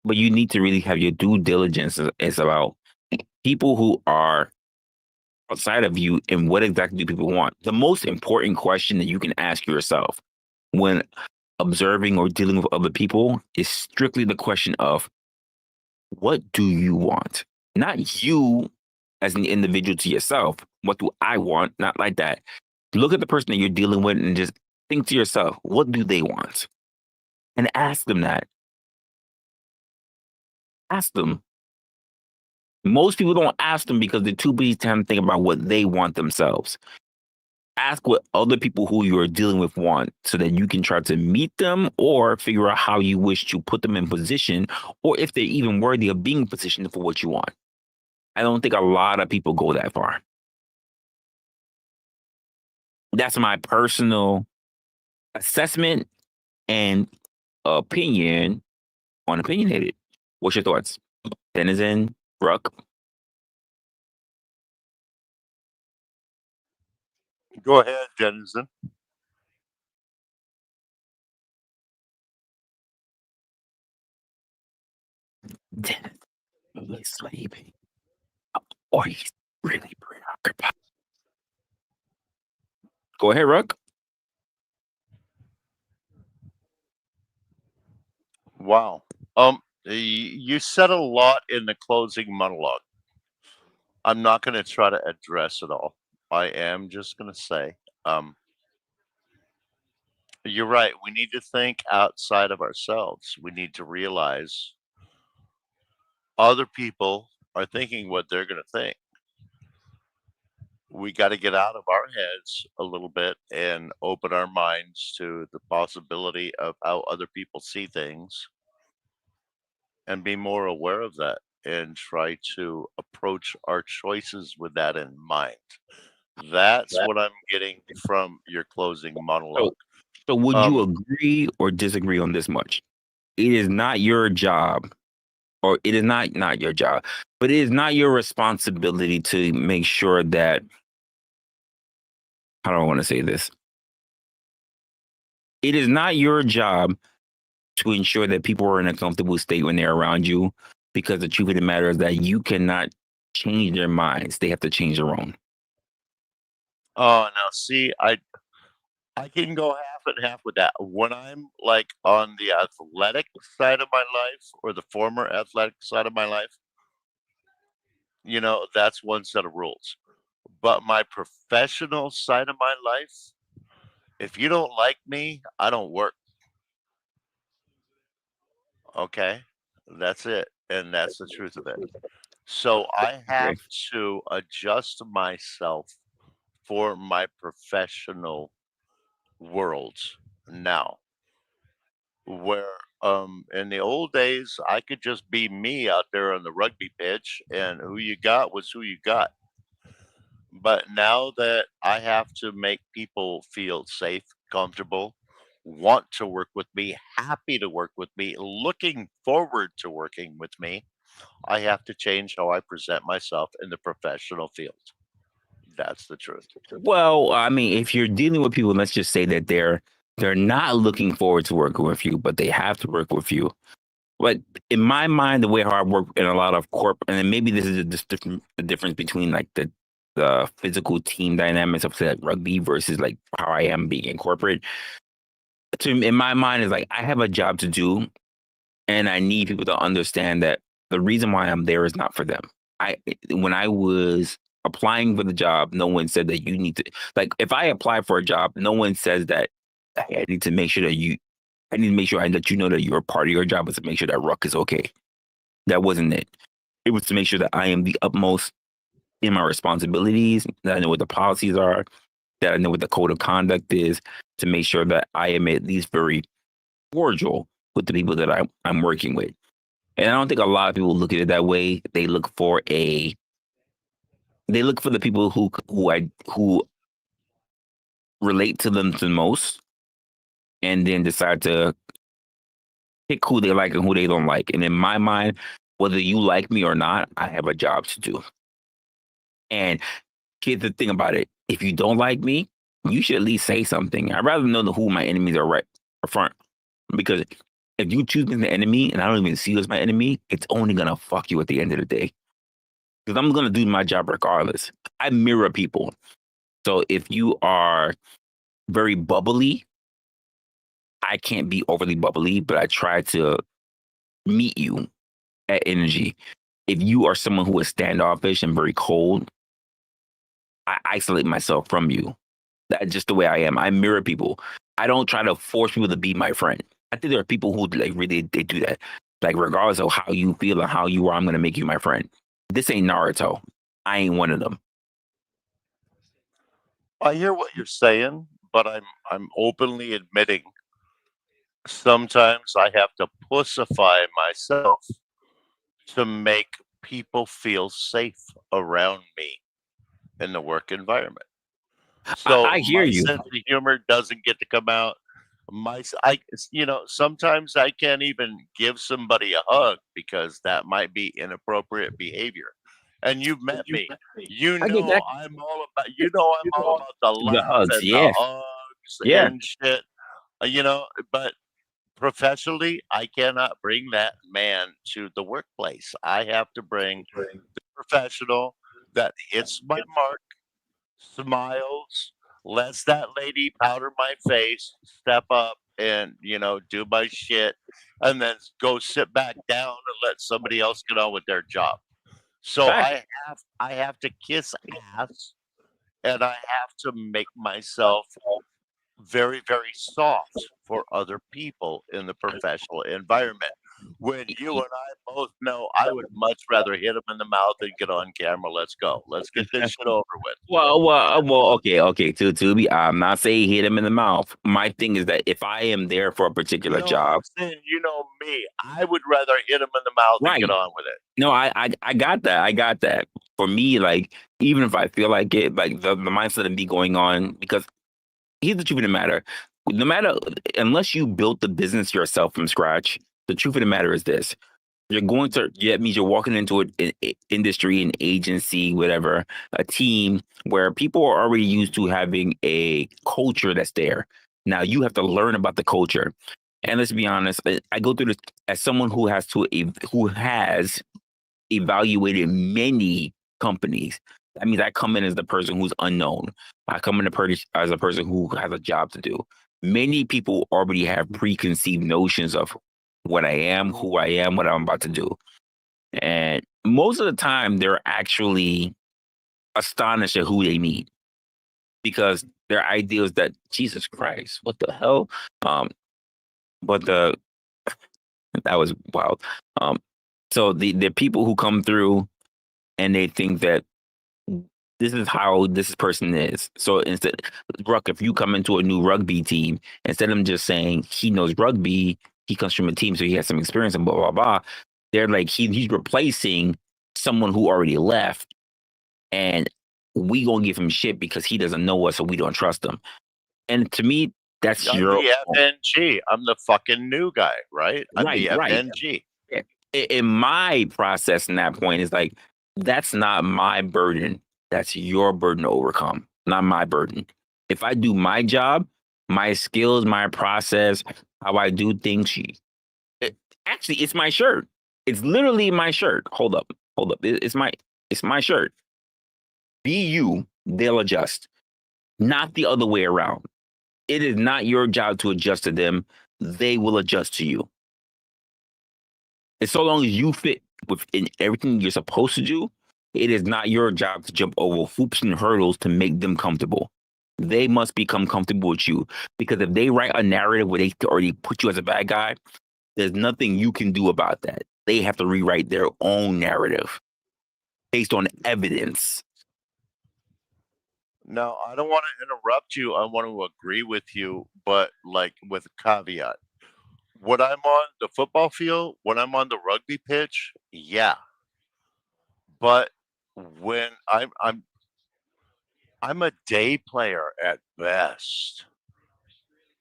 but you need to really have your due diligence. It's about people who are outside of you and what exactly do people want. The most important question that you can ask yourself when observing or dealing with other people is strictly the question of, what do you want? Not you as an individual to yourself. What do I want? Not like that. Look at the person that you're dealing with and just think to yourself, what do they want? And ask them that. Ask them. Most people don't ask them because they're too busy trying to think about what they want themselves. Ask what other people who you are dealing with want so that you can try to meet them or figure out how you wish to put them in position, or if they're even worthy of being positioned for what you want. I don't think a lot of people go that far. That's my personal assessment and opinion on Opinionated. What's your thoughts? Denizen, Ruck? Go ahead, Jensen. He's sleeping, or he's really preoccupied. Go ahead, Ruck. Wow. You said a lot in the closing monologue. I'm not going to try to address it all. I am just going to say, you're right. We need to think outside of ourselves. We need to realize other people are thinking what they're going to think. We got to get out of our heads a little bit and open our minds to the possibility of how other people see things and be more aware of that and try to approach our choices with that in mind. That's what I'm getting from your closing monologue. So would you agree or disagree on this much? It is not your job, or it is not your job, but it is not your responsibility to make sure that, how do I want to say this? It is not your job to ensure that people are in a comfortable state when they're around you, because the truth of the matter is that you cannot change their minds. They have to change their own. Oh, now see, I can go half and half with that. When I'm like on the athletic side of my life or the former athletic side of my life, that's one set of rules. But my professional side of my life, if you don't like me, I don't work. Okay? That's it. And that's the truth of it. So I have to adjust myself for my professional world now. Where in the old days I could just be me out there on the rugby pitch and who you got was who you got. But now that I have to make people feel safe, comfortable, want to work with me, happy to work with me, looking forward to working with me, I have to change how I present myself in the professional field. That's the truth. Well, I mean, if you're dealing with people, let's just say that they're not looking forward to working with you, but they have to work with you. But in my mind, the way how I work in a lot of corporate, and then maybe this is the difference between like the physical team dynamics of like rugby versus like how I am being in corporate. In my mind, is like I have a job to do, and I need people to understand that the reason why I'm there is not for them. When I was applying for the job, no one said that you need to, like, if I apply for a job, no one says that, hey, I need to make sure that I need to make sure I let you know that your part of your job is to make sure that Ruck is okay. That wasn't it. It was to make sure that I am the utmost in my responsibilities, that I know what the policies are, that I know what the code of conduct is, to make sure that I am at least very cordial with the people that I'm working with. And I don't think a lot of people look at it that way. They look for the people who relate to them the most, and then decide to pick who they like and who they don't like. And in my mind, whether you like me or not, I have a job to do. And here's the thing about it: if you don't like me, you should at least say something. I'd rather know who my enemies are right or front, because if you choose me as an enemy and I don't even see you as my enemy, it's only gonna fuck you at the end of the day. Because I'm gonna do my job regardless. I mirror people. So if you are very bubbly, I can't be overly bubbly, but I try to meet you at energy. If you are someone who is standoffish and very cold, I isolate myself from you. That's just the way I am. I mirror people. I don't try to force people to be my friend. I think there are people who like really they do that. Like regardless of how you feel and how you are, I'm gonna make you my friend. This ain't Naruto. I ain't one of them. I hear what you're saying, but I'm openly admitting sometimes I have to pussify myself to make people feel safe around me in the work environment. So I hear my you. sense of humor doesn't get to come out. Sometimes I can't even give somebody a hug because that might be inappropriate behavior. and you've met me. You I get know that. I'm all about. You know I'm all about the The laugh hugs, and yeah, the hugs yeah. and shit. You know, but professionally, I cannot bring that man to the workplace. I have to bring the professional that hits my mark, smiles, lets that lady powder my face, step up and, do my shit, and then go sit back down and let somebody else get on with their job. So Fact. I have to kiss ass, and I have to make myself very, very soft for other people in the professional environment. When you and I both know I would much rather hit him in the mouth and get on camera. Let's go. Let's get this shit over with. Well, okay. To be, I'm not saying hit him in the mouth. My thing is that if I am there for a particular No, job, I'm saying, you know me, I would rather hit him in the mouth and right? get on with it. No, I got that. I got that. For me, like, even if I feel like it, like the mindset of me going on, because here's the truth of the matter. No matter, unless you built the business yourself from scratch, the truth of the matter is this. That means you're walking into an industry, an agency, whatever, a team where people are already used to having a culture that's there. Now you have to learn about the culture. And let's be honest, I go through this as someone who has evaluated many companies. That means I come in as the person who's unknown. I come in as a person who has a job to do. Many people already have preconceived notions of what I am, who I am, what I'm about to do. And most of the time, they're actually astonished at who they meet because their ideas that Jesus Christ, what the hell? But that was wild. So the people who come through and they think that this is how this person is. So instead, Ruck, if you come into a new rugby team, instead of just saying he knows rugby, he comes from a team, so he has some experience and blah blah blah. They're like he's replacing someone who already left, and we gonna give him shit because he doesn't know us, so we don't trust him. And to me, that's I'm your the FNG. I'm the fucking new guy, right? I'm right, the right. FNG. In my process, in that point, is like that's not my burden. That's your burden to overcome, not my burden. If I do my job, my skills, my process, how I do things, actually, it's my shirt. It's literally my shirt. Hold up. It's my shirt. Be you, they'll adjust. Not the other way around. It is not your job to adjust to them. They will adjust to you. And so long as you fit within everything you're supposed to do, it is not your job to jump over hoops and hurdles to make them comfortable. They must become comfortable with you. Because if they write a narrative where they already put you as a bad guy, there's nothing you can do about that. They have to rewrite their own narrative based on evidence. Now, I don't want to interrupt you. I want to agree with you, but like with a caveat. When I'm on the football field, when I'm on the rugby pitch, yeah. But when I'm a day player at best,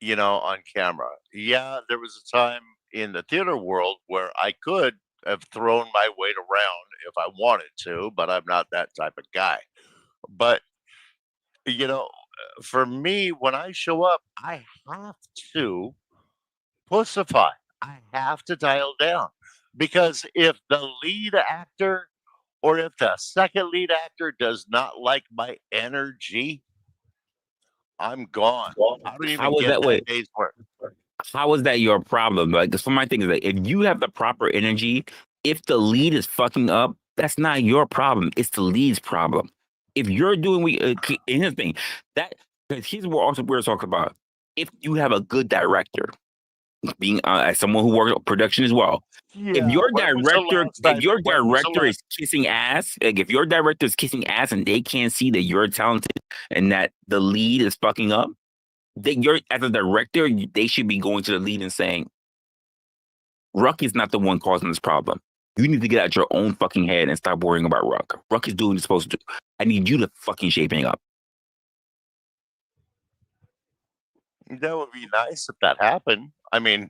on camera. Yeah, there was a time in the theater world where I could have thrown my weight around if I wanted to, but I'm not that type of guy. But, you know, for me, when I show up, I have to pussify. I have to dial down because if the lead actor or if the second lead actor does not like my energy, I'm gone. I don't How even was get that way? that day's work. How is that your problem? Like, so my thing is that if you have the proper energy, if the lead is fucking up, that's not your problem. It's the lead's problem. If you're doing, and here's the thing, that because here's what also we're talking about. If you have a good director, being as someone who works on production as well, Yeah. When was the last if time? your When was the director last? is kissing ass, like if your director is kissing ass and they can't see that you're talented and that the lead is fucking up, that you're as a director, they should be going to the lead and saying, Ruck is not the one causing this problem. You need to get out your own fucking head and stop worrying about Ruck. Ruck is doing what he's supposed to do. I need you to fucking shaping up. That would be nice if that happened. I mean,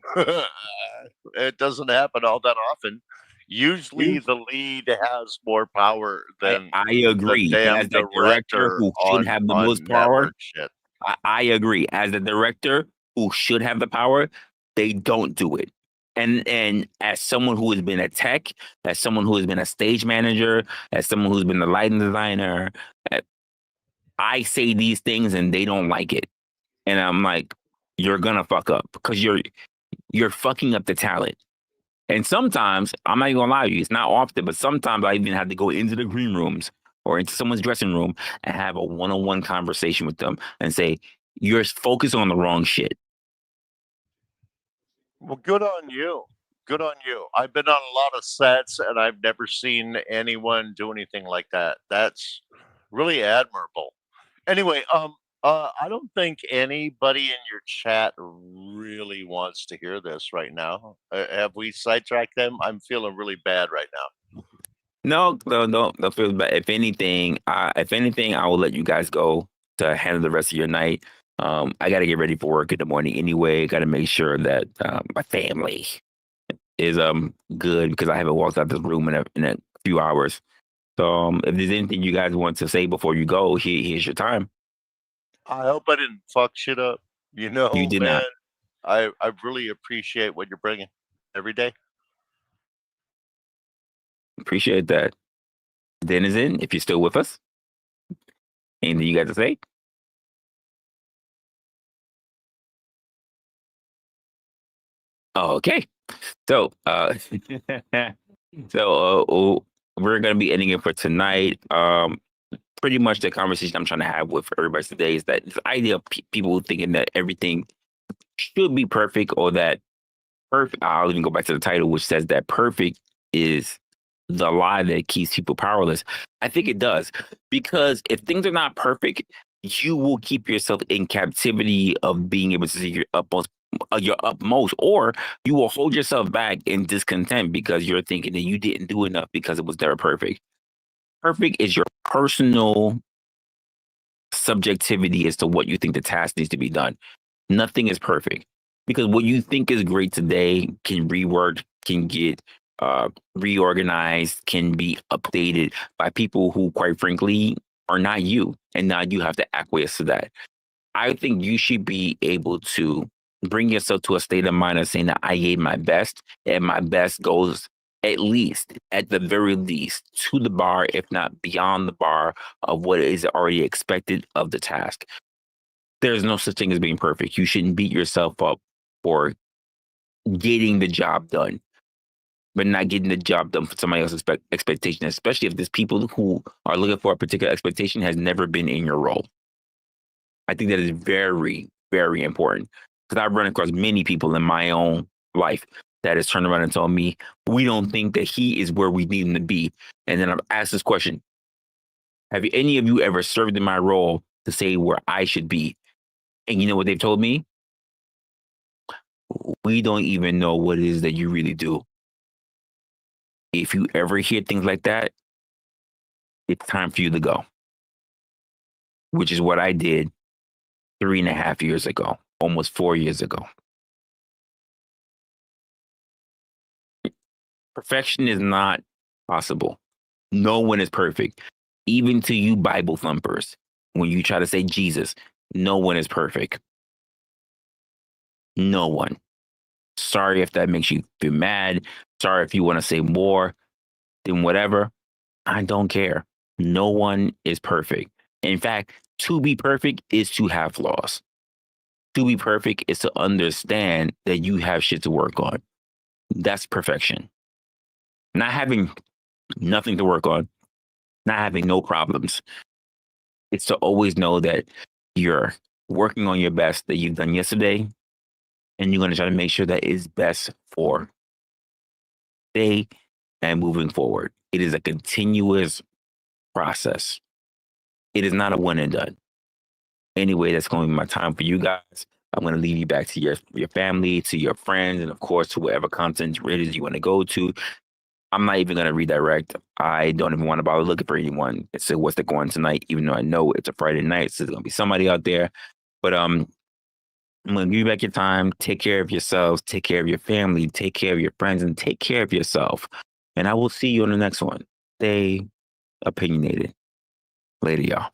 it doesn't happen all that often. Usually the lead has more power than I the agree. damn As the director director who should have the most on power, network shit. I agree. As the director who should have the power, they don't do it. And as someone who has been a tech, as someone who has been a stage manager, as someone who's been a lighting designer, I say these things and they don't like it. And I'm like, you're gonna fuck up because you're fucking up the talent. And sometimes, I'm not even gonna lie to you, it's not often, but sometimes I even have to go into the green rooms or into someone's dressing room and have a one-on-one conversation with them and say, you're focused on the wrong shit. Well, good on you. Good on you. I've been on a lot of sets and I've never seen anyone do anything like that. That's really admirable. Anyway, I don't think anybody in your chat really wants to hear this right now. Have we sidetracked them? I'm feeling really bad right now. No, don't feel bad. If anything, I will let you guys go to handle the rest of your night. I got to get ready for work in the morning anyway. Got to make sure that my family is good because I haven't walked out this room in a few hours. So if there's anything you guys want to say before you go, here's your time. I hope I didn't fuck shit up. You know, You did man, not. I really appreciate what you're bringing every day. Appreciate that. Denizen, if you're still with us, anything you got to say? Okay. So, we're gonna be ending it for tonight. Pretty much the conversation I'm trying to have with everybody today is that this idea of people thinking that everything should be perfect or that perfect. I'll even go back to the title, which says that perfect is the lie that keeps people powerless. I think it does because if things are not perfect, you will keep yourself in captivity of being able to see your utmost, or you will hold yourself back in discontent because you're thinking that you didn't do enough because it was never perfect. Perfect is your personal subjectivity as to what you think the task needs to be done. Nothing is perfect because what you think is great today can rework, can get reorganized, can be updated by people who, quite frankly, are not you. And now you have to acquiesce to that. I think you should be able to bring yourself to a state of mind of saying that I gave my best, and my best goes at least, at the very least, to the bar, if not beyond the bar of what is already expected of the task. There's no such thing as being perfect. You shouldn't beat yourself up for getting the job done, but not getting the job done for somebody else's expectation, especially if there's people who are looking for a particular expectation has never been in your role. I think that is very, very important because I've run across many people in my own life that has turned around and told me, we don't think that he is where we need him to be. And then I've asked this question, have any of you ever served in my role to say where I should be? And you know what they've told me? We don't even know what it is that you really do. If you ever hear things like that, it's time for you to go, which is what I did 3.5 years ago, almost 4 years ago. Perfection is not possible. No one is perfect. Even to you Bible thumpers, when you try to say Jesus, no one is perfect. No one. Sorry if that makes you feel mad. Sorry if you want to say more than whatever. I don't care. No one is perfect. In fact, to be perfect is to have flaws. To be perfect is to understand that you have shit to work on. That's perfection. Not having nothing to work on, not having no problems. It's to always know that you're working on your best that you've done yesterday, and you're going to try to make sure that is best for today and moving forward. It is a continuous process. It is not a one and done. Anyway, that's going to be my time for you guys. I'm going to leave you back to your family, to your friends, and of course, to whatever content it is you want to go to. I'm not even going to redirect. I don't even want to bother looking for anyone. It's what's the going tonight, even though I know it's a Friday night, so there's going to be somebody out there. But I'm going to give you back your time. Take care of yourselves. Take care of your family. Take care of your friends, and take care of yourself. And I will see you on the next one. Stay opinionated. Later, y'all.